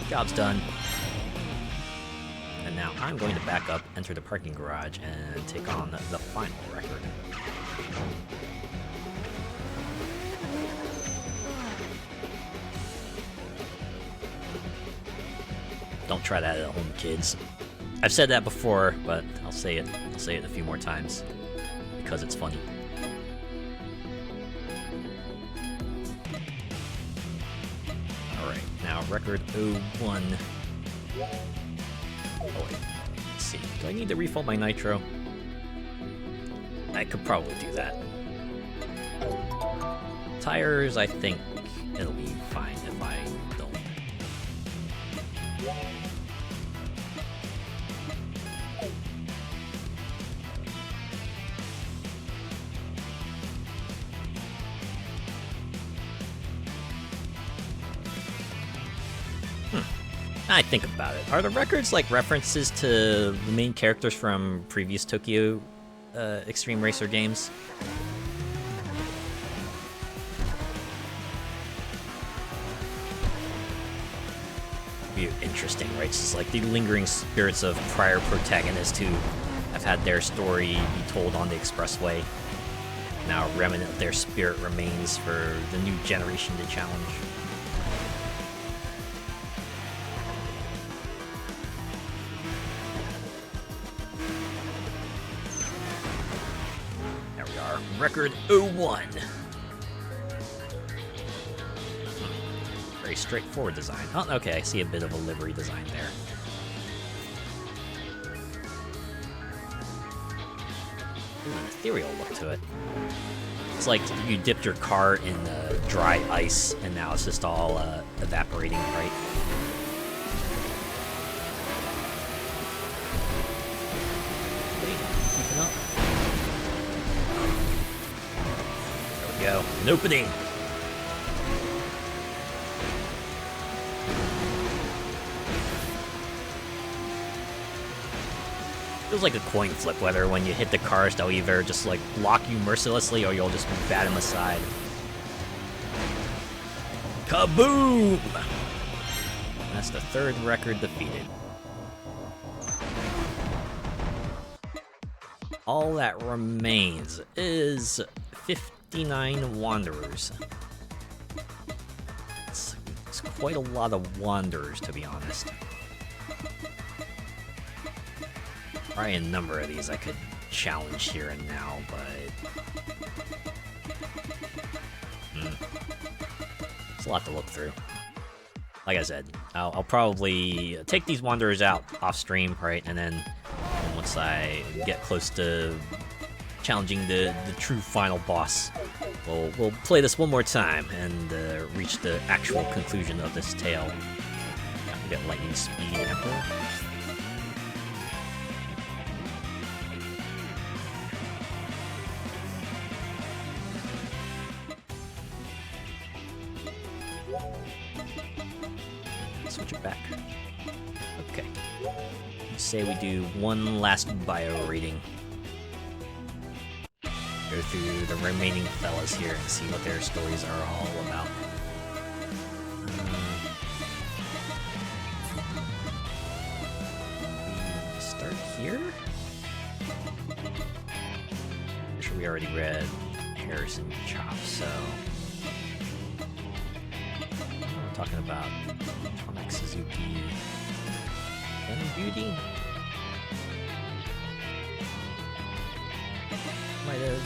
Job's done. And now I'm going to back up, enter the parking garage, and take on the final record. Don't try that at home, kids. I've said that before, but I'll say it a few more times because it's funny. Alright, now record 01. Oh wait, let's see. Do I need to refill my nitro? I could probably do that. Tires, I think it'll be fine if I don't. I think about it. Are the records like references to the main characters from previous Tokyo Xtreme Racer games? Be interesting, right? It's just like the lingering spirits of prior protagonists who have had their story be told on the expressway. Now a remnant of their spirit remains for the new generation to challenge. Record 01. Very straightforward design. Oh, okay, I see a bit of a livery design there. Ooh, an ethereal look to it. It's like you dipped your car in dry ice, and now it's just all evaporating, right? Keeping up. There we go. An opening. Feels like a coin flip, whether when you hit the cars, they'll either just like lock you mercilessly or you'll just bat them aside. Kaboom! That's the third record defeated. All that remains is 59 Wanderers. It's quite a lot of Wanderers, to be honest. Probably a number of these I could challenge here and now, but... It's a lot to look through. Like I said, I'll probably take these Wanderers out off stream, right? And then once I get close to challenging the true final boss, we'll play this one more time and reach the actual conclusion of this tale. We get lightning speed Emperor. Switch it back. Okay. Let's say we do one last bio reading. Go through the remaining fellas here and see what their stories are all about. We start here? I'm sure we already read Harrison Chop, so... I'm talking about Tomek Suzuki and Beauty. Might have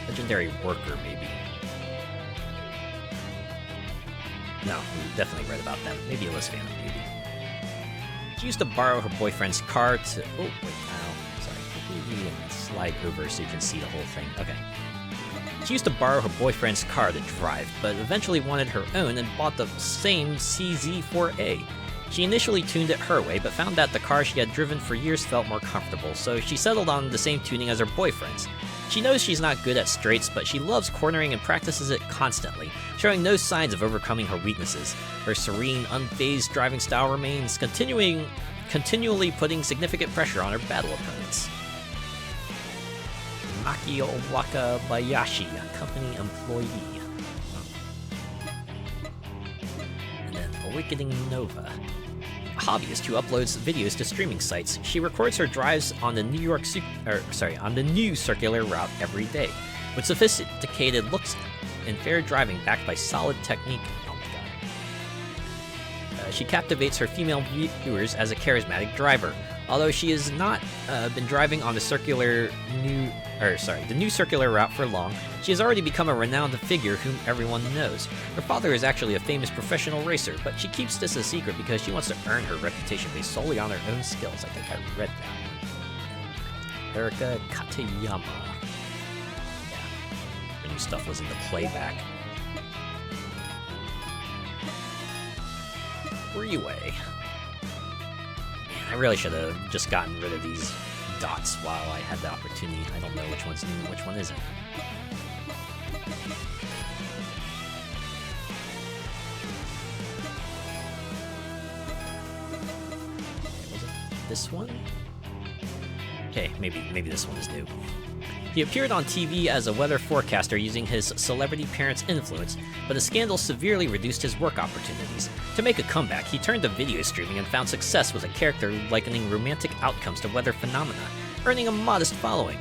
Legendary Worker, maybe. No, we definitely read about them. Maybe it was Phantom Beauty. She used to borrow her boyfriend's car to... Oh, wait, now. Sorry. Slide over so you can see the whole thing. Okay. She used to borrow her boyfriend's car to drive, but eventually wanted her own and bought the same CZ4A. She initially tuned it her way, but found that the car she had driven for years felt more comfortable, so she settled on the same tuning as her boyfriend's. She knows she's not good at straights, but she loves cornering and practices it constantly, showing no signs of overcoming her weaknesses. Her serene, unfazed driving style remains, continually putting significant pressure on her battle opponents. Makio Wakabayashi, a company employee. And then Awakening Nova, a hobbyist who uploads videos to streaming sites. She records her drives on the on the new circular route every day, with sophisticated looks and fair driving backed by solid technique. Oh my god. She captivates her female viewers as a charismatic driver. Although she has not been driving on the new circular route for long, she has already become a renowned figure whom everyone knows. Her father is actually a famous professional racer, but she keeps this a secret because she wants to earn her reputation based solely on her own skills. I think I read that. Erika Katayama. Yeah. Her new stuff was in the playback. Freeway. I really should have just gotten rid of these dots while I had the opportunity. I don't know which one's new and which one isn't. Was it this one? Okay, maybe this one is new. He appeared on TV as a weather forecaster using his celebrity parents' influence, but a scandal severely reduced his work opportunities. To make a comeback, he turned to video streaming and found success with a character likening romantic outcomes to weather phenomena, earning a modest following.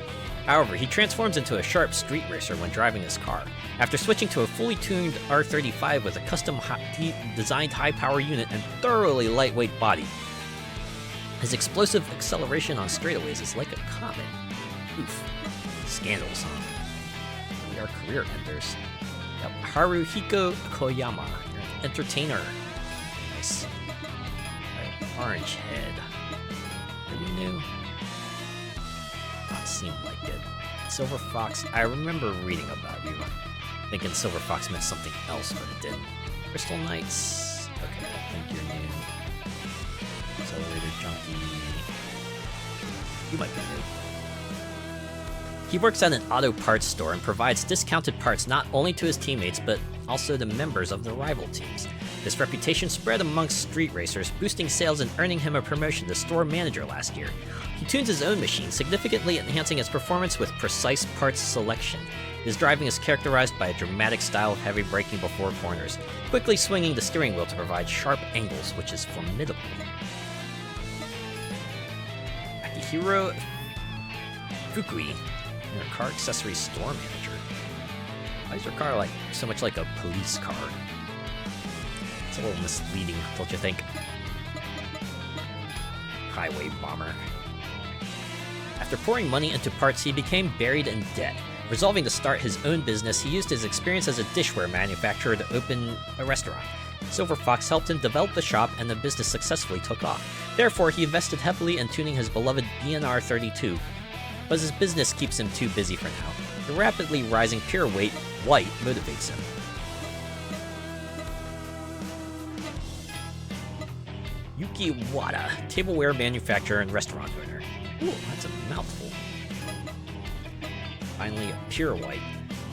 However, he transforms into a sharp street racer when driving his car, after switching to a fully tuned R35 with a custom designed high-power unit and thoroughly lightweight body. His explosive acceleration on straightaways is like a comet. Oof. Scandals, huh? we are career enders. Yep. Haruhiko Koyama, you're an entertainer. Nice. Alright, Orange Head. Are you new? Not seem like it. Silver Fox, I remember reading about you. Thinking Silver Fox meant something else, but it didn't. Crystal Knights. Okay, I think you're new. Accelerator Junkie. You might be new. He works at an auto parts store and provides discounted parts not only to his teammates, but also to members of the rival teams. This reputation spread amongst street racers, boosting sales and earning him a promotion to store manager last year. He tunes his own machine, significantly enhancing its performance with precise parts selection. His driving is characterized by a dramatic style of heavy braking before corners, quickly swinging the steering wheel to provide sharp angles, which is formidable. Akihiro Fukui, your car accessory store manager. Why is your car like so much like a police car? It's a little misleading, don't you think? Highway bomber. After pouring money into parts, he became buried in debt. Resolving to start his own business, he used his experience as a dishware manufacturer to open a restaurant. Silver Fox helped him develop the shop, and the business successfully took off. Therefore, he invested heavily in tuning his beloved BNR 32, but his business keeps him too busy for now. The rapidly rising pure white motivates him. Yuki Wada, tableware manufacturer and restaurant owner. Ooh, that's a mouthful. Finally, a pure white.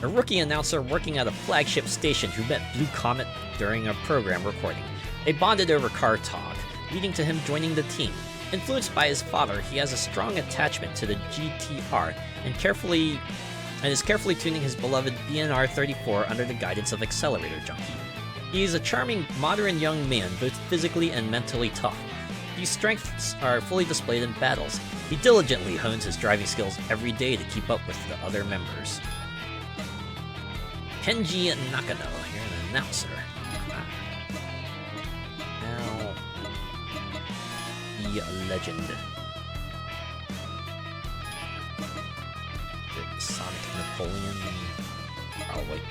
A rookie announcer working at a flagship station who met Blue Comet during a program recording. They bonded over car talk, leading to him joining the team. Influenced by his father, he has a strong attachment to the GTR and is carefully tuning his beloved BNR 34 under the guidance of Accelerator Junkie. He is a charming, modern young man, both physically and mentally tough. These strengths are fully displayed in battles. He diligently hones his driving skills every day to keep up with the other members. Kenji Nakano, you're an announcer. Now, the legend. Sonic Napoleon, probably.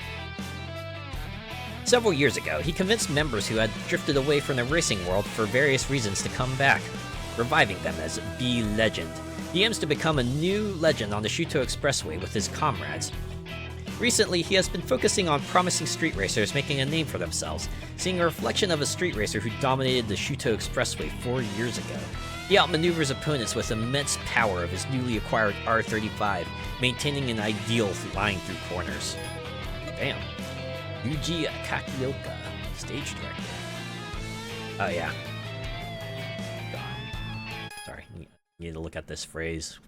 Several years ago, he convinced members who had drifted away from the racing world for various reasons to come back, reviving them as B-Legend. He aims to become a new legend on the Shuto Expressway with his comrades. Recently, he has been focusing on promising street racers making a name for themselves, seeing a reflection of a street racer who dominated the Shuto Expressway 4 years ago. He outmaneuvers opponents with immense power of his newly acquired R35, maintaining an ideal flying through corners. Damn. Yuji Kakioka, stage director. Oh yeah. God. Sorry, need to look at this phrase.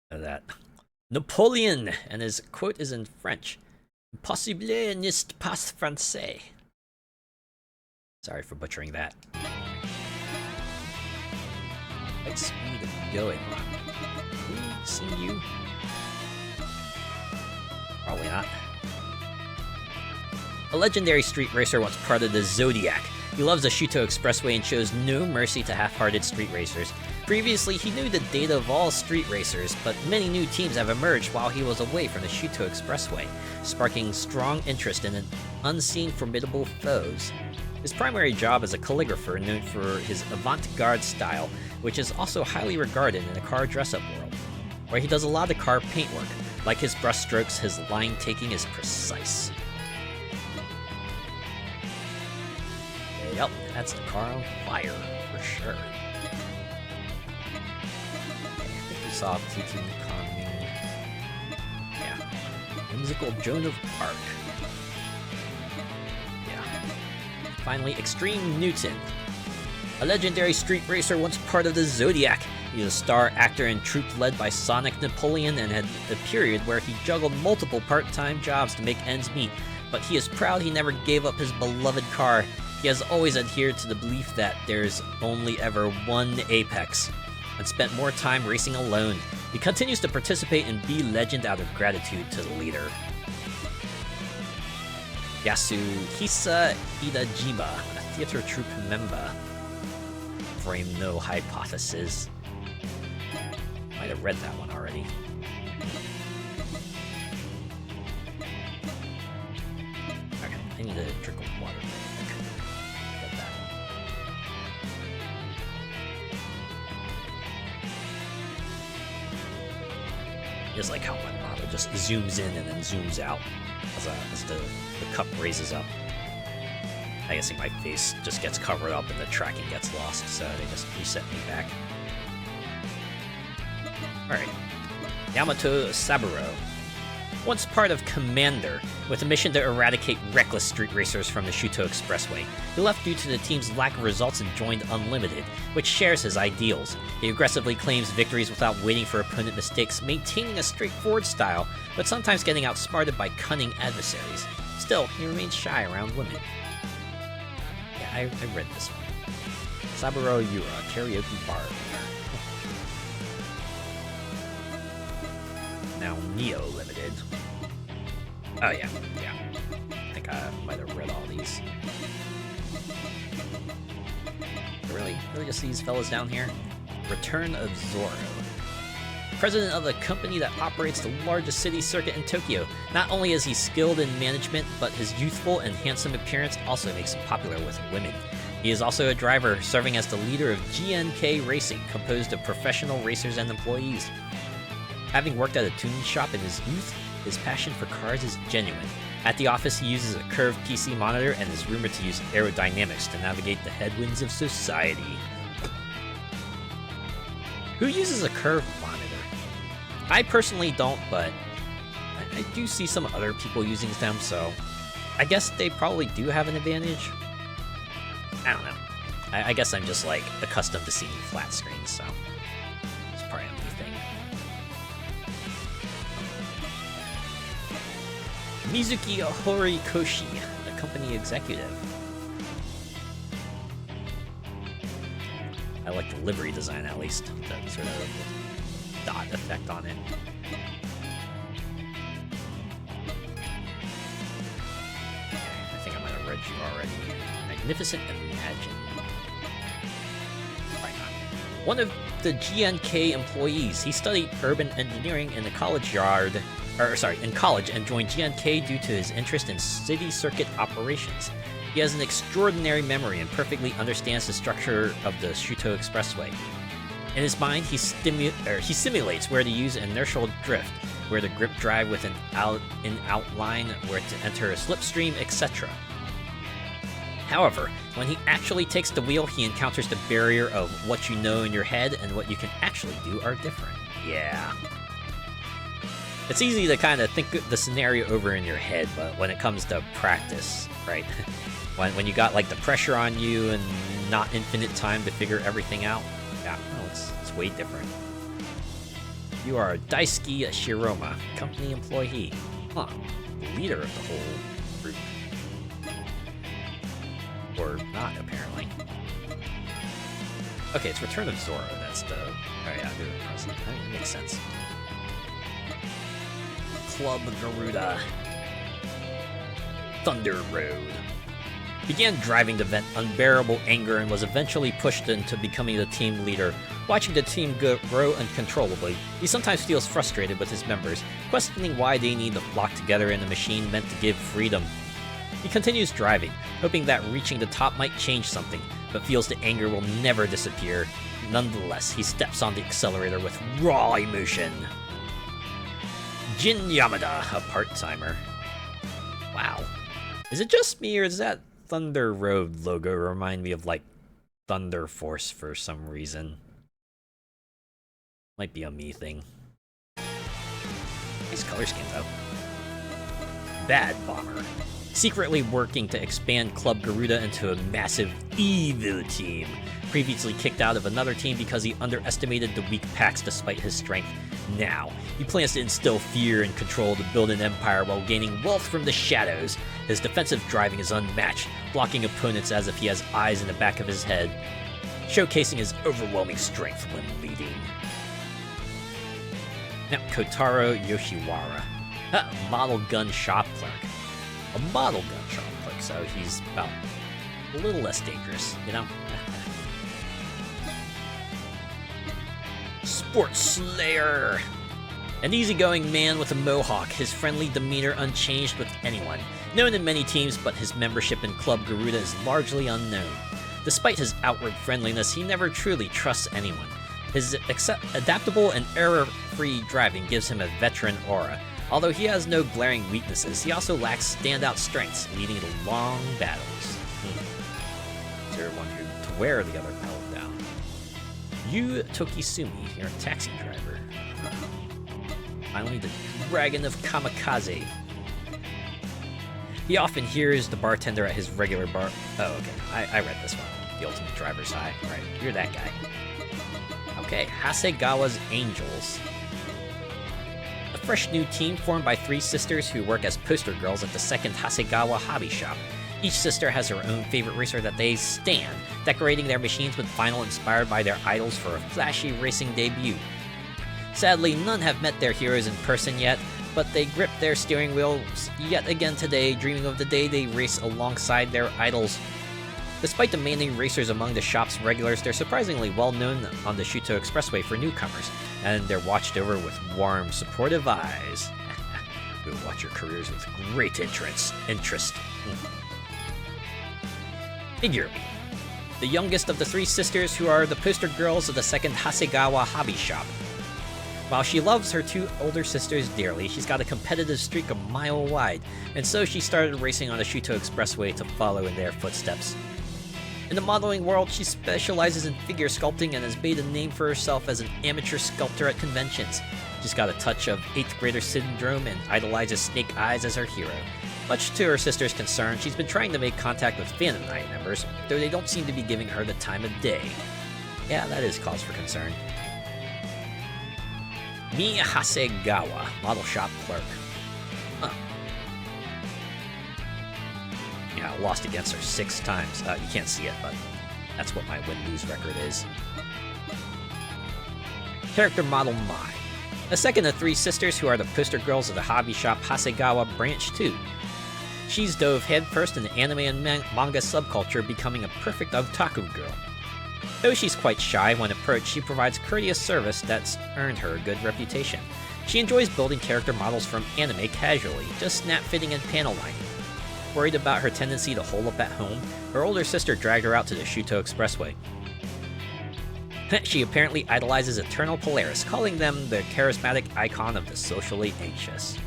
That. Napoleon! And his quote is in French. Possible n'est pas français. Sorry for butchering that. Light speed of going on. Have we seen you? Probably not. A legendary street racer once part of the Zodiac. He loves the Shuto Expressway and shows no mercy to half-hearted street racers. Previously, he knew the data of all street racers, but many new teams have emerged while he was away from the Shuto Expressway, sparking strong interest in unseen formidable foes. His primary job is a calligrapher known for his avant-garde style, which is also highly regarded in the car dress-up world, where he does a lot of car paintwork. Like his brushstrokes, his line-taking is precise. Yep, that's the car on fire, for sure. I think we saw TT Nakami. Yeah. Whimsical Joan of Arc. Yeah. Finally, Xtreme Newton. A legendary street racer once part of the Zodiac. He's a star actor and troupe led by Sonic Napoleon and had a period where he juggled multiple part-time jobs to make ends meet, but he is proud he never gave up his beloved car. He has always adhered to the belief that there's only ever one apex, and spent more time racing alone. He continues to participate in B-Legend out of gratitude to the leader. Yasuhisa Idajima, a theater troupe member. Frame no hypothesis. Might have read that one already. I need a drink of water. Get that. Just like how my model just zooms in and then zooms out as the cup raises up. I guess my face just gets covered up and the tracking gets lost, so they just reset me back. Alright. Yamato Saburo. Once part of Commander, with a mission to eradicate reckless street racers from the Shuto Expressway, he left due to the team's lack of results and joined Unlimited, which shares his ideals. He aggressively claims victories without waiting for opponent mistakes, maintaining a straightforward style, but sometimes getting outsmarted by cunning adversaries. Still, he remains shy around women. Yeah, I read this one. Saburo Yura, karaoke bar owner. Now Neo Limited. Oh yeah. I think I might have read all these. Really just these fellas down here? Return of Zoro. President of the company that operates the largest city circuit in Tokyo. Not only is he skilled in management, but his youthful and handsome appearance also makes him popular with women. He is also a driver, serving as the leader of GNK Racing, composed of professional racers and employees. Having worked at a tuning shop in his youth, his passion for cars is genuine. At the office, he uses a curved PC monitor and is rumored to use aerodynamics to navigate the headwinds of society. Who uses a curved monitor? I personally don't, but I do see some other people using them, so I guess they probably do have an advantage. I don't know. I guess I'm just, like, accustomed to seeing flat screens, so it's probably a me thing. Mizuki Horikoshi, the company executive. I like the livery design, at least. That sort of dot effect on it. I think I might have read you already. Magnificent Imagine. Probably not. One of the GNK employees. He studied urban engineering in the college in college and joined GNK due to his interest in city circuit operations. He has an extraordinary memory and perfectly understands the structure of the Shuto Expressway. In his mind, he simulates where to use inertial drift, where to grip drive with an outline, where to enter a slipstream, etc. However, when he actually takes the wheel, he encounters the barrier of what you know in your head and what you can actually do are different. Yeah. It's easy to kind of think the scenario over in your head, but when it comes to practice, right? when you got like the pressure on you and not infinite time to figure everything out, yeah, no, it's way different. You are Daisuke Shiroma, company employee. Huh, the leader of the whole group. Or not, apparently. Okay, it's Return of Zoro, that's the... Oh yeah, that makes sense. Club Garuda. Thunder Road. Began driving to vent unbearable anger and was eventually pushed into becoming the team leader. Watching the team grow uncontrollably, he sometimes feels frustrated with his members, questioning why they need to flock together in a machine meant to give freedom. He continues driving, hoping that reaching the top might change something, but feels the anger will never disappear. Nonetheless, he steps on the accelerator with raw emotion. Jin Yamada, a part-timer. Wow. Is it just me, or does that Thunder Road logo remind me of, like, Thunder Force for some reason? Might be a me thing. Nice color scheme, though. Bad Bomber. Secretly working to expand Club Garuda into a massive evil team. Previously kicked out of another team because he underestimated the weak packs despite his strength. Now, he plans to instill fear and control to build an empire while gaining wealth from the shadows. His defensive driving is unmatched, blocking opponents as if he has eyes in the back of his head, showcasing his overwhelming strength when leading. Now, Kotaro Yoshiwara, a model gun shop clerk. A model gun shop clerk, so he's about a little less dangerous, you know? Sports Slayer! An easygoing man with a mohawk, his friendly demeanor unchanged with anyone. Known in many teams, but his membership in Club Garuda is largely unknown. Despite his outward friendliness, he never truly trusts anyone. His adaptable and error-free driving gives him a veteran aura. Although he has no glaring weaknesses, he also lacks standout strengths, leading to long battles. Is there one to wear the other belt down? Yu Tokisumi, your taxi driver. Finally, the Dragon of Kamikaze. He often hears the bartender at his regular bar. Oh, okay. I read this one. The Ultimate Driver's High. Right, you're that guy. Okay, Hasegawa's Angels. A fresh new team formed by 3 sisters who work as poster girls at the second Hasegawa hobby shop. Each sister has her own favorite racer that they stan, decorating their machines with vinyl inspired by their idols for a flashy racing debut. Sadly, none have met their heroes in person yet, but they grip their steering wheels yet again today, dreaming of the day they race alongside their idols. Despite the many racers among the shop's regulars, they're surprisingly well known on the Shuto Expressway for newcomers, and they're watched over with warm, supportive eyes. We will watch your careers with great interest. Figure Me. The youngest of the 3 sisters who are the poster girls of the second Hasegawa hobby shop. While she loves her 2 older sisters dearly, she's got a competitive streak a mile wide, and so she started racing on the Shuto Expressway to follow in their footsteps. In the modeling world, she specializes in figure sculpting and has made a name for herself as an amateur sculptor at conventions. She's got a touch of 8th grader syndrome and idolizes Snake Eyes as her hero. Much to her sister's concern, she's been trying to make contact with Phantom Knight members, though they don't seem to be giving her the time of day. Yeah, that is cause for concern. Mi Hasegawa, model shop clerk. Huh. Yeah, I lost against her 6 times. You can't see it, but that's what my win-lose record is. Character model Mai. The second of 3 sisters who are the poster girls of the hobby shop Hasegawa Branch 2. She's dove headfirst in the anime and manga subculture, becoming a perfect otaku girl. Though she's quite shy when approached, she provides courteous service that's earned her a good reputation. She enjoys building character models from anime casually, just snap-fitting and panel lining. Worried about her tendency to hole up at home, her older sister dragged her out to the Shuto Expressway. She apparently idolizes Eternal Polaris, calling them the charismatic icon of the socially anxious.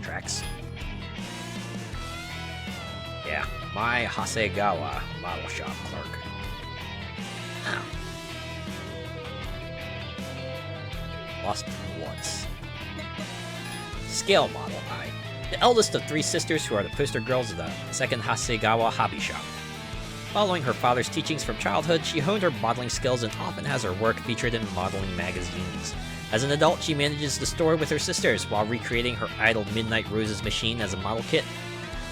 Tracks. Yeah, my Hasegawa model shop clerk. Ow. Lost once. Scale model I. The eldest of 3 sisters who are the poster girls of the second Hasegawa hobby shop. Following her father's teachings from childhood, she honed her modeling skills and often has her work featured in modeling magazines. As an adult, she manages the store with her sisters while recreating her idol Midnight Rose's machine as a model kit.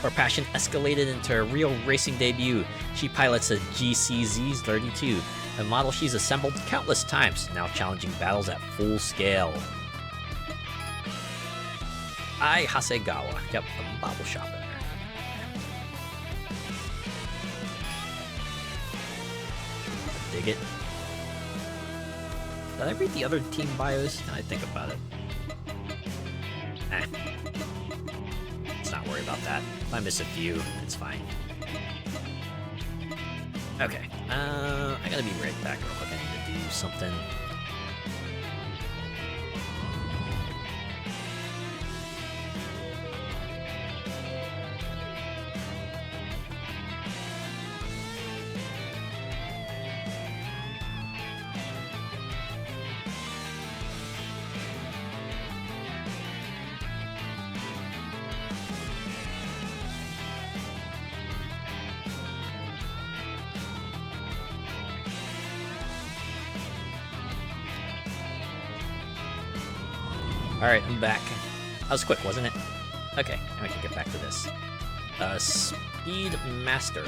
Her passion escalated into her real racing debut. She pilots a GCZ32, a model she's assembled countless times, now challenging battles at full scale. I Hasegawa. Yep, the model shop in there. Dig it. Did I read the other team bios? Now I think about it. Let's not worry about that. If I miss a few, it's fine. Okay, I gotta be right back real quick. I need to do something. Alright, I'm back. That was quick, wasn't it? Okay, now we can get back to this. Speed Master.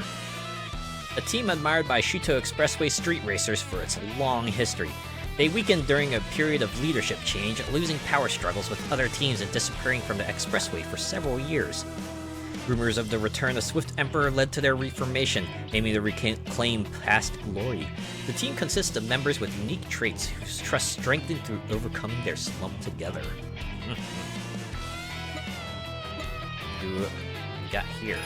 A team admired by Shuto Expressway street racers for its long history. They weakened during a period of leadership change, losing power struggles with other teams and disappearing from the expressway for several years. Rumors of the return of Swift Emperor led to their reformation, aiming to reclaim past glory. The team consists of members with unique traits whose trust strengthened through overcoming their slump together. got here?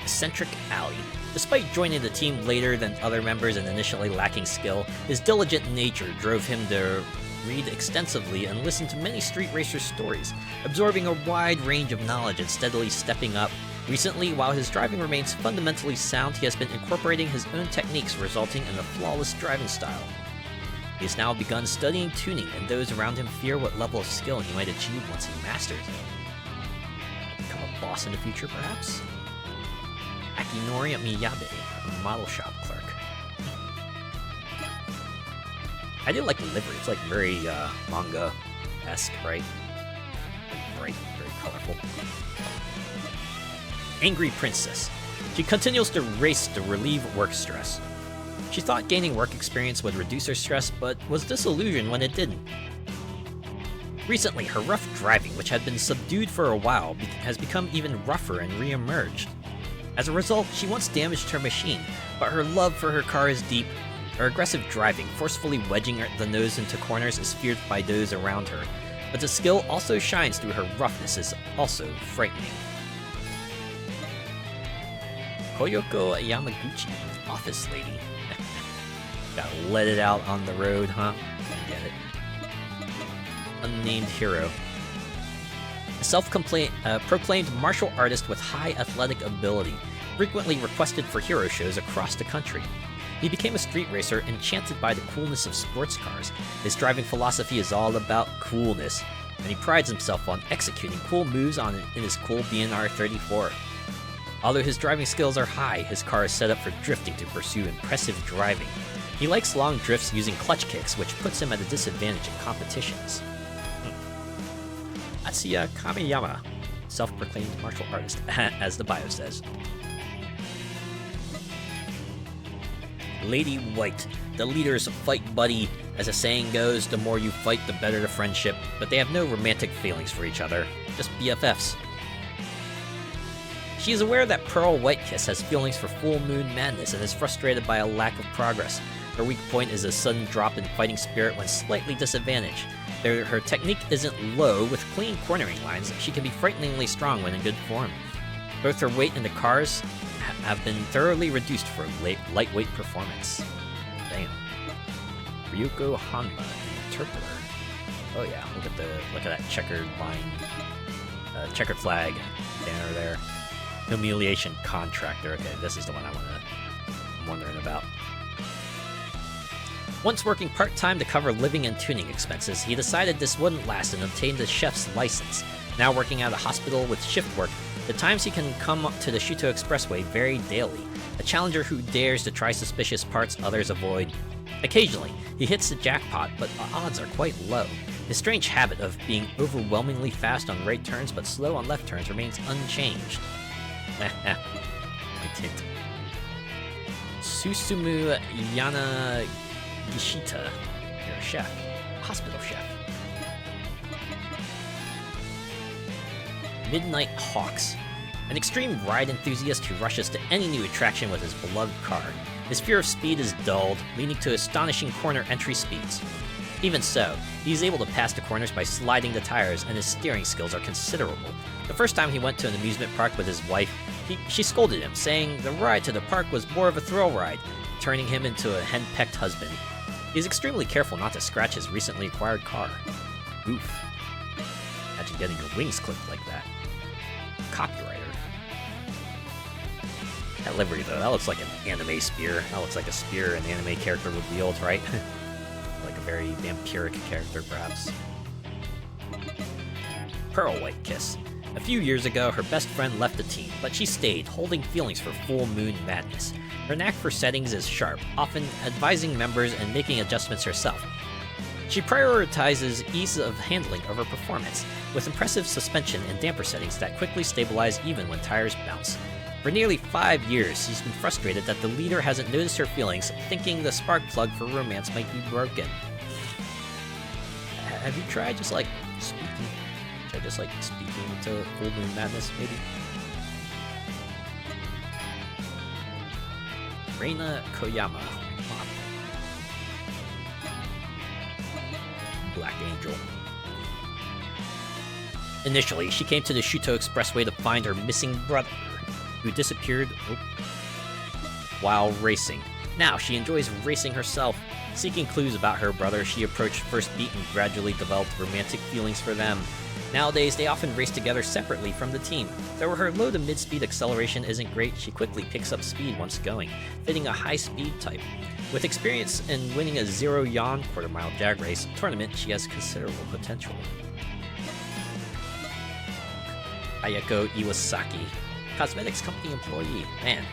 Eccentric Alley. Despite joining the team later than other members and initially lacking skill, his diligent nature drove him to read extensively and listen to many street racers' stories, absorbing a wide range of knowledge and steadily stepping up. Recently, while his driving remains fundamentally sound, he has been incorporating his own techniques, resulting in a flawless driving style. He has now begun studying tuning, and those around him fear what level of skill he might achieve once he masters it. Become a boss in the future, perhaps? Akinori Miyabe, a model shop clerk. I do like the livery. It's like very manga-esque, right? Bright, very colorful. Angry Princess. She continues to race to relieve work stress. She thought gaining work experience would reduce her stress, but was disillusioned when it didn't. Recently, her rough driving, which had been subdued for a while, has become even rougher and re-emerged. As a result, she once damaged her machine, but her love for her car is deep. Her aggressive driving, forcefully wedging the nose into corners, is feared by those around her, but the skill also shines through her roughness is also frightening. Koyoko Yamaguchi, office lady. Gotta let it out on the road, huh? I get it. Unnamed hero. A self-proclaimed martial artist with high athletic ability, frequently requested for hero shows across the country. He became a street racer enchanted by the coolness of sports cars. His driving philosophy is all about coolness, and he prides himself on executing cool moves in his cool BNR 34. Although his driving skills are high, his car is set up for drifting to pursue impressive driving. He likes long drifts using clutch kicks, which puts him at a disadvantage in competitions. Atsuya Kamiyama, self-proclaimed martial artist, as the bio says. Lady White, the leader's fight buddy. As the saying goes, the more you fight, the better the friendship, but they have no romantic feelings for each other, just BFFs. She is aware that Pearl Whitekiss has feelings for Full Moon Madness and is frustrated by a lack of progress. Her weak point is a sudden drop in fighting spirit when slightly disadvantaged. Her technique isn't low, with clean cornering lines. She can be frighteningly strong when in good form. Both her weight and the cars have been thoroughly reduced for lightweight performance. Damn. Ryuko Hanma, Interpreter. Oh yeah, look at that checkered line, checkered flag banner there. Humiliation Contractor. Okay, this is the one I'm wondering about. Once working part-time to cover living and tuning expenses, he decided this wouldn't last and obtained a chef's license. Now working at a hospital with shift work, the times he can come up to the Shuto Expressway vary daily. A challenger who dares to try suspicious parts others avoid. Occasionally, he hits the jackpot, but the odds are quite low. His strange habit of being overwhelmingly fast on right turns but slow on left turns remains unchanged. My tint. Susumu Yanagishita. You're a chef. Hospital chef. Midnight Hawks. An extreme ride enthusiast who rushes to any new attraction with his beloved car. His fear of speed is dulled, leading to astonishing corner entry speeds. Even so, he is able to pass the corners by sliding the tires, and his steering skills are considerable. The first time he went to an amusement park with his wife, she scolded him, saying the ride to the park was more of a thrill ride, turning him into a henpecked husband. He is extremely careful not to scratch his recently acquired car. Oof. Imagine getting your wings clipped like that. Copywriter. That livery, though, that looks like an anime spear. That looks like a spear an anime character would wield, right? Like a very vampiric character, perhaps. Pearl Whitekiss. A few years ago, her best friend left the team, but she stayed, holding feelings for Full Moon Madness. Her knack for settings is sharp, often advising members and making adjustments herself. She prioritizes ease of handling over performance, with impressive suspension and damper settings that quickly stabilize even when tires bounce. For nearly 5 years, she's been frustrated that the leader hasn't noticed her feelings, thinking the spark plug for romance might be broken. Have you tried just like speaking? Try just like speaking to Full Moon Madness, maybe? Reina Koyama. Black Angel. Initially, she came to the Shuto Expressway to find her missing brother, who disappeared while racing. Now, she enjoys racing herself. Seeking clues about her brother, she approached First Beat and gradually developed romantic feelings for them. Nowadays, they often race together separately from the team. Though her low to mid-speed acceleration isn't great, she quickly picks up speed once going, fitting a high-speed type. With experience in winning a zero-yawn quarter-mile jag race tournament, she has considerable potential. Ayako Iwasaki, cosmetics company employee. Man,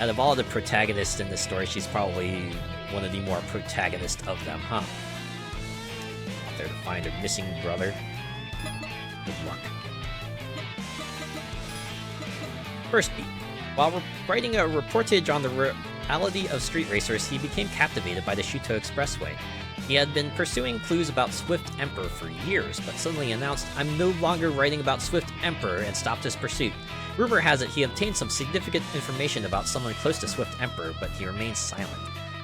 out of all the protagonists in this story, she's probably one of the more protagonist of them, huh? Out there to find her missing brother. Good luck. First Beat. While writing a reportage on the reality of street racers, he became captivated by the Shuto Expressway. He had been pursuing clues about Swift Emperor for years, but suddenly announced, "I'm no longer writing about Swift Emperor," and stopped his pursuit. Rumor has it he obtained some significant information about someone close to Swift Emperor, but he remains silent.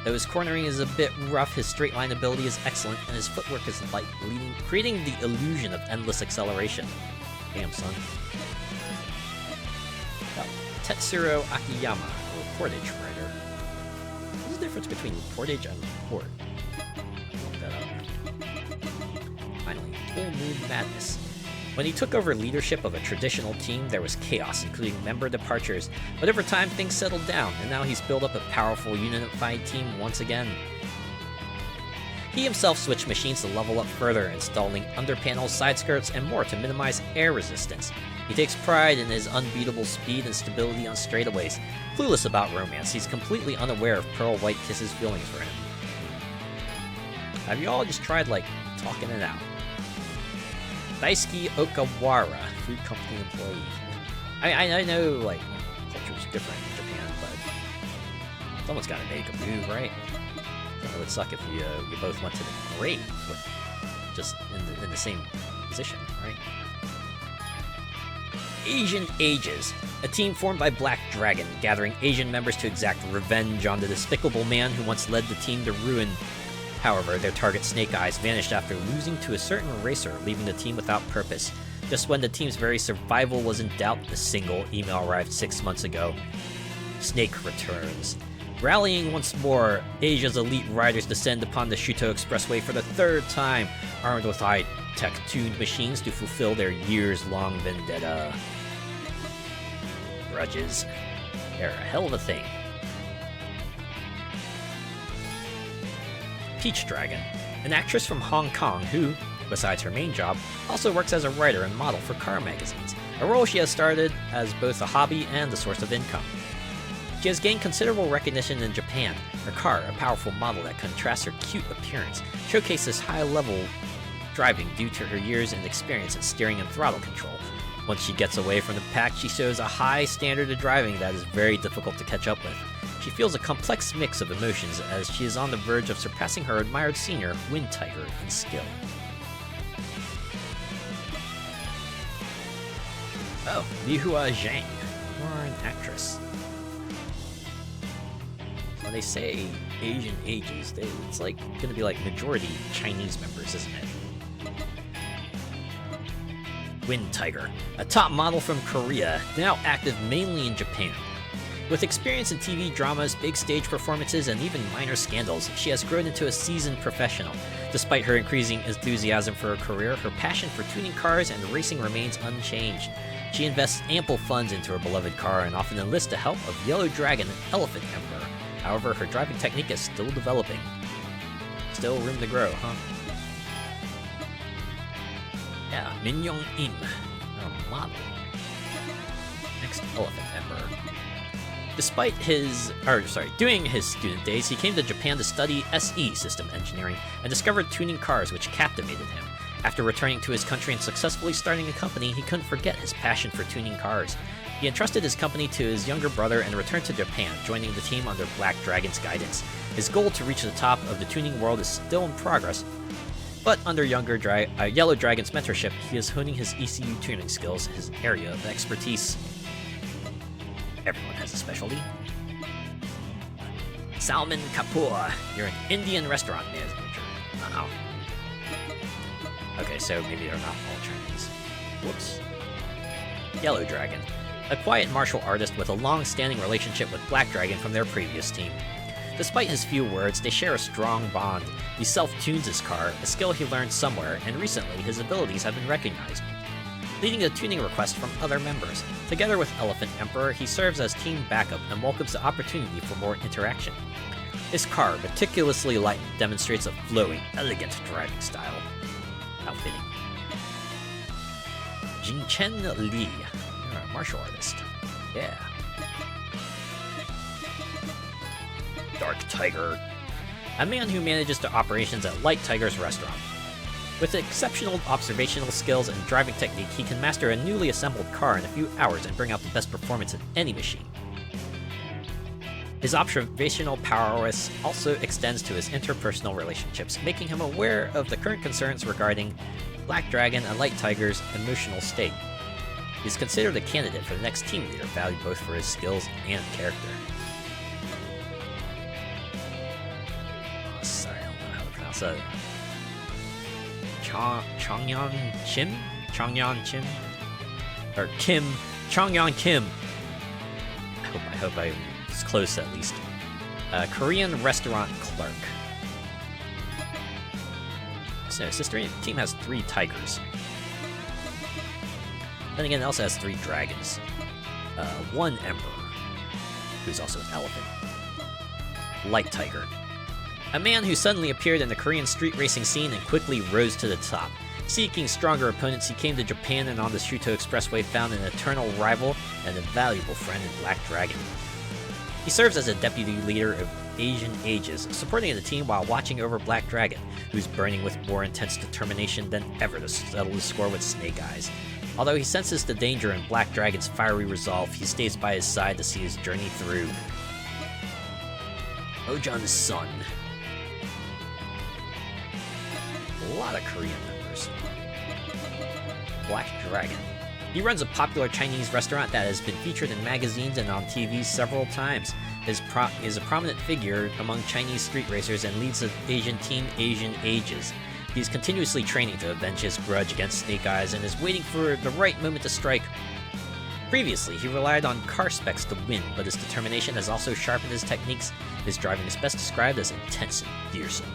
Though his cornering is a bit rough, his straight line ability is excellent, and his footwork is light, creating the illusion of endless acceleration. Damn, son. Well, Tetsuro Akiyama, a reportage writer. What's the difference between reportage and report? Look that up. Finally, Full Moon Madness. When he took over leadership of a traditional team, there was chaos, including member departures, but over time things settled down, and now he's built up a powerful, unified team once again. He himself switched machines to level up further, installing underpanels, side skirts, and more to minimize air resistance. He takes pride in his unbeatable speed and stability on straightaways. Clueless about romance, he's completely unaware of Pearl White Kiss's feelings for him. Have you all just tried, talking it out? Daisuke Okawara, food company employee. I know, culture's different in Japan, but someone's gotta make a move, right? It would suck if you both went to the grave with just in the same position, right? Asian Ages, a team formed by Black Dragon, gathering Asian members to exact revenge on the despicable man who once led the team to ruin. However, their target Snake Eyes vanished after losing to a certain racer, leaving the team without purpose. Just when the team's very survival was in doubt, a single email arrived 6 months ago. Snake returns. Rallying once more, Asia's elite riders descend upon the Shuto Expressway for the third time, armed with high-tech tuned machines to fulfill their years-long vendetta. Grudges. They're a hell of a thing. Peach Dragon, an actress from Hong Kong who, besides her main job, also works as a writer and model for car magazines, a role she has started as both a hobby and a source of income. She has gained considerable recognition in Japan. Her car, a powerful model that contrasts her cute appearance, showcases high-level driving due to her years and experience in steering and throttle control. Once she gets away from the pack, she shows a high standard of driving that is very difficult to catch up with. She feels a complex mix of emotions as she is on the verge of surpassing her admired senior, Wind Tiger, in skill. Oh, Lihua Zhang. You are an actress. When they say Asian Ages, it's gonna be majority Chinese members, isn't it? Wind Tiger, a top model from Korea, now active mainly in Japan. With experience in TV dramas, big stage performances, and even minor scandals, she has grown into a seasoned professional. Despite her increasing enthusiasm for her career, her passion for tuning cars and racing remains unchanged. She invests ample funds into her beloved car and often enlists the help of Yellow Dragon and Elephant Emperor. However, her driving technique is still developing. Still room to grow, huh? Yeah, Min Young Im, a model. Next, Elephant Emperor. Despite doing his student days, he came to Japan to study SE system engineering and discovered tuning cars, which captivated him. After returning to his country and successfully starting a company, he couldn't forget his passion for tuning cars. He entrusted his company to his younger brother and returned to Japan, joining the team under Black Dragon's guidance. His goal to reach the top of the tuning world is still in progress, but under Yellow Dragon's mentorship, he is honing his ECU tuning skills, his area of expertise. Everyone has a specialty. Salman Kapoor, you're an Indian restaurant manager. Wow. Okay, Okay, so maybe they're not all Chinese. Whoops. Yellow Dragon. A quiet martial artist with a long-standing relationship with Black Dragon from their previous team. Despite his few words, they share a strong bond. He self-tunes his car, a skill he learned somewhere, and recently his abilities have been recognized, leading to tuning requests from other members. Together with Elephant Emperor, he serves as team backup and welcomes the opportunity for more interaction. His car, meticulously lightened, demonstrates a flowing, elegant driving style. How fitting. Jinchen Li. You're a martial artist. Yeah. Dark Tiger. A man who manages the operations at Light Tiger's restaurant. With exceptional observational skills and driving technique, he can master a newly assembled car in a few hours and bring out the best performance in any machine. His observational prowess also extends to his interpersonal relationships, making him aware of the current concerns regarding Black Dragon and Light Tiger's emotional state. He is considered a candidate for the next team leader, valued both for his skills and character. Oh, sorry, I don't know how to pronounce that. Chongyan Chim? Chongyan Chim? Or Kim. Chongyan Kim. I hope I was close at least. Korean restaurant clerk. So, this team has 3 tigers. Then again, it also has 3 dragons. 1 emperor, who's also an elephant. Light Tiger. A man who suddenly appeared in the Korean street racing scene and quickly rose to the top. Seeking stronger opponents, he came to Japan and on the Shuto Expressway found an eternal rival and a valuable friend in Black Dragon. He serves as a deputy leader of Asian Ages, supporting the team while watching over Black Dragon, who's burning with more intense determination than ever to settle the score with Snake Eyes. Although he senses the danger in Black Dragon's fiery resolve, he stays by his side to see his journey through. Ojan's son. A lot of Korean members. Black Dragon. He runs a popular Chinese restaurant that has been featured in magazines and on TV several times. He is a prominent figure among Chinese street racers and leads the Asian team Asian Ages. He is continuously training to avenge his grudge against Snake Eyes and is waiting for the right moment to strike. Previously, he relied on car specs to win, but his determination has also sharpened his techniques. His driving is best described as intense and fearsome.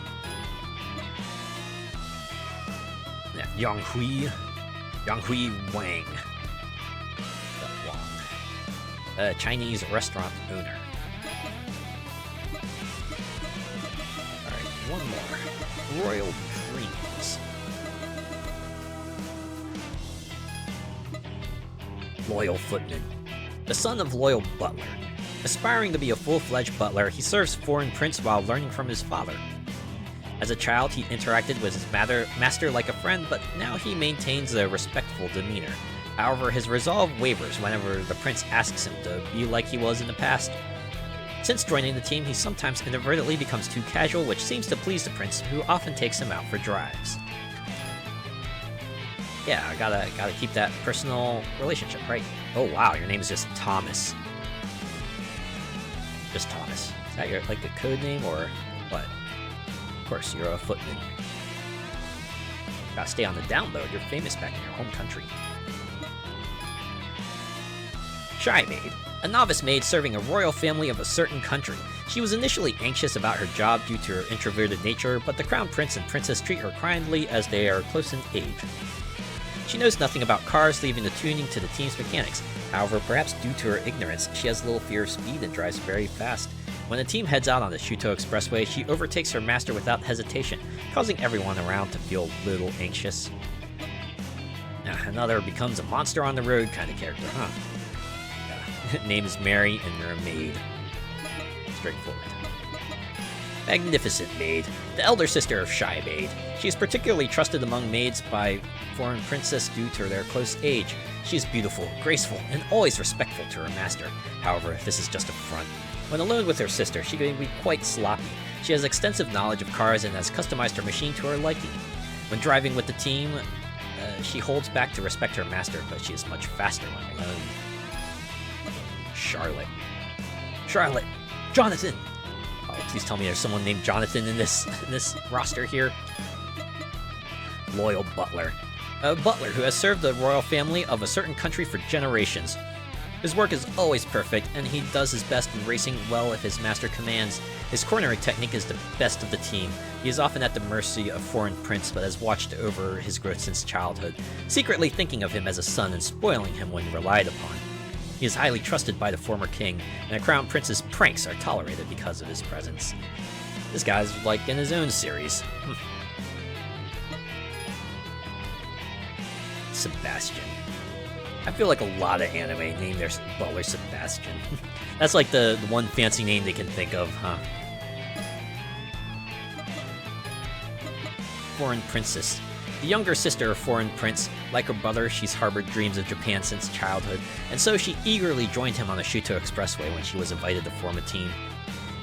Yang Hui Wang. A Chinese restaurant owner. Alright, one more. Royal Dreams. Loyal Footman. The son of Loyal Butler. Aspiring to be a full-fledged butler, he serves foreign prince while learning from his father. As a child, he interacted with his master like a friend, but now he maintains a respectful demeanor. However, his resolve wavers whenever the prince asks him to be like he was in the past. Since joining the team, he sometimes inadvertently becomes too casual, which seems to please the prince, who often takes him out for drives. Yeah, I gotta keep that personal relationship, right? Oh wow, your name is just Thomas. Just Thomas. Is that your, like, a code name, or what? Of course, you're a footman. Gotta stay on the down low, you're famous back in your home country. Shy Maid, a novice maid serving a royal family of a certain country. She was initially anxious about her job due to her introverted nature, but the crown prince and princess treat her kindly as they are close in age. She knows nothing about cars, leaving the tuning to the team's mechanics. However, perhaps due to her ignorance, she has little fear of speed and drives very fast. When the team heads out on the Shuto Expressway, she overtakes her master without hesitation, causing everyone around to feel a little anxious. Now, another becomes a monster on the road kind of character, huh? Name is Mary, and you're a maid. Straightforward. Magnificent Maid, the elder sister of Shy Maid. She is particularly trusted among maids by foreign princess due to their close age. She is beautiful, graceful, and always respectful to her master. However, this is just a front. When alone with her sister, she can be quite sloppy. She has extensive knowledge of cars and has customized her machine to her liking. When driving with the team, she holds back to respect her master, but she is much faster when alone. Charlotte! Jonathan! Oh, please tell me there's someone named Jonathan in this roster here. loyal butler. A butler who has served the royal family of a certain country for generations. His work is always perfect, and he does his best in racing well if his master commands. His cornering technique is the best of the team. He is often at the mercy of foreign prince, but has watched over his growth since childhood, secretly thinking of him as a son and spoiling him when relied upon. He is highly trusted by the former king, and a crown prince's pranks are tolerated because of his presence. This guy's like in his own series. Sebastian. I feel like a lot of anime name their butler Sebastian. That's like the one fancy name they can think of, huh? Foreign Princess. The younger sister of Foreign Prince. Like her brother, she's harbored dreams of Japan since childhood, and so she eagerly joined him on the Shuto Expressway when she was invited to form a team.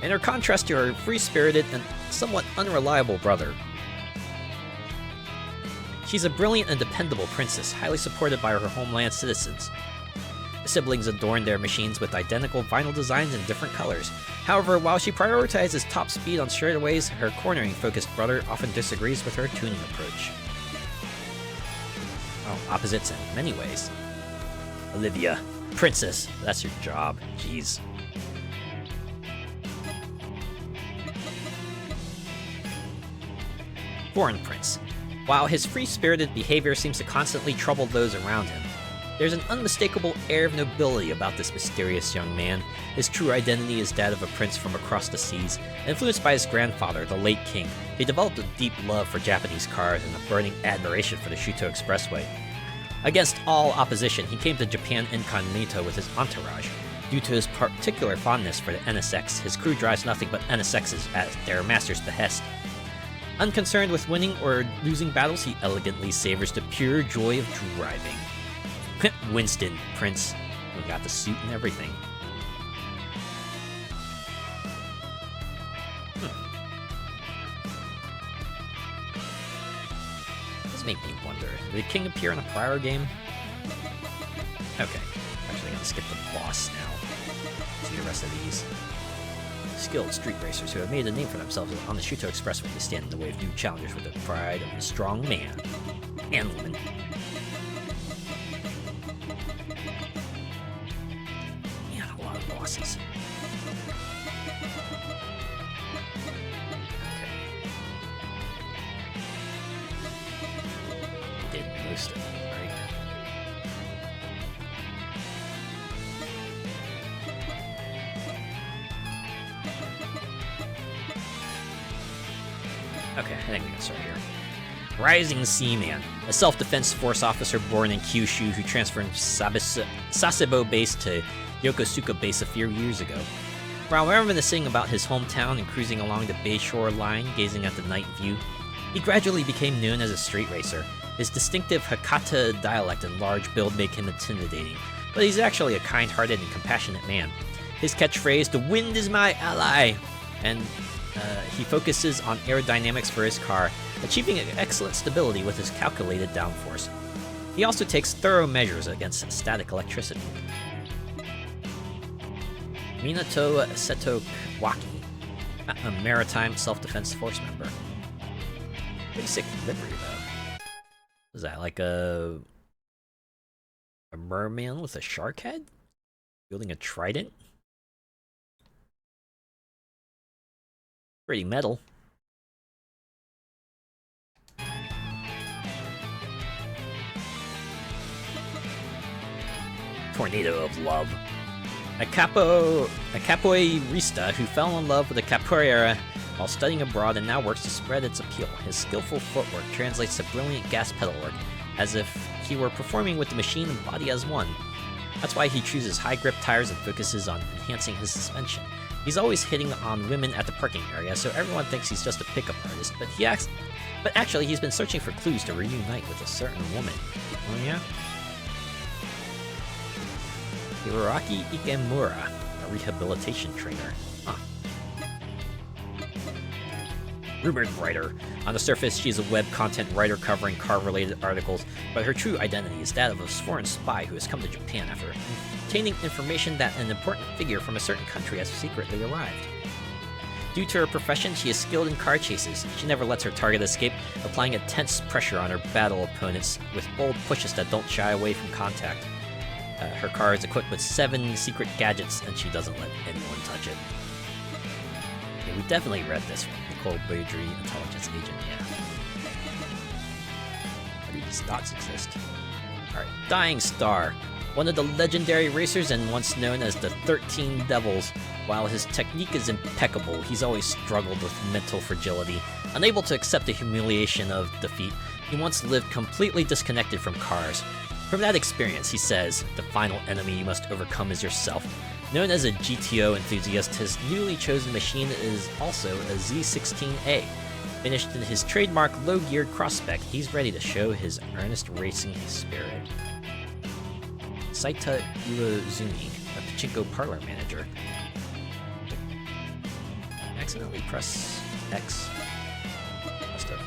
In her contrast to her free-spirited and somewhat unreliable brother, she's a brilliant and dependable princess, highly supported by her homeland citizens. The siblings adorn their machines with identical vinyl designs in different colors. However, while she prioritizes top speed on straightaways, her cornering-focused brother often disagrees with her tuning approach. Oh, opposites in many ways. Olivia, princess, that's your job. Jeez. Foreign Prince. While his free-spirited behavior seems to constantly trouble those around him, there's an unmistakable air of nobility about this mysterious young man. His true identity is that of a prince from across the seas. Influenced by his grandfather, the late king, he developed a deep love for Japanese cars and a burning admiration for the Shuto Expressway. Against all opposition, he came to Japan incognito with his entourage. Due to his particular fondness for the NSX, his crew drives nothing but NSXs at their master's behest. Unconcerned with winning or losing battles, he elegantly savors the pure joy of driving. Winston, Prince. We got the suit and everything. This makes me wonder, did King appear in a prior game? Okay, actually gonna skip the boss now. See the rest of these. Skilled street racers who have made a name for themselves on the Shuto Expressway to stand in the way of new challengers with the pride of a strong man and woman. Man, a lot of bosses. Okay. Did most of them, right? Okay, I think we can start here. Rising Seaman, a self-defense force officer born in Kyushu who transferred from Sasebo base to Yokosuka base a few years ago. While reminiscing about his hometown and cruising along the Bayshore line, gazing at the night view, he gradually became known as a street racer. His distinctive Hakata dialect and large build make him intimidating, but he's actually a kind-hearted and compassionate man. His catchphrase, "The wind is my ally," and he focuses on aerodynamics for his car, achieving excellent stability with his calculated downforce. He also takes thorough measures against static electricity. Minato Seto Kawaki, a maritime self-defense force member. Pretty sick livery, though. Is that like a merman with a shark head? Wielding a trident? Pretty metal. Tornado of Love. A capoeirista who fell in love with the capoeira while studying abroad and now works to spread its appeal. His skillful footwork translates to brilliant gas pedal work, as if he were performing with the machine and body as one. That's why he chooses high grip tires and focuses on enhancing his suspension. He's always hitting on women at the parking area, so everyone thinks he's just a pickup artist, but actually he's been searching for clues to reunite with a certain woman. Oh yeah? Hiroaki Ikemura, a rehabilitation trainer. Huh. Rumored writer. On the surface, she's a web content writer covering car-related articles, but her true identity is that of a foreign spy who has come to Japan after obtaining information that an important figure from a certain country has secretly arrived. Due to her profession, she is skilled in car chases. She never lets her target escape, applying intense pressure on her battle opponents with bold pushes that don't shy away from contact. Her car is equipped with 7 secret gadgets, and she doesn't let anyone touch it. Yeah, we definitely read this one. Nicole Baudry, intelligence agent, yeah. Why do these dots exist? Alright, Dying Star. One of the legendary racers and once known as the 13 Devils. While his technique is impeccable, he's always struggled with mental fragility. Unable to accept the humiliation of defeat, he once lived completely disconnected from cars. From that experience, he says, the final enemy you must overcome is yourself. Known as a GTO enthusiast, his newly chosen machine is also a Z16A. Finished in his trademark low-geared cross-spec, he's ready to show his earnest racing spirit. Saita Iwazumi, a pachinko parlor manager. Accidentally press X. Must have.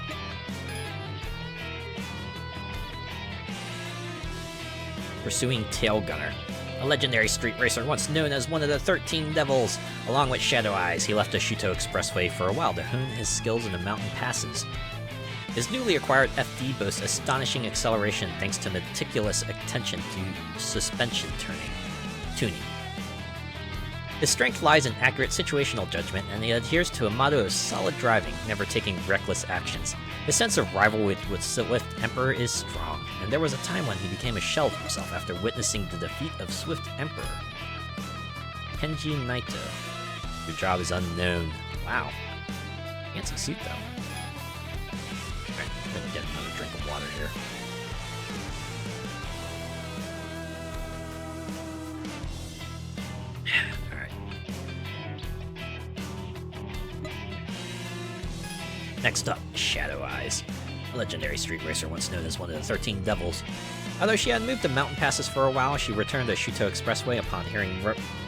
Pursuing Tail Gunner. A legendary street racer once known as one of the 13 Devils. Along with Shadow Eyes, he left the Shuto Expressway for a while to hone his skills in the mountain passes. His newly acquired FD boasts astonishing acceleration thanks to meticulous attention to suspension tuning. His strength lies in accurate situational judgment, and he adheres to a motto of solid driving, never taking reckless actions. His sense of rivalry with Swift Emperor is strong, and there was a time when he became a shell of himself after witnessing the defeat of Swift Emperor. Kenji Naito. Your job is unknown. Wow. Fancy suit, though. Alright, I'm gonna get another drink of water here. Next up, Shadow Eyes, a legendary street racer once known as one of the 13 Devils. Although she had moved to mountain passes for a while, she returned to Shuto Expressway upon hearing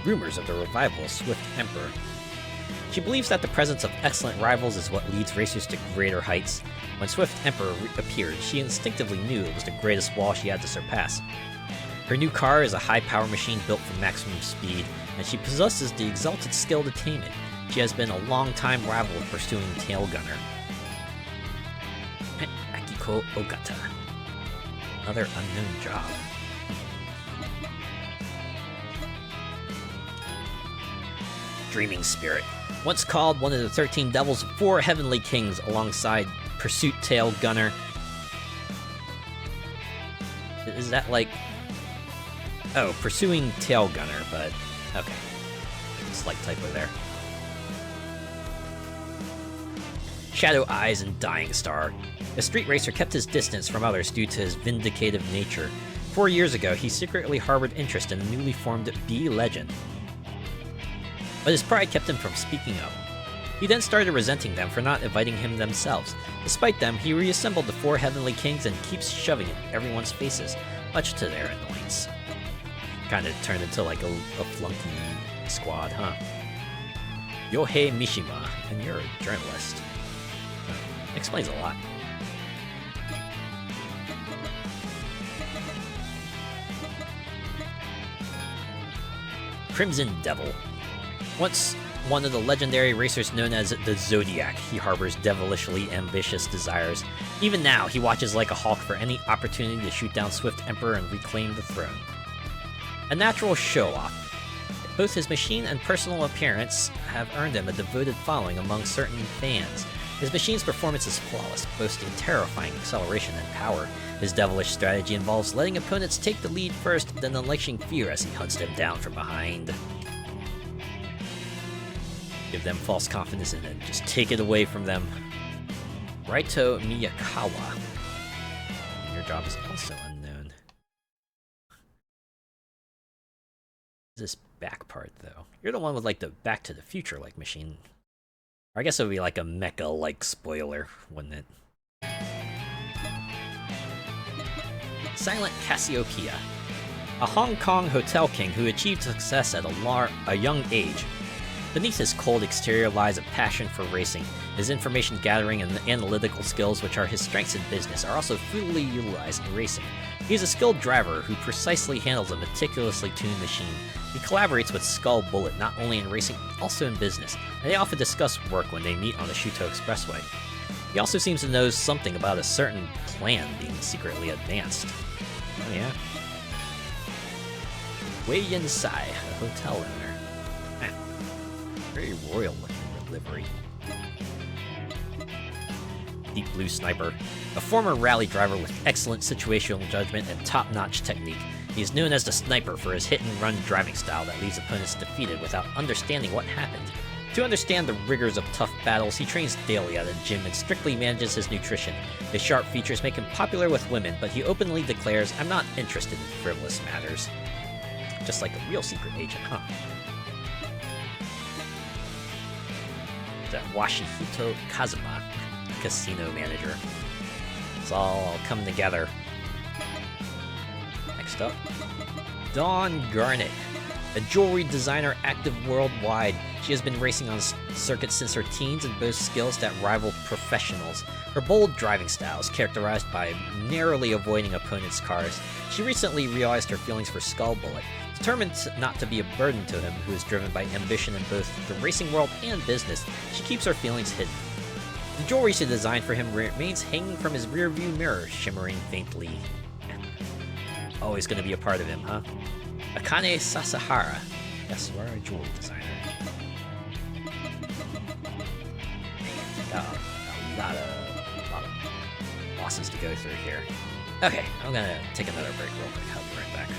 rumors of the revival of Swift Emperor. She believes that the presence of excellent rivals is what leads racers to greater heights. When Swift Emperor appeared, she instinctively knew it was the greatest wall she had to surpass. Her new car is a high-power machine built for maximum speed, and she possesses the exalted skill to tame it. She has been a long-time rival of pursuing Tail Gunner. Akiko Ogata. Another unknown job. Dreaming Spirit. Once called one of the 13 Devils of 4 Heavenly Kings alongside Pursuit Tail Gunner. Is that like... Oh, Pursuing Tail Gunner, but... Okay. Slight typo there. Shadow Eyes and Dying Star. The street racer kept his distance from others due to his vindicative nature. 4 years ago, he secretly harbored interest in the newly formed B Legend. But his pride kept him from speaking up. He then started resenting them for not inviting him themselves. Despite them, he reassembled the 4 Heavenly Kings and keeps shoving it in everyone's faces, much to their annoyance. Kinda turned into like a flunky squad, huh? Yohei Mishima, and you're a journalist. Explains a lot. Crimson Devil. Once one of the legendary racers known as the Zodiac, he harbors devilishly ambitious desires. Even now, he watches like a hawk for any opportunity to shoot down Swift Emperor and reclaim the throne. A natural show-off, both his machine and personal appearance have earned him a devoted following among certain fans. His machine's performance is flawless, boasting terrifying acceleration and power. His devilish strategy involves letting opponents take the lead first, then unleashing fear as he hunts them down from behind. Give them false confidence and then just take it away from them. Raito Miyakawa. Your job is also unknown. This back part, though. You're the one with, like, the Back to the Future, like, machine. Or I guess it would be like a mecha-like spoiler, wouldn't it? Silent Cassiopeia. A Hong Kong hotel king who achieved success at a young age. Beneath his cold exterior lies a passion for racing. His information gathering and analytical skills, which are his strengths in business, are also fully utilized in racing. He is a skilled driver who precisely handles a meticulously tuned machine. He collaborates with Skull Bullet not only in racing, also in business, and they often discuss work when they meet on the Shuto Expressway. He also seems to know something about a certain plan being secretly advanced. Oh yeah. Wei Yin Sai, a hotel owner. Very royal looking livery. Deep Blue Sniper, a former rally driver with excellent situational judgment and top-notch technique. He is known as the Sniper for his hit-and-run driving style that leaves opponents defeated without understanding what happened. To understand the rigors of tough battles, he trains daily at a gym and strictly manages his nutrition. His sharp features make him popular with women, but he openly declares, "I'm not interested in frivolous matters." Just like a real secret agent, huh? That Washihito Kazuma, casino manager. It's all come together. Next up, Dawn Garnet, a jewelry designer active worldwide. She has been racing on circuits since her teens and boasts skills that rival professionals. Her bold driving style is characterized by narrowly avoiding opponents' cars. She recently realized her feelings for Skull Bullet. Determined not to be a burden to him, who is driven by ambition in both the racing world and business, she keeps her feelings hidden. The jewelry she designed for him remains hanging from his rearview mirror, shimmering faintly. Always going to be a part of him, huh? Akane Sasahara. Yes, you are a jewelry designer. Got a lot of bosses to go through here. Okay, I'm going to take another break real quick. I'll be right back.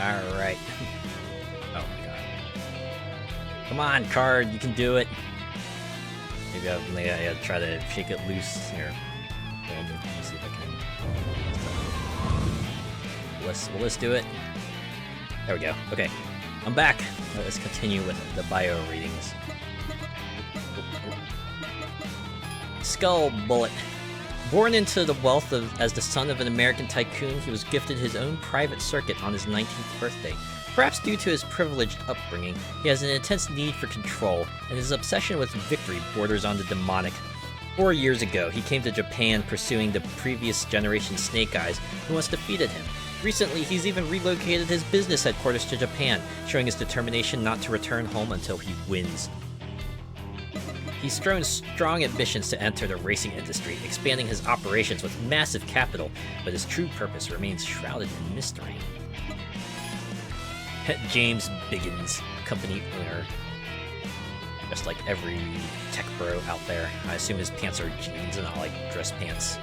Alright. Oh my god. Come on, card, you can do it. Maybe I gotta try to shake it loose here. Let me see if I can. Will this do it? There we go. Okay, I'm back. Let's continue with the bio readings. Skull Bullet. Born into the wealth as the son of an American tycoon, he was gifted his own private circuit on his 19th birthday. Perhaps due to his privileged upbringing, he has an intense need for control, and his obsession with victory borders on the demonic. 4 years ago, he came to Japan pursuing the previous generation Snake Eyes, who once defeated him. Recently, he's even relocated his business headquarters to Japan, showing his determination not to return home until he wins. He's thrown strong ambitions to enter the racing industry, expanding his operations with massive capital, but his true purpose remains shrouded in mystery. James Biggins, company owner. Just like every tech bro out there, I assume his pants are jeans and not like dress pants.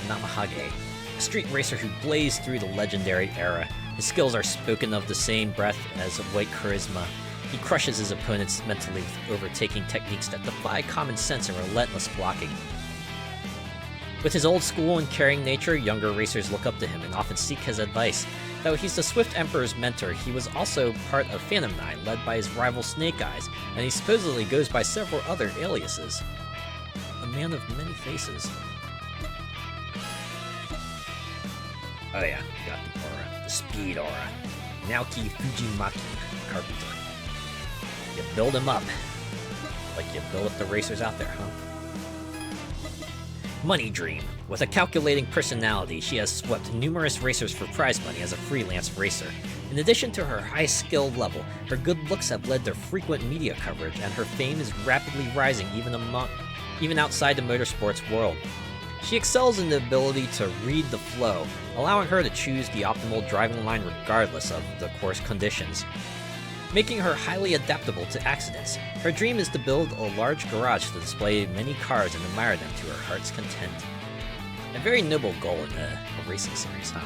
Namahage, a street racer who blazed through the legendary era. His skills are spoken of the same breath as white charisma. He crushes his opponents mentally with overtaking techniques that defy common sense and relentless blocking. With his old school and caring nature, younger racers look up to him and often seek his advice. Though he's the Swift Emperor's mentor, he was also part of Phantom 9, led by his rival Snake Eyes, and he supposedly goes by several other aliases. A man of many faces. Oh yeah, we got the aura. The speed aura. Naoki Fujimaki, Carpenter. You build him up. Like you build up the racers out there, huh? Money Dream. With a calculating personality, she has swept numerous racers for prize money as a freelance racer. In addition to her high skill level, her good looks have led to frequent media coverage, and her fame is rapidly rising even outside the motorsports world. She excels in the ability to read the flow, allowing her to choose the optimal driving line regardless of the course conditions, making her highly adaptable to accidents. Her dream is to build a large garage to display many cars and admire them to her heart's content. A very noble goal in a racing series, huh?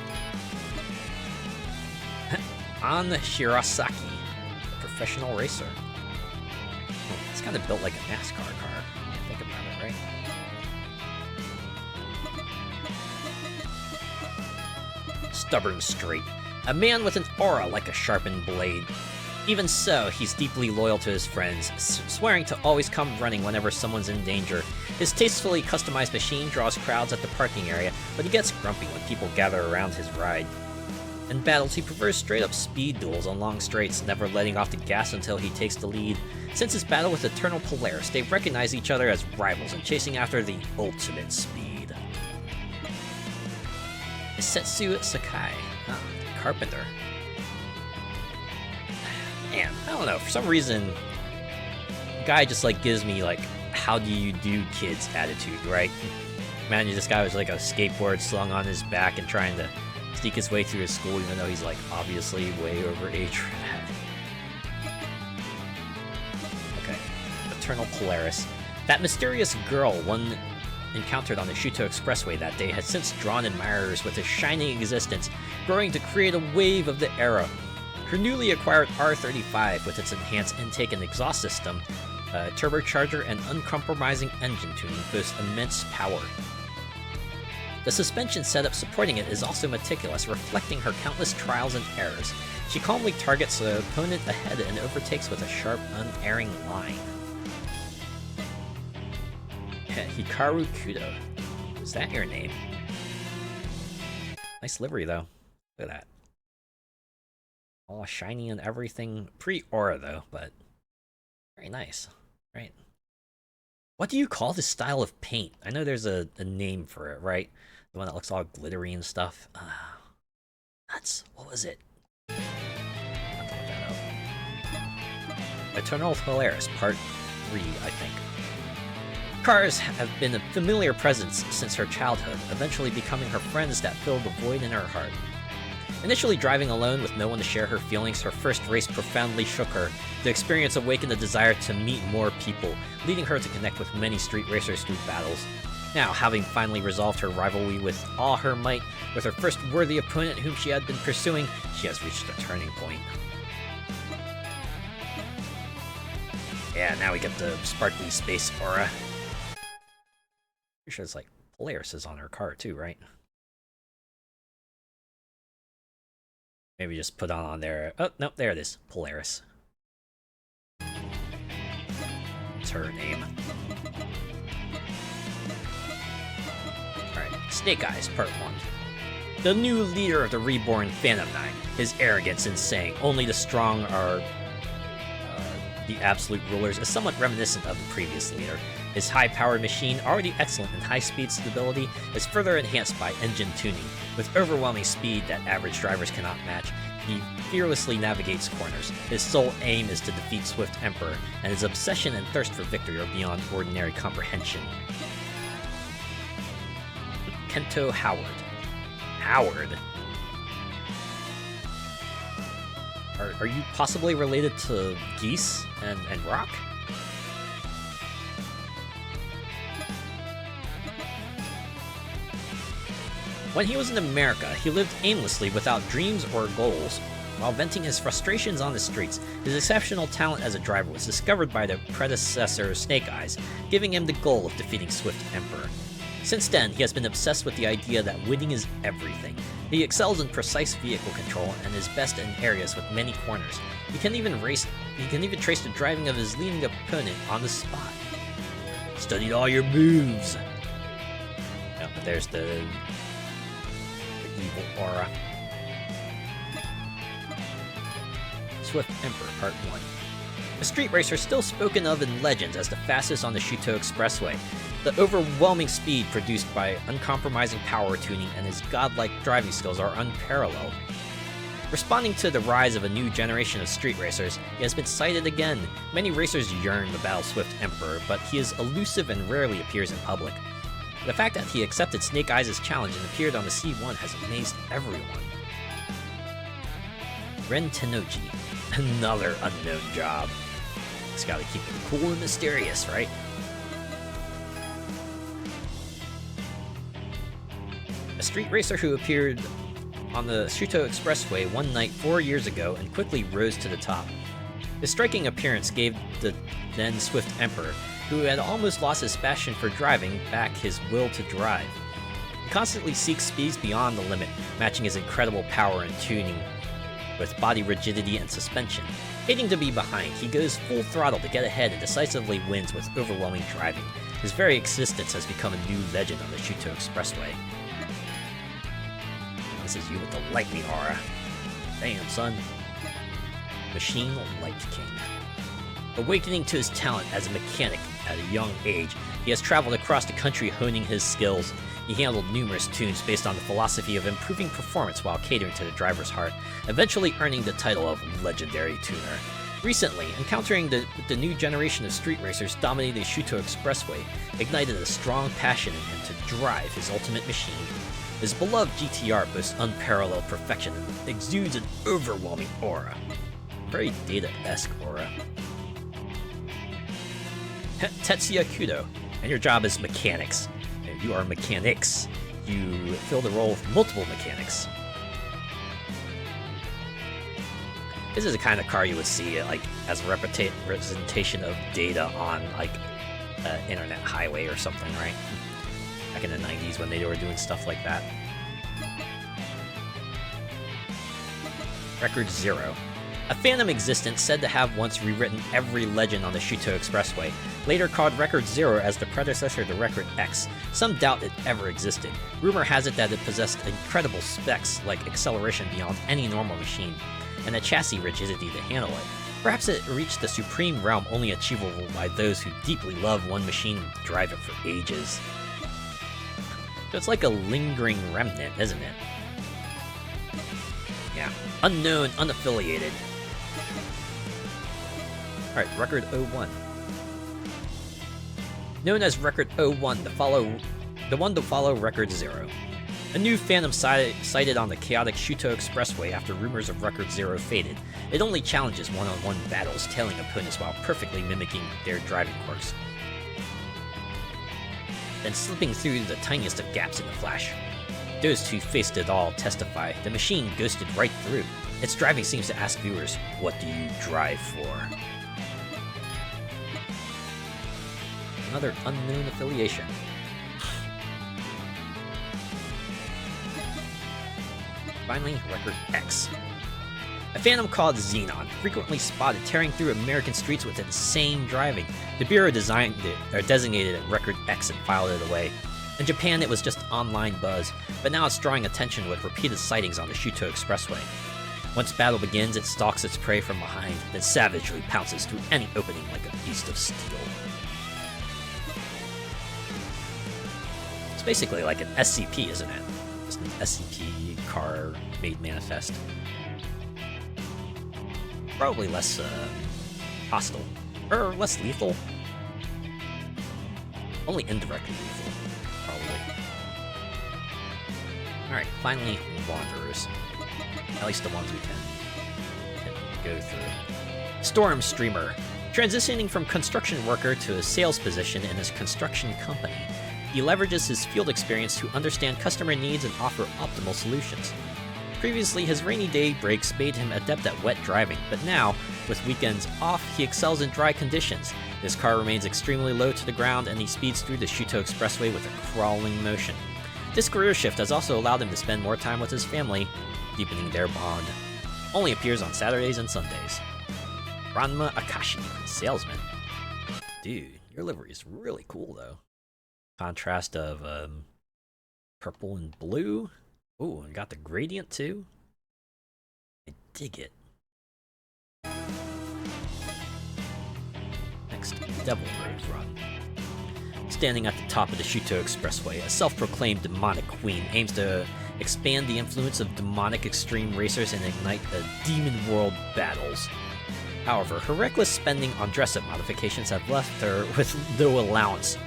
An Shirasaki, a professional racer. It's kind of built like a NASCAR car, when you think about it, right? Stubborn Straight. A man with an aura like a sharpened blade. Even so, he's deeply loyal to his friends, swearing to always come running whenever someone's in danger. His tastefully customized machine draws crowds at the parking area, but he gets grumpy when people gather around his ride. In battles, he prefers straight-up speed duels on long straights, never letting off the gas until he takes the lead. Since his battle with Eternal Polaris, they recognize each other as rivals and chasing after the ultimate speed. Isetsu Sakai, Carpenter. Man, I don't know, for some reason, the guy just like gives me like, how do you do kids attitude, right? Man, this guy was like a skateboard slung on his back and trying to sneak his way through his school even though he's like obviously way over age for that. Okay, Eternal Polaris. That mysterious girl one encountered on the Shuto Expressway that day has since drawn admirers with his shining existence, growing to create a wave of the era. Her newly acquired R35 with its enhanced intake and exhaust system, turbocharger, and uncompromising engine tuning boasts immense power. The suspension setup supporting it is also meticulous, reflecting her countless trials and errors. She calmly targets the opponent ahead and overtakes with a sharp, unerring line. Hikaru Kudo. Is that your name? Nice livery, though. Look at that. All shiny and everything. Pre-aura, though, but very nice. Right. What do you call this style of paint? I know there's a name for it, right? The one that looks all glittery and stuff. Nuts. What was it? I'll look that up. Eternal Polaris, Part 3, I think. Cars have been a familiar presence since her childhood, eventually becoming her friends that fill the void in her heart. Initially driving alone with no one to share her feelings, her first race profoundly shook her. The experience awakened a desire to meet more people, leading her to connect with many street racers through battles. Now, having finally resolved her rivalry with all her might, with her first worthy opponent whom she had been pursuing, she has reached a turning point. Yeah, now we get the sparkly space aura. Pretty sure it's like Polaris is on her card too, right? Maybe just put on there. Oh, no, there it is. Polaris. It's her name. Alright, Snake Eyes, Part 1. The new leader of the reborn Phantom Nine. His arrogance in saying only the strong are the absolute rulers is somewhat reminiscent of the previous leader. His high-powered machine, already excellent in high-speed stability, is further enhanced by engine tuning. With overwhelming speed that average drivers cannot match, he fearlessly navigates corners. His sole aim is to defeat Swift Emperor, and his obsession and thirst for victory are beyond ordinary comprehension. Kento Howard. Howard? Are you possibly related to Geese and Rock? When he was in America, he lived aimlessly without dreams or goals. While venting his frustrations on the streets, his exceptional talent as a driver was discovered by the predecessor Snake Eyes, giving him the goal of defeating Swift Emperor. Since then, he has been obsessed with the idea that winning is everything. He excels in precise vehicle control and is best in areas with many corners. He can even trace the driving of his leading opponent on the spot. Studied all your moves. Oh, but there's the evil aura. Swift Emperor, Part 1. The street racer still spoken of in legends as the fastest on the Shuto Expressway. The overwhelming speed produced by uncompromising power tuning and his godlike driving skills are unparalleled. Responding to the rise of a new generation of street racers, he has been sighted again. Many racers yearn to battle Swift Emperor, but he is elusive and rarely appears in public. The fact that he accepted Snake Eyes' challenge and appeared on the C1 has amazed everyone. Ren Tennoji. Another unknown job. Just gotta keep it cool and mysterious, right? A street racer who appeared on the Shuto Expressway one night 4 years ago and quickly rose to the top. His striking appearance gave the then Swift Emperor, who had almost lost his passion for driving, back his will to drive. He constantly seeks speeds beyond the limit, matching his incredible power and tuning with body rigidity and suspension. Hating to be behind, he goes full throttle to get ahead and decisively wins with overwhelming driving. His very existence has become a new legend on the Shuto Expressway. This is you with the lightning aura. Damn, son. Machine Light King. Awakening to his talent as a mechanic at a young age, he has traveled across the country honing his skills. He handled numerous tunes based on the philosophy of improving performance while catering to the driver's heart, eventually earning the title of Legendary Tuner. Recently, encountering the new generation of street racers dominating the Shuto Expressway ignited a strong passion in him to drive his ultimate machine. His beloved GTR boasts unparalleled perfection and exudes an overwhelming aura. Very Data-esque aura. Tetsuya Kudo, and your job is mechanics. You are mechanics. You fill the role of multiple mechanics. This is the kind of car you would see like as a representation of Data on like an internet highway or something, right? Back in the 90s when they were doing stuff like that. Record Zero. A phantom existence said to have once rewritten every legend on the Shuto Expressway, later called Record Zero as the predecessor to Record X. Some doubt it ever existed. Rumor has it that it possessed incredible specs like acceleration beyond any normal machine, and a chassis rigidity to handle it. Perhaps it reached the supreme realm only achievable by those who deeply love one machine and drive it for ages. So it's like a lingering remnant, isn't it? Yeah. Unknown, unaffiliated. Alright, Record 01. Known as Record 01, the one to follow Record 0. A new phantom sighted on the chaotic Shuto Expressway after rumors of Record 0 faded. It only challenges one-on-one battles, tailing opponents while perfectly mimicking their driving quirks. then slipping through the tiniest of gaps in a flash. Those who faced it all testify the machine ghosted right through. Its driving seems to ask viewers, what do you drive for? Another unknown affiliation. Finally, Record X. A phantom called Xenon, frequently spotted tearing through American streets with insane driving. The Bureau designated it Record X and filed it away. In Japan, it was just online buzz, but now it's drawing attention with repeated sightings on the Shuto Expressway. Once battle begins, it stalks its prey from behind, then savagely pounces through any opening like a beast of steel. It's basically like an SCP, isn't it? It's an SCP car made manifest. Probably less hostile, or less lethal. Only indirectly lethal, probably. Alright, finally, Wanderers. At least the ones we can go through. Storm Streamer. Transitioning from construction worker to a sales position in his construction company, he leverages his field experience to understand customer needs and offer optimal solutions. Previously, his rainy day breaks made him adept at wet driving, but now, with weekends off, he excels in dry conditions. His car remains extremely low to the ground, and he speeds through the Shuto Expressway with a crawling motion. This career shift has also allowed him to spend more time with his family, deepening their bond. Only appears on Saturdays and Sundays. Ranma Akashi, salesman. Dude, your livery is really cool, though. Contrast of purple and blue. Ooh, and got the gradient too. I dig it. Next, Devil Rose Run. Standing at the top of the Shuto Expressway, a self-proclaimed demonic queen aims to expand the influence of demonic extreme racers and ignite the demon world battles. However, her reckless spending on dress-up modifications have left her with no allowance.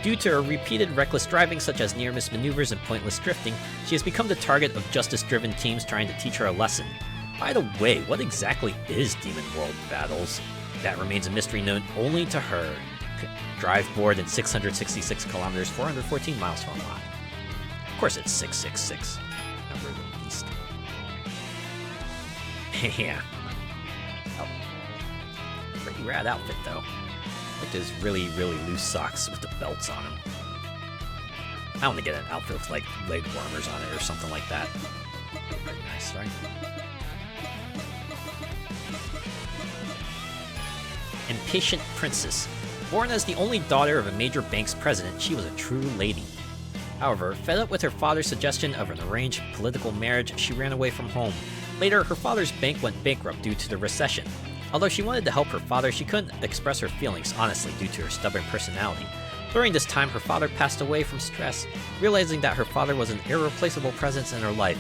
Due to her repeated reckless driving, such as near-miss maneuvers and pointless drifting, she has become the target of justice-driven teams trying to teach her a lesson. By the way, what exactly is Demon World Battles? That remains a mystery known only to her. Drive board in 666 kilometers, 414 miles from lot. Of course it's 666. Number of the beast. Yeah. Oh. Pretty rad outfit, though. Like those really, really loose socks with the belts on them. I want to get an outfit with like leg warmers on it or something like that. Pretty nice, right? Impatient Princess. Born as the only daughter of a major bank's president, she was a true lady. However, fed up with her father's suggestion of an arranged political marriage, she ran away from home. Later, her father's bank went bankrupt due to the recession. Although she wanted to help her father, she couldn't express her feelings honestly due to her stubborn personality. During this time, her father passed away from stress. Realizing that her father was an irreplaceable presence in her life,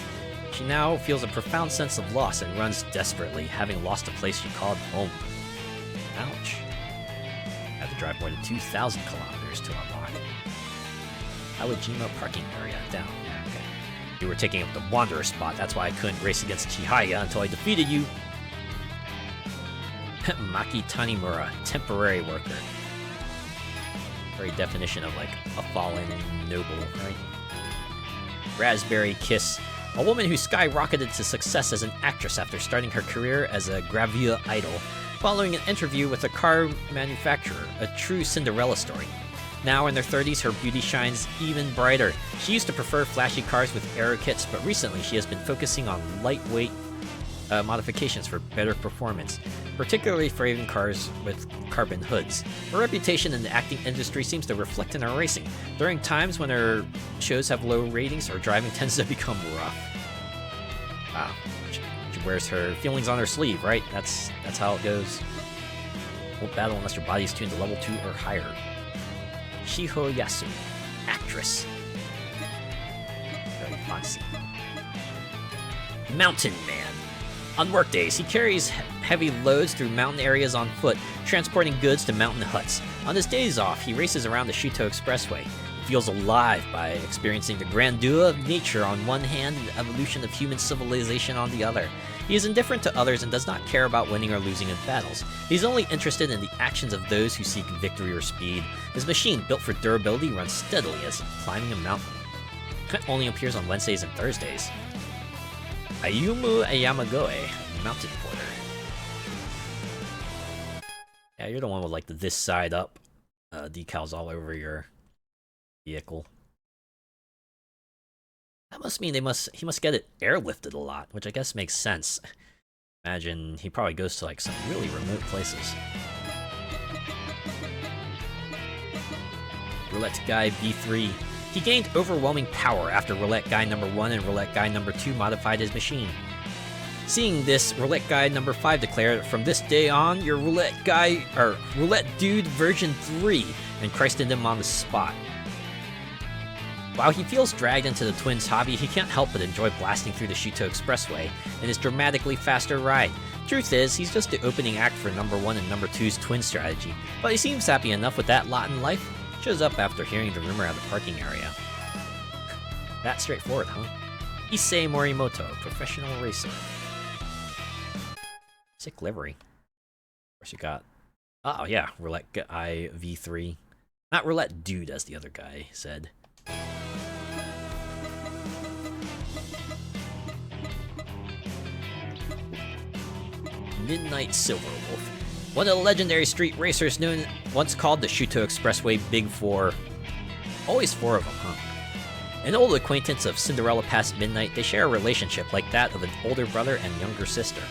she now feels a profound sense of loss and runs desperately, having lost a place she called home. Ouch. Had to drive more than 2,000 kilometers to unlock. Awajima parking area down. Yeah, okay. You were taking up the Wanderer spot, that's why I couldn't race against Chihaya until I defeated you. Maki Tanimura, temporary worker. Very definition of like a fallen noble, right? Raspberry Kiss, a woman who skyrocketed to success as an actress after starting her career as a gravure idol, following an interview with a car manufacturer, a true Cinderella story. Now in their 30s, her beauty shines even brighter. She used to prefer flashy cars with aero kits, but recently she has been focusing on lightweight modifications for better performance, particularly for even cars with carbon hoods. Her reputation in the acting industry seems to reflect in her racing. During times when her shows have low ratings, her driving tends to become rough. Wow. She wears her feelings on her sleeve, right? That's how it goes. Won't battle unless your body is tuned to level 2 or higher. Shiho Yasu, actress. Very fancy. Mountain Man. On workdays, he carries heavy loads through mountain areas on foot, transporting goods to mountain huts. On his days off, he races around the Shuto Expressway. He feels alive by experiencing the grandeur of nature on one hand and the evolution of human civilization on the other. He is indifferent to others and does not care about winning or losing in battles. He's only interested in the actions of those who seek victory or speed. His machine, built for durability, runs steadily as if climbing a mountain. Only appears on Wednesdays and Thursdays. Ayumu Yamagoe, Mountain Porter. Yeah, you're the one with like the this side up decals all over your vehicle. That must mean he must get it airlifted a lot, which I guess makes sense. Imagine he probably goes to like some really remote places. Roulette Guy V3. He gained overwhelming power after Roulette Guy number 1 and Roulette Guy number 2 modified his machine. Seeing this, Roulette Guy number 5 declared, "From this day on, you're Roulette Dude version 3, and christened him on the spot. While he feels dragged into the twins' hobby, he can't help but enjoy blasting through the Shuto Expressway in his dramatically faster ride. Truth is, he's just the opening act for number 1 and number 2's twin strategy, but he seems happy enough with that lot in life. Shows up after hearing the rumor at the parking area. That straightforward, huh? Issei Morimoto, professional racer. Sick livery. Of course you got... Oh yeah, Roulette Guy V3. Not Roulette Dude, as the other guy said. Midnight Silverwolf. One of the legendary street racers known once called the Shuto Expressway Big Four. Always 4 of them, huh? An old acquaintance of Cinderella past midnight, they share a relationship like that of an older brother and younger sister.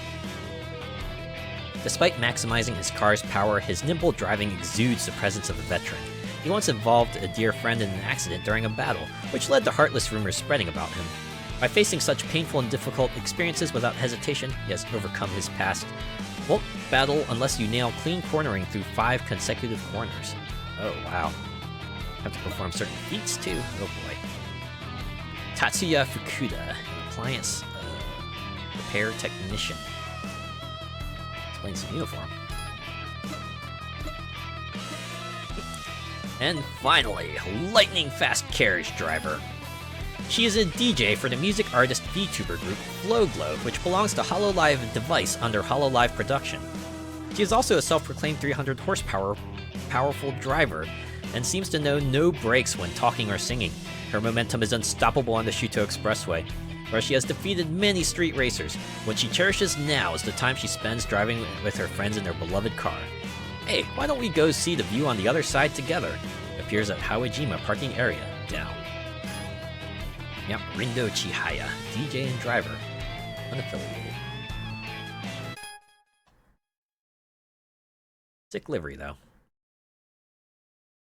Despite maximizing his car's power, his nimble driving exudes the presence of a veteran. He once involved a dear friend in an accident during a battle, which led to heartless rumors spreading about him. By facing such painful and difficult experiences without hesitation, he has overcome his past. Won't battle unless you nail clean cornering through 5 consecutive corners. Oh, wow. Have to perform certain feats, too. Oh, boy. Tatsuya Fukuda, appliance repair technician. Explains the uniform. And finally, lightning fast carriage driver. She is a DJ for the music artist VTuber group FlowGlow, which belongs to HoloLive Device under HoloLive Production. She is also a self-proclaimed 300 horsepower powerful driver, and seems to know no brakes when talking or singing. Her momentum is unstoppable on the Shuto Expressway, where she has defeated many street racers. What she cherishes now is the time she spends driving with her friends in their beloved car. Hey, why don't we go see the view on the other side together? It appears at Hawajima parking area, down. Yep, Rindo Chihaya, DJ and driver, unaffiliated. Sick livery, though.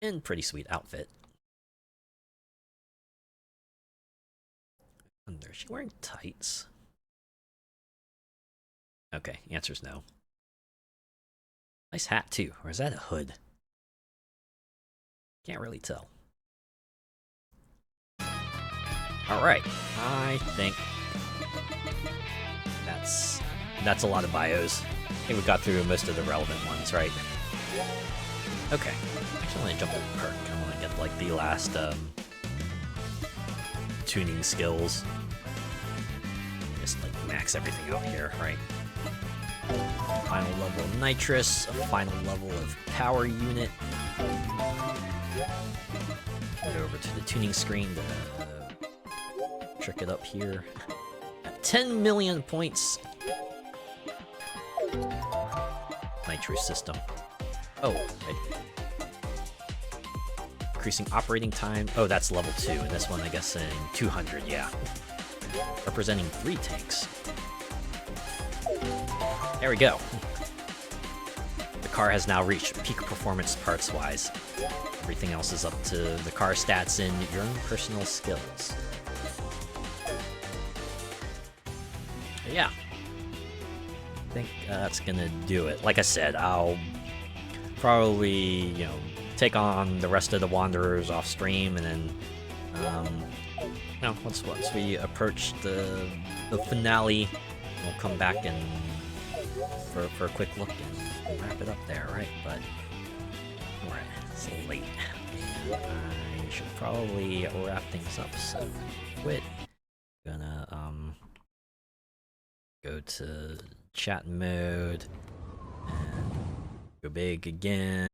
And pretty sweet outfit. Is she wearing tights? Okay, answer's no. Nice hat, too. Or is that a hood? Can't really tell. Alright, I think that's a lot of bios. I think we got through most of the relevant ones, right? Okay. Actually, I want to jump to the perk. I want to get, like, the last, tuning skills. Just, like, max everything out here, right? Final level of nitrous, a final level of power unit. Go over to the tuning screen to trick it up here. 10 million points. Nitrous system. Oh, okay. Increasing operating time. Oh, that's level 2, and this one, I guess, in 200, yeah. Representing 3 tanks. There we go. The car has now reached peak performance parts-wise. Everything else is up to the car stats and your own personal skills. But yeah. I think that's gonna do it. Like I said, I'll probably, take on the rest of the Wanderers off stream, and then, once we approach the finale, we'll come back and for a quick look and wrap it up there, right? But alright, it's late. And I should probably wrap things up, so quit. Gonna Go to chat mode. And go big again.